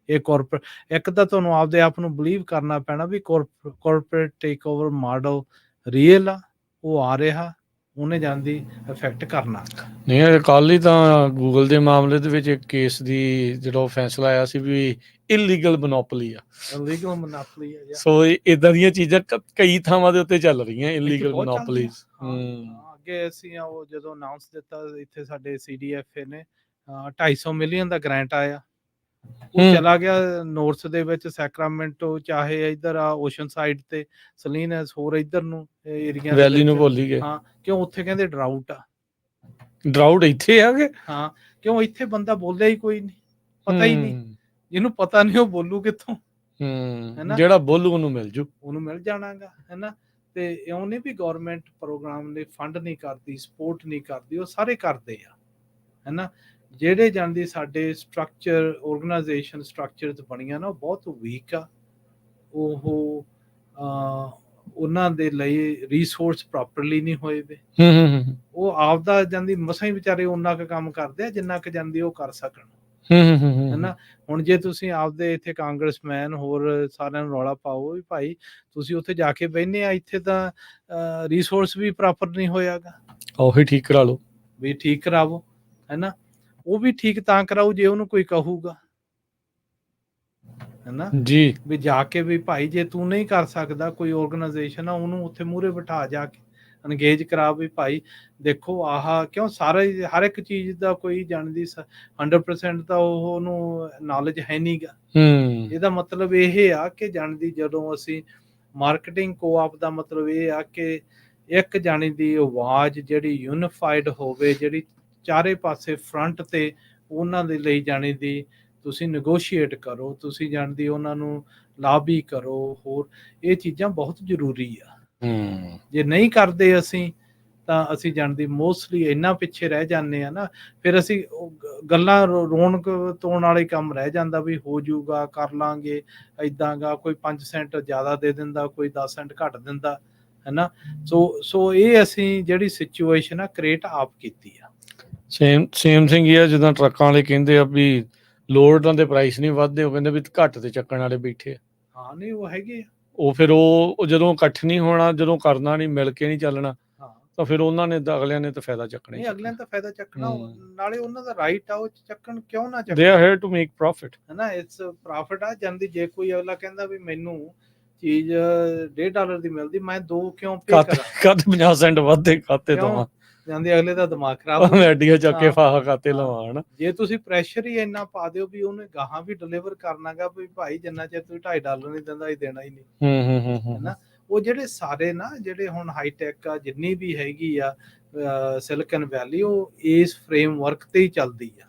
ਇਹ ਕਾਰਪੋਰੇਟ, ਇੱਕ ਤਾਂ ਤੁਹਾਨੂੰ ਆਪਦੇ ਆਪ ਨੂੰ ਬਲੀਵ ਕਰਨਾ ਪੈਣਾ ਵੀ corporate takeover model real ਆ, ਉਹ ਆ ਰਿਹਾ, ਉਹਨੇ ਜਾਂਦੀ ਇਫੈਕਟ ਕਰਨਾ। ਨਹੀਂ, ਕੱਲ੍ਹ ਹੀ ਤਾਂ ਗੂਗਲ ਦੇ ਮਾਮਲੇ ਦੇ ਵਿੱਚ ਇੱਕ ਕੇਸ ਦੀ ਜਿਹੜਾ ਫੈਸਲਾ ਆਇਆ ਸੀ ਵੀ ਇਲੀਗਲ ਮੋਨੋਪੋਲੀ ਆ। ਇਲੀਗਲ ਮੋਨੋਪੋਲੀ ਆ। ਸੋ ਇਦਾਂ ਦੀਆਂ ਚੀਜ਼ਾਂ ਕਈ ਥਾਵਾਂ ਦੇ ਉੱਤੇ ਚੱਲ ਰਹੀਆਂ, ਇਲੀਗਲ ਮੋਨੋਪੋਲੀਜ਼। ਅੱਗੇ ਅਸੀਂ ਉਹ ਜਦੋਂ ਅਨਾਉਂਸ ਦਿੱਤਾ ਇੱਥੇ ਸਾਡੇ CDFA ਨੇ 250 ਮਿਲੀਅਨ ਦਾ ਗ੍ਰਾਂਟ ਆਇਆ, ਉਹ ਚਲਾ ਗਿਆ ਨੋਰਥ ਦੇ ਵਿੱਚ, ਸੈਕਰਾਮੈਂਟੋ, ਚਾਹੇ ਇੱਧਰ ਆ ਓਸ਼ਨ ਸਾਈਡ ਤੇ ਸਲੀਨਸ, ਹੋਰ ਇੱਧਰ ਨੂੰ ਏਰੀਆ ਵੈਲੀ ਨੂੰ ਭੁੱਲ ਹੀ ਗਏ। ਹਾਂ, ਕਿਉਂ? ਉੱਥੇ ਕਹਿੰਦੇ ਡਰਾਊਟ ਆ। ਡਰਾਊਟ ਇੱਥੇ ਆ ਗਏ। ਹਾਂ, ਕਿਉਂ? ਇੱਥੇ ਬੰਦਾ ਬੋਲਿਆ ਹੀ ਕੋਈ ਨਹੀਂ, ਪਤਾ ਹੀ ਨਹੀਂ। ਜਿਹਨੂੰ ਪਤਾ ਨਹੀਂ ਉਹ ਬੋਲੂ ਕਿੱਥੋਂ? ਜਿਹੜਾ ਬੋਲੂ ਉਹਨੂੰ ਮਿਲ ਜੂ, ਉਹਨੂੰ ਮਿਲ ਜਾਣਾਗਾ, ਹੈਨਾ। ਤੇ ਇਉਂ ਨਹੀਂ ਵੀ ਗਵਰਨਮੈਂਟ ਪ੍ਰੋਗਰਾਮ ਨੇ ਫੰਡ ਨਹੀਂ ਕਰਦੀ, ਸਪੋਰਟ ਨਹੀਂ ਕਰਦੀ, ਉਹ ਸਾਰੇ ਕਰਦੇ ਆ, ਹੈਨਾ। ਜਿਹੜੇ ਜਾਂਦੀ ਸਾਡੇ ਸਟਰਕਚਰ, ਆਰਗੇਨਾਈਜੇਸ਼ਨ ਸਟਰਕਚਰਸ ਬਣੀਆਂ ਨਾ, ਉਹ ਬਹੁਤ ਵੀਕ ਆ। ਉਹ ਉਹਨਾਂ ਦੇ ਲਈ ਰਿਸੋਰਸ ਪ੍ਰੋਪਰਲੀ ਨਹੀਂ ਹੋਏ ਵੇ। ਉਹ ਆਪਦਾ ਜਾਂਦੀ ਮਸਾਂ ਹੀ ਵਿਚਾਰੇ ਉਹਨਾਂ ਕੁ ਕੰਮ ਕਰਦੇ ਆ ਜਿੰਨਾ ਕੁ ਜਾਂਦੀ ਉਹ ਕਰ ਸਕਣ, ਹੈਨਾ। ਹੁਣ ਜੇ ਤੁਸੀਂ ਆਪਦੇ ਇੱਥੇ ਕਾਂਗਰਸਮੈਨ ਹੋਰ ਸਾਰਿਆਂ ਨੂੰ ਰੌਲਾ ਪਾਓ ਵੀ ਭਾਈ ਤੁਸੀਂ ਉੱਥੇ ਜਾ ਕੇ ਬਹਿੰਦੇ ਆ, ਇੱਥੇ ਤਾਂ ਰਿਸੋਰਸ ਵੀ ਪ੍ਰੋਪਰ ਨਹੀਂ ਹੋਇਆਗਾ, ਉਹੀ ਠੀਕ ਕਰਾ ਲਓ, ਵੀ ਠੀਕ ਕਰਾਵੋ, ਹੈਨਾ। ਉਹ ਵੀ ਠੀਕ ਤਾਂ ਕਰਾਊ ਜੇ ਉਹਨੂੰ ਕੋਈ ਕਹੂਗਾ, ਹੈਨਾ ਜੀ, ਵੀ ਜਾ ਕੇ ਵੀ ਭਾਈ ਜੇ ਤੂੰ ਨਹੀਂ ਕਰ ਸਕਦਾ, ਕੋਈ ਆਰਗੇਨਾਈਜੇਸ਼ਨ ਆ, ਉਹਨੂੰ ਉੱਥੇ ਮੂਹਰੇ ਬਿਠਾ, ਜਾ ਕੇ ਅੰਗੇਜ ਕਰਾ ਵੀ ਭਾਈ ਦੇਖੋ ਆਹ, ਕਿਉਂ? ਸਾਰਾ ਹਰ ਇੱਕ ਚੀਜ਼ ਦਾ ਕੋਈ ਜਾਣਦੀ 100% ਤਾਂ ਉਹਨੂੰ ਨੌਲੇਜ ਹੈ ਨਹੀਂ ਗਾ। ਇਹਦਾ ਮਤਲਬ ਇਹ ਆ ਕਿ ਜਾਣਦੀ ਜਦੋਂ ਅਸੀਂ ਮਾਰਕੀਟਿੰਗ ਕੋਆਪ ਦਾ ਮਤਲਬ ਇਹ ਆ ਕਿ ਇੱਕ ਜਾਣੀ ਦੀ ਆਵਾਜ਼ ਜਿਹੜੀ ਯੂਨੀਫਾਈਡ ਹੋਵੇ, ਜਿਹੜੀ ਚਾਰੇ ਪਾਸੇ ਫਰੰਟ ਤੇ ਉਹਨਾਂ ਦੇ ਲਈ ਜਾਣੀ ਦੀ ਤੁਸੀਂ ਨੈਗੋਸ਼ੀਏਟ ਕਰੋ, ਤੁਸੀਂ ਜਾਣਦੀ ਉਹਨਾਂ ਨੂੰ ਲਾਬੀ ਕਰੋ, ਹੋਰ ਇਹ ਚੀਜ਼ਾਂ ਬਹੁਤ ਜ਼ਰੂਰੀ ਆ। ਜੇ ਨਹੀਂ ਕਰਦੇ ਅਸੀਂ ਤਾਂ ਅਸੀਂ ਜਾਣਦੀ ਮੋਸਟਲੀ ਇੰਨਾ ਪਿੱਛੇ ਰਹਿ ਜਾਂਦੇ ਆ ਨਾ, ਫਿਰ ਅਸੀਂ ਗੱਲਾਂ ਰੌਣਕ ਤੋੜਨ ਵਾਲੇ ਕੰਮ ਰਹਿ ਜਾਂਦਾ ਵੀ ਹੋ ਜਾਊਗਾ, ਕਰ ਲਾਂਗੇ ਏਦਾਂ ਗਾ, ਕੋਈ 5 ਸੈਂਟ ਜ਼ਿਆਦਾ ਦੇ ਦਿੰਦਾ, ਕੋਈ 10 ਸੈਂਟ ਘੱਟ ਦਿੰਦਾ, ਹੈਨਾ। ਸੋ ਇਹ ਅਸੀਂ ਜਿਹੜੀ ਸਿਚੁਏਸ਼ਨ ਆ ਕ੍ਰੀਏਟ ਆਪ ਕੀਤੀ ਆ। ਸੇਮ ਥਿੰਗ ਹੀ ਆ, ਜਿੱਦਾਂ ਟਰੱਕਾਂ ਵਾਲੇ ਕਹਿੰਦੇ ਆ ਵੀ ਲੋਡਾਂ ਦੇ ਪ੍ਰਾਈਸ ਨਹੀਂ ਵੱਧਦੇ, ਉਹ ਕਹਿੰਦੇ ਵੀ ਘੱਟ ਤੇ ਚੱਕਣ ਵਾਲੇ ਬੈਠੇ ਆ। ਹਾਂ, ਨਹੀਂ ਉਹ ਹੈਗੇ ਆ। ਉਹ ਫਿਰ ਉਹ ਜਦੋਂ ਇਕੱਠ ਨਹੀਂ ਹੋਣਾ, ਜਦੋਂ ਕਰਨਾ ਨਹੀਂ, ਮਿਲ ਕੇ ਨਹੀਂ ਚੱਲਣਾ, ਹਾਂ, ਤਾਂ ਫਿਰ ਉਹਨਾਂ ਨੇ ਅਗਲਿਆਂ ਨੇ ਤਾਂ ਫਾਇਦਾ ਚੱਕਣਾ ਹੀ। ਅਗਲਿਆਂ ਨੇ ਤਾਂ ਫਾਇਦਾ ਚੱਕਣਾ, ਨਾਲੇ ਉਹਨਾਂ ਦਾ ਰਾਈਟ ਆ ਉਹ ਚੱਕਣ, ਕਿਉਂ ਨਾ ਚੱਕਣ? They are here to make profit, ਹੈਨਾ। ਇਟਸ ਪ੍ਰੋਫਿਟ ਆ ਜਾਂਦੀ। ਜੇ ਕੋਈ ਅਗਲਾ ਕਹਿੰਦਾ ਵੀ ਮੈਨੂੰ ਚੀਜ਼ $1.5 ਦੀ ਮਿਲਦੀ, ਮੈਂ 2 ਕਿਉਂ ਪੇ ਕਰਾਂ? ਕਦ 50 ਸੈਂਟ ਵੱਧਦੇ ਖਾਤੇ ਤੋਂ ਜਾਂਦੀ, ਅਗਲੇ ਦਾ ਦਿਮਾਗ ਖਰਾਬ ਐਡੀਆਂ ਚੱਕ ਕੇ ਫਾਹਾ ਖਾਤੇ ਲਵਾਣ। ਜੇ ਤੁਸੀਂ ਪ੍ਰੈਸ਼ਰ ਹੀ ਇੰਨਾ ਪਾ ਦਿਓ ਵੀ ਉਹਨੇ ਗਾਹਾਂ ਵੀ ਡਿਲੀਵਰ ਕਰਨਾਗਾ ਵੀ ਭਾਈ ਜਿੰਨਾ ਚਿਰ ਤੁਸੀਂ $2.5 ਨਹੀਂ ਦਿੰਦਾ, ਇਹ ਦੇਣਾ ਹੀ ਨਹੀਂ, ਹੈਨਾ। ਉਹ ਜਿਹੜੇ ਸਾਰੇ ਨਾ ਜਿਹੜੇ ਹੁਣ ਹਾਈਟੈਕ ਆ, ਜਿੰਨੀ ਵੀ ਹੈਗੀ ਆ ਸਿਲਿਕਨ ਵੈਲੀ, ਉਹ ਇਸ ਫਰੇਮਵਰਕ ਤੇ ਹੀ ਚੱਲਦੀ ਆ,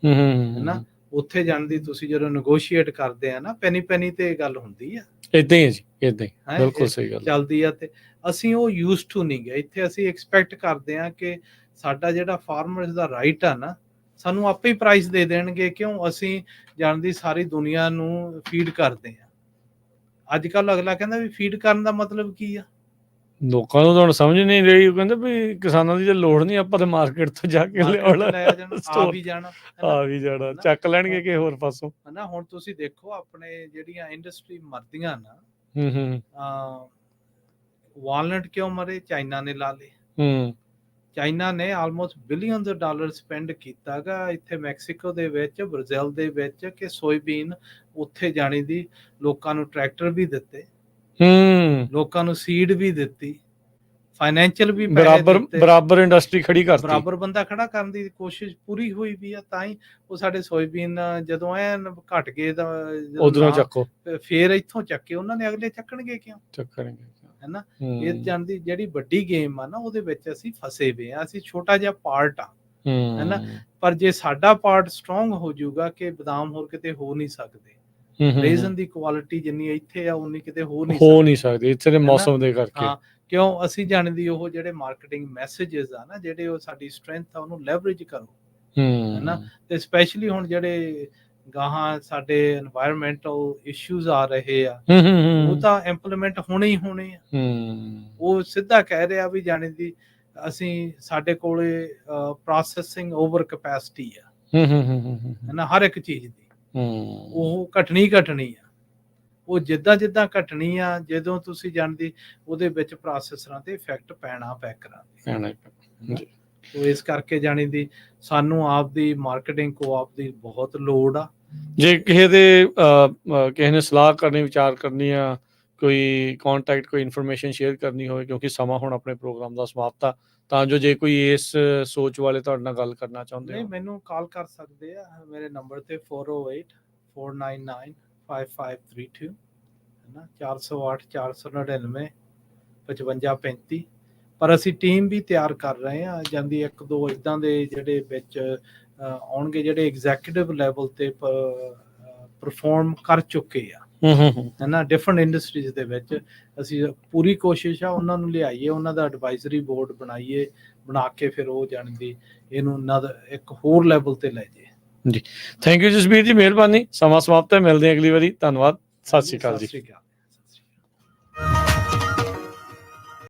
ਹੈਨਾ। ਉੱਥੇ ਜਾਣਦੀ ਤੁਸੀਂ ਜਦੋਂ ਨੈਗੋਸ਼ੀਏਟ ਕਰਦੇ ਆ ਨਾ, ਪੈਨੀ ਤੇ ਗੱਲ ਹੁੰਦੀ ਆ, ਏਦਾਂ ਹੀ ਜੀ, ਏਦਾਂ ਹੀ, ਬਿਲਕੁਲ ਸਹੀ ਗੱਲ ਚੱਲਦੀ ਆ। ਤੇ ਅਸੀਂ ਉਹ ਯੂਜ਼ ਟੂ ਨਹੀਂ ਗਏ। ਇੱਥੇ ਅਸੀਂ ਐਕਸਪੈਕਟ ਕਰਦੇ ਆ ਕਿ ਸਾਡਾ ਜਿਹੜਾ ਫਾਰਮਰਸ ਦਾ ਰਾਈਟ ਆ ਨਾ, ਸਾਨੂੰ ਆਪੇ ਹੀ ਪ੍ਰਾਈਸ ਦੇ ਦੇਣਗੇ, ਕਿਉਂ? ਅਸੀਂ ਜਾਣਦੀ ਸਾਰੀ ਦੁਨੀਆ ਨੂੰ ਫੀਡ ਕਰਦੇ ਆ। ਅੱਜ ਕੱਲ ਅਗਲਾ ਕਹਿੰਦਾ ਵੀ ਫੀਡ ਕਰਨ ਦਾ ਮਤਲਬ ਕੀ ਆ? ਲੋਕਾਂ ਨੂੰ ਤਾਂ ਹੁਣ ਸਮਝ ਨਹੀਂ ਰਹੀ। ਉਹ ਕਹਿੰਦੇ ਵੀ ਕਿਸਾਨਾਂ ਦੀ ਤਾਂ ਲੋੜ ਨਹੀਂ, ਆਪਾਂ ਤਾਂ ਮਾਰਕੀਟ ਤੋਂ ਜਾ ਕੇ ਲਿਆਉਣਾ, ਆ ਵੀ ਜਾਣਾ, ਚੱਕ ਲੈਣਗੇ ਕਿਸੇ ਹੋਰ ਪਾਸੋਂ, ਹਨਾ। ਹੁਣ ਤੁਸੀਂ ਦੇਖੋ ਆਪਣੇ ਜਿਹੜੀਆਂ ਇੰਡਸਟਰੀ ਮਰਦੀਆਂ ਨਾ, ਵਾਲਨਟ ਕਿਉਂ ਮਰੇ? ਚਾਈਨਾ ਨੇ ਲਾ ਲਏ। ਚਾਈਨਾ ਨੇ ਆਲਮੋਸਟ $billions ਸਪੈਂਡ ਕੀਤਾਗਾ ਇੱਥੇ ਮੈਕਸੀਕੋ ਦੇ ਵਿੱਚ, ਬ੍ਰਾਜ਼ੀਲ ਦੇ ਵਿੱਚ, ਕਿ ਸੋਇਬੀਨ ਉੱਥੇ ਜਾਣੀ ਦੀ ਲੋਕਾਂ ਨੂੰ ਟਰੈਕਟਰ ਵੀ ਦਿੱਤੇ, ਲੋਕਾਂ ਨੂੰ ਸੀਡ ਵੀ ਦਿੱਤੀ, ਫਾਈਨੈਂਸ਼ੀਅਲ ਵੀ ਪੈਸੇ ਬਰਾਬਰ ਦਿੱਤੇ, ਬਰਾਬਰ ਇੰਡਸਟਰੀ ਖੜੀ ਕਰਤੀ। ਬਰਾਬਰ ਬੰਦਾ ਖੜਾ ਕਰਨ ਦੀ ਕੋਸ਼ਿਸ਼ ਪੂਰੀ ਹੋਈ ਵੀ ਆ, ਤਾਂ ਹੀ ਉਹ ਸਾਡੇ ਸੋਇਆਬੀਨ ਜਦੋਂ ਐਨ ਘਟ ਗਏ ਤਾਂ ਜਦੋਂ ਉਧਰੋਂ ਨਾ ਚੱਕੋ ਫੇਰ ਇੱਥੋਂ ਚੱਕੇ, ਉਹਨਾਂ ਨੇ ਅਗਲੇ ਚੱਕਣਗੇ ਕਿਉਂ, ਚੱਕਣਗੇ। ਹੈਨਾ। ਇਹ ਜਾਣਦੀ ਜਿਹੜੀ ਵੱਡੀ ਗੇਮ ਆ ਨਾ, ਉਹਦੇ ਵਿੱਚ ਅਸੀਂ ਫਸੇ ਪਏ ਆ, ਅਸੀਂ ਛੋਟਾ ਜਿਹਾ ਪਾਰਟ ਆ, ਹੈਨਾ। ਪਰ ਜੇ ਸਾਡਾ ਪਾਰਟ ਸਟਰੋਂਗ ਹੋ ਜਾਊਗਾ ਕਿ ਬਦਾਮ ਹੋਰ ਕਿਤੇ ਹੋ ਨਹੀਂ ਸਕਦੇ, ਰੇਜ਼ਨ ਦੀ ਕੁਆਲਿਟੀ ਜਿੰਨੀ ਇੱਥੇ ਆ ਉਨੀ ਕਿਤੇ ਹੋ ਨਹੀਂ ਸਕਦੀ ਇੱਥੇ ਦੇ ਮੌਸਮ ਦੇ ਕਰਕੇ। ਹਾਂ, ਕਿਉਂ ਅਸੀਂ ਜਾਣਦੀ ਉਹ ਜਿਹੜੇ ਮਾਰਕੀਟਿੰਗ ਮੈਸੇजेस ਆ ਨਾ, ਜਿਹੜੇ ਉਹ ਸਾਡੀ ਸਟਰੈਂਥ ਆ, ਉਹਨੂੰ ਲੈਵਰੇਜ ਕਰੋ, ਹੈਨਾ। ਤੇ ਸਪੈਸ਼ਲੀ ਹੁਣ ਜਿਹੜੇ ਗਾਹਾਂ ਸਾਡੇ এনवायरमेंटल ਇਸ਼ੂਜ਼ ਆ ਰਹੇ ਆ, ਉਹ ਤਾਂ ਇੰਪਲੀਮੈਂਟ ਹੋਣੇ ਹੀ ਹੋਣੇ ਆ। ਉਹ ਸਿੱਧਾ ਕਹਿ ਰਿਹਾ ਵੀ ਜਾਣਦੀ ਅਸੀਂ ਸਾਡੇ ਕੋਲੇ ਪ੍ਰੋਸੈਸਿੰਗ ਓਵਰ ਕੈਪੈਸਿਟੀ ਆ, ਹੈਨਾ, ਹਰ ਇੱਕ ਚੀਜ਼ ਦੀ ਉਹ ਘਟਣੀ ਆ। ਉਹ ਜਿੱਦਾਂ ਘਟਣੀ ਆ, ਜਦੋਂ ਤੁਸੀਂ ਜਾਣਦੀ ਉਹਦੇ ਵਿੱਚ ਪ੍ਰੋਸੈਸਰਾਂ ਤੇ ਇਫੈਕਟ ਪੈਣਾ ਪੈਕਰਾਂ ਤੇ। ਤੋ ਇਸ ਕਰਕੇ ਜਾਣਦੀ ਸਾਨੂੰ ਆਪਦੀ ਮਾਰਕੀਟਿੰਗ ਕੋਆਪ ਦੀ ਬਹੁਤ ਲੋੜ ਆ। ਜੇ ਕਿਸੇ ਨੇ ਸਲਾਹ ਕਰਨੀ, ਵਿਚਾਰ ਕਰਨੀ ਆ, ਕੋਈ ਕੰਟੈਕਟ, ਕੋਈ ਇਨਫੋਰਮੇਸ਼ਨ ਸ਼ੇਅਰ ਕਰਨੀ ਹੋਵੇ, ਕਿਉਂਕਿ ਸਮਾਂ ਹੁਣ ਆਪਣੇ ਪ੍ਰੋਗਰਾਮ ਦਾ ਸਮਾਪਤ ਆ, ਤਾਂ ਜੋ ਜੇ ਕੋਈ ਇਸ ਸੋਚ ਵਾਲੇ ਤੁਹਾਡੇ ਨਾਲ ਗੱਲ ਕਰਨਾ ਚਾਹੁੰਦੇ ਨਹੀਂ, ਹੋ, ਮੈਨੂੰ ਕਾਲ ਕਰ ਸਕਦੇ ਆ ਮੇਰੇ ਨੰਬਰ ਤੇ 4084995532, ਹੈਨਾ, 408499 5535। ਪਰ ਅਸੀਂ ਟੀਮ ਵੀ ਤਿਆਰ ਕਰ ਰਹੇ ਹਾਂ, ਜਾਂਦੀ ਇੱਕ ਦੋ ਇਦਾਂ ਦੇ ਜਿਹੜੇ ਵਿੱਚ ਆਉਣਗੇ, ਜਿਹੜੇ ਐਗਜ਼ੀਕਿਊਟਿਵ ਲੈਵਲ ਤੇ ਪਰਫਾਰਮ ਕਰ ਚੁੱਕੇ ਆ, ਹੈਨਾ, ਡਿਫਰੈਂਟ ਇੰਡਸਟਰੀਜ਼ ਦੇ ਵਿੱਚ। ਅਸੀਂ ਪੂਰੀ ਕੋਸ਼ਿਸ਼ ਆ ਉਹਨਾਂ ਨੂੰ ਲਿਆਈਏ, ਉਹਨਾਂ ਦਾ ਐਡਵਾਈਜ਼ਰੀ ਬੋਰਡ ਬਣਾਈਏ, ਬਣਾ ਕੇ ਫਿਰ ਉਹ ਜਾਣਦੀ ਇਹਨੂੰ ਇੱਕ ਹੋਰ ਲੈਵਲ ਤੇ ਲੈ ਜਾਏ। ਜੀ, ਥੈਂਕ ਯੂ ਜਸਬੀਰ ਜੀ, ਮਿਹਰਬਾਨੀ। ਸਮਾਂ ਸਮਾਪਤ ਹੈ, ਮਿਲਦੇ ਹਾਂ ਅਗਲੀ ਵਾਰੀ। ਧੰਨਵਾਦ, ਸਤਿ ਸ਼੍ਰੀ ਅਕਾਲ ਜੀ।